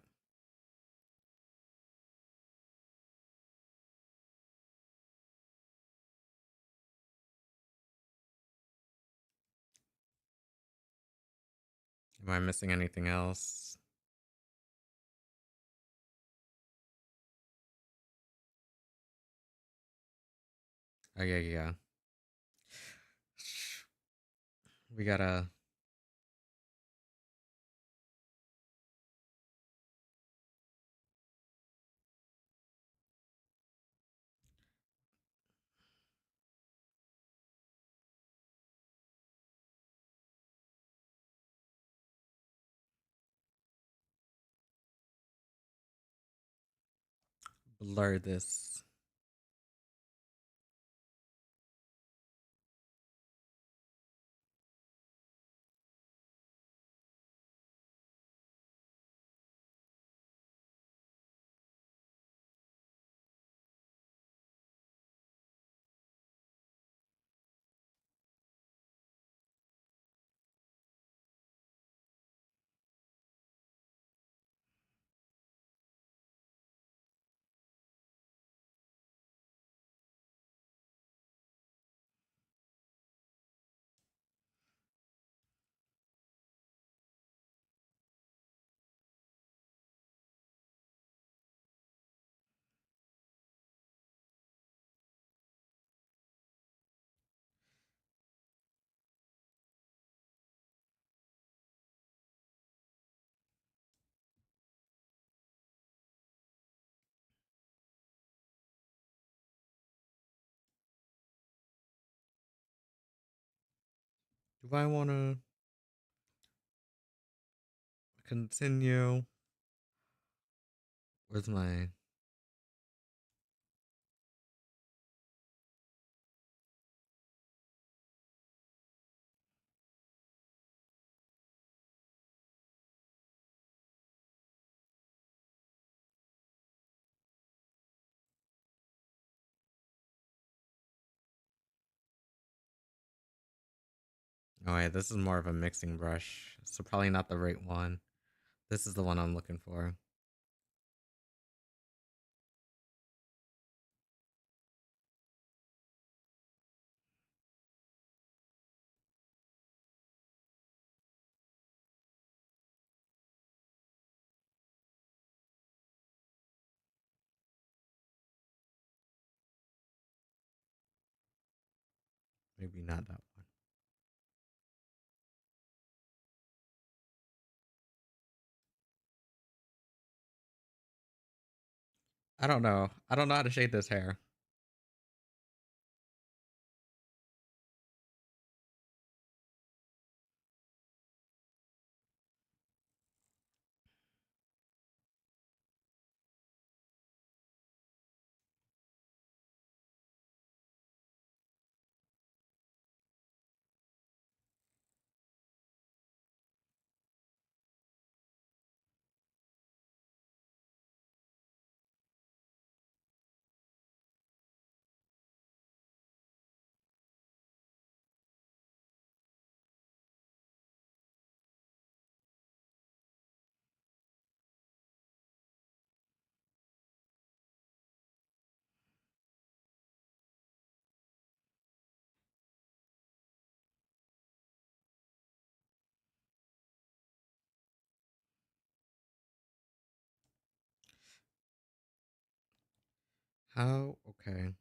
Am I missing anything else? Oh, yeah, yeah. We gotta blur this. Do I want to continue? Where's my... Oh, wait, this is more of a mixing brush. So probably not the right one. This is the one I'm looking for. Maybe not that one. I don't know. I don't know how to shade this hair. How? Okay.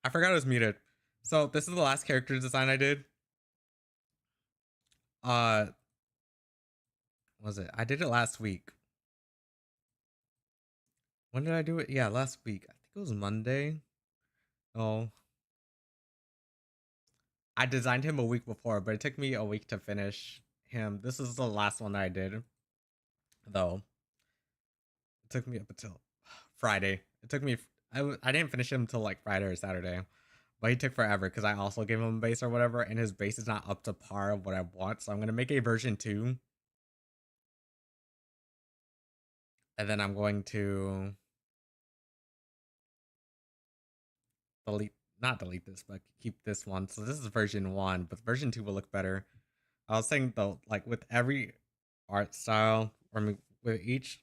I forgot it was muted. So this is the last character design I did. Uh, was it? I did it last week. When did I do it? Yeah, last week. I think it was Monday. Oh, I designed him a week before, but it took me a week to finish him. This is the last one that I did, though. It took me up until Friday. It took me. I didn't finish him until like Friday or Saturday, but he took forever because I also gave him a base or whatever, and his base is not up to par of what I want. So I'm gonna make a version 2, and then I'm going to delete, not delete this, but keep this one. So this is version 1, but version 2 will look better. I was saying though, like with every art style, or I mean, with each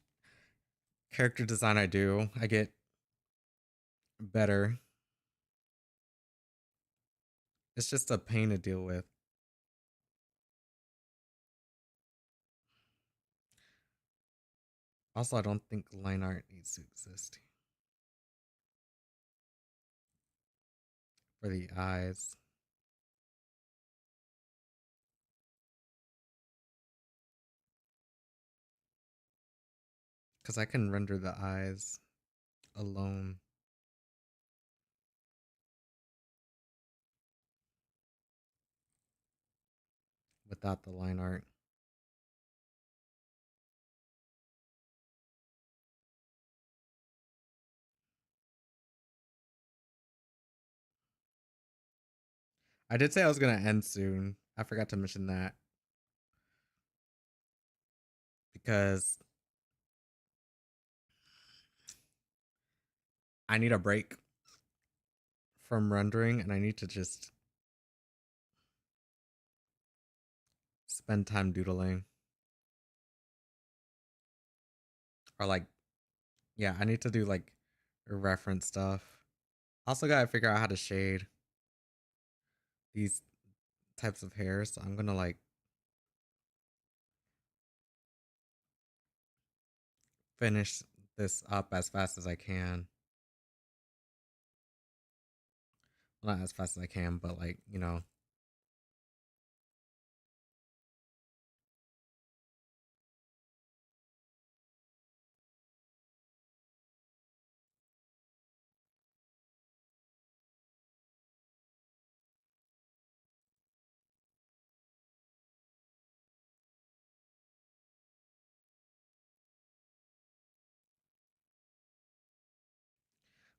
character design I do, I get better. It's just a pain to deal with. Also, I don't think line art needs to exist for the eyes, because I can render the eyes alone without the line art. I did say I was gonna end soon. I forgot to mention that because I need a break from rendering and I need to just spend time doodling. Or like, yeah, I need to do like reference stuff. Also gotta figure out how to shade these types of hair. So I'm gonna like finish this up as fast as I can. Well, not as fast as I can, but like, you know.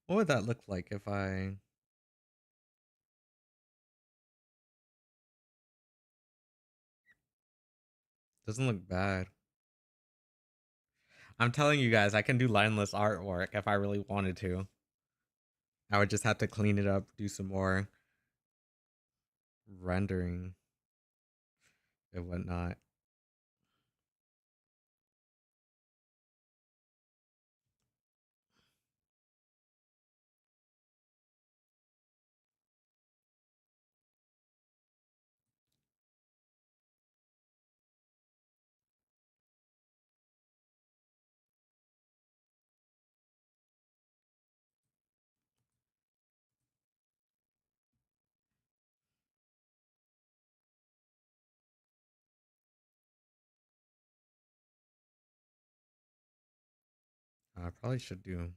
What would that look like if I... Doesn't look bad. I'm telling you guys, I can do lineless artwork if I really wanted to. I would just have to clean it up, do some more rendering and whatnot. I probably should do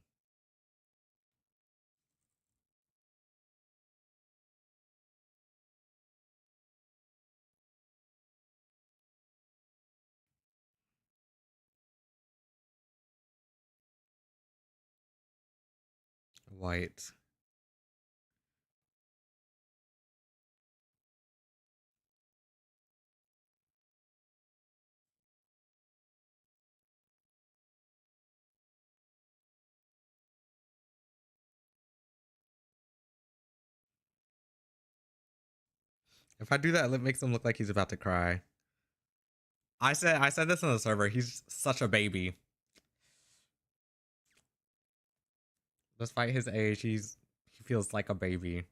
white. If I do that, it makes him look like he's about to cry. I said this on the server. He's such a baby. Despite his age, he feels like a baby.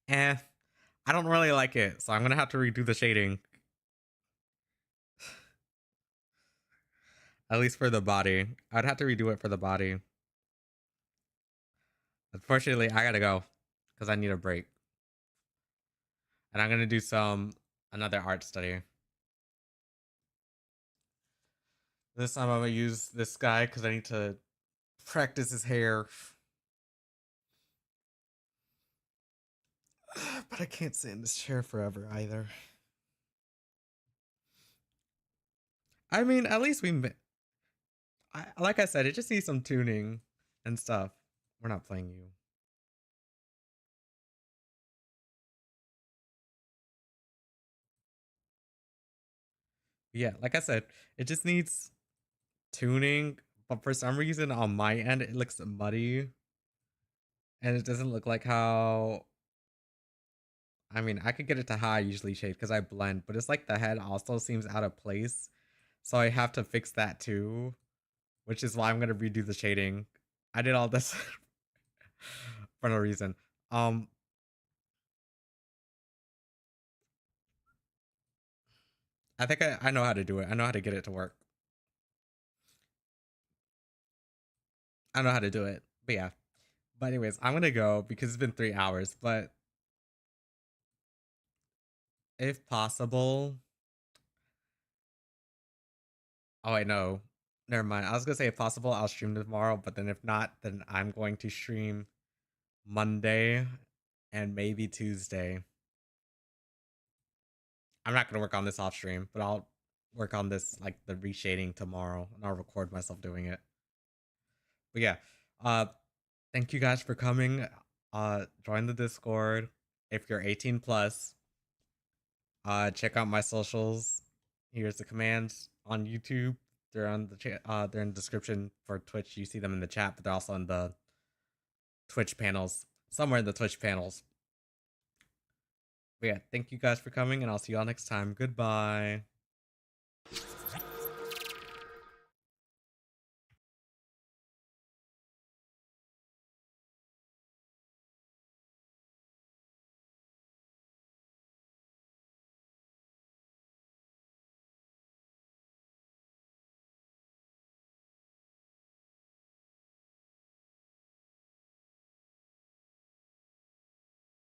Eh, I don't really like it, so I'm gonna have to redo the shading. At least for the body. I'd have to redo it for the body. Unfortunately, I gotta go because I need a break. And I'm gonna do another art study. This time I'm gonna use this guy because I need to practice his hair. But I can't sit in this chair forever either. I mean, at least like I said, it just needs some tuning and stuff. We're not playing you. Yeah, like I said, it just needs tuning, but for some reason on my end it looks muddy and it doesn't look like how, I mean, I could get it to how I usually shade because I blend, but it's like the head also seems out of place, so I have to fix that too, which is why I'm gonna redo the shading. I did all this for no reason. um I think I know how to do it. I know how to get it to work. I know how to do it, but yeah. But anyways, I'm gonna go because it's been 3 hours, but if possible, oh wait, no, never mind. I was gonna say if possible, I'll stream tomorrow, but then if not, then I'm going to stream Monday and maybe Tuesday. I'm not gonna work on this off stream, but I'll work on this like the reshading tomorrow, and I'll record myself doing it. But yeah, uh, thank you guys for coming. Join the Discord if you're 18 plus. Check out my socials. Here's the commands on YouTube. They're on they're in the description for Twitch. You see them in the chat, but they're also in the Twitch panels. Somewhere in the Twitch panels. But yeah, thank you guys for coming, and I'll see y'all next time. Goodbye.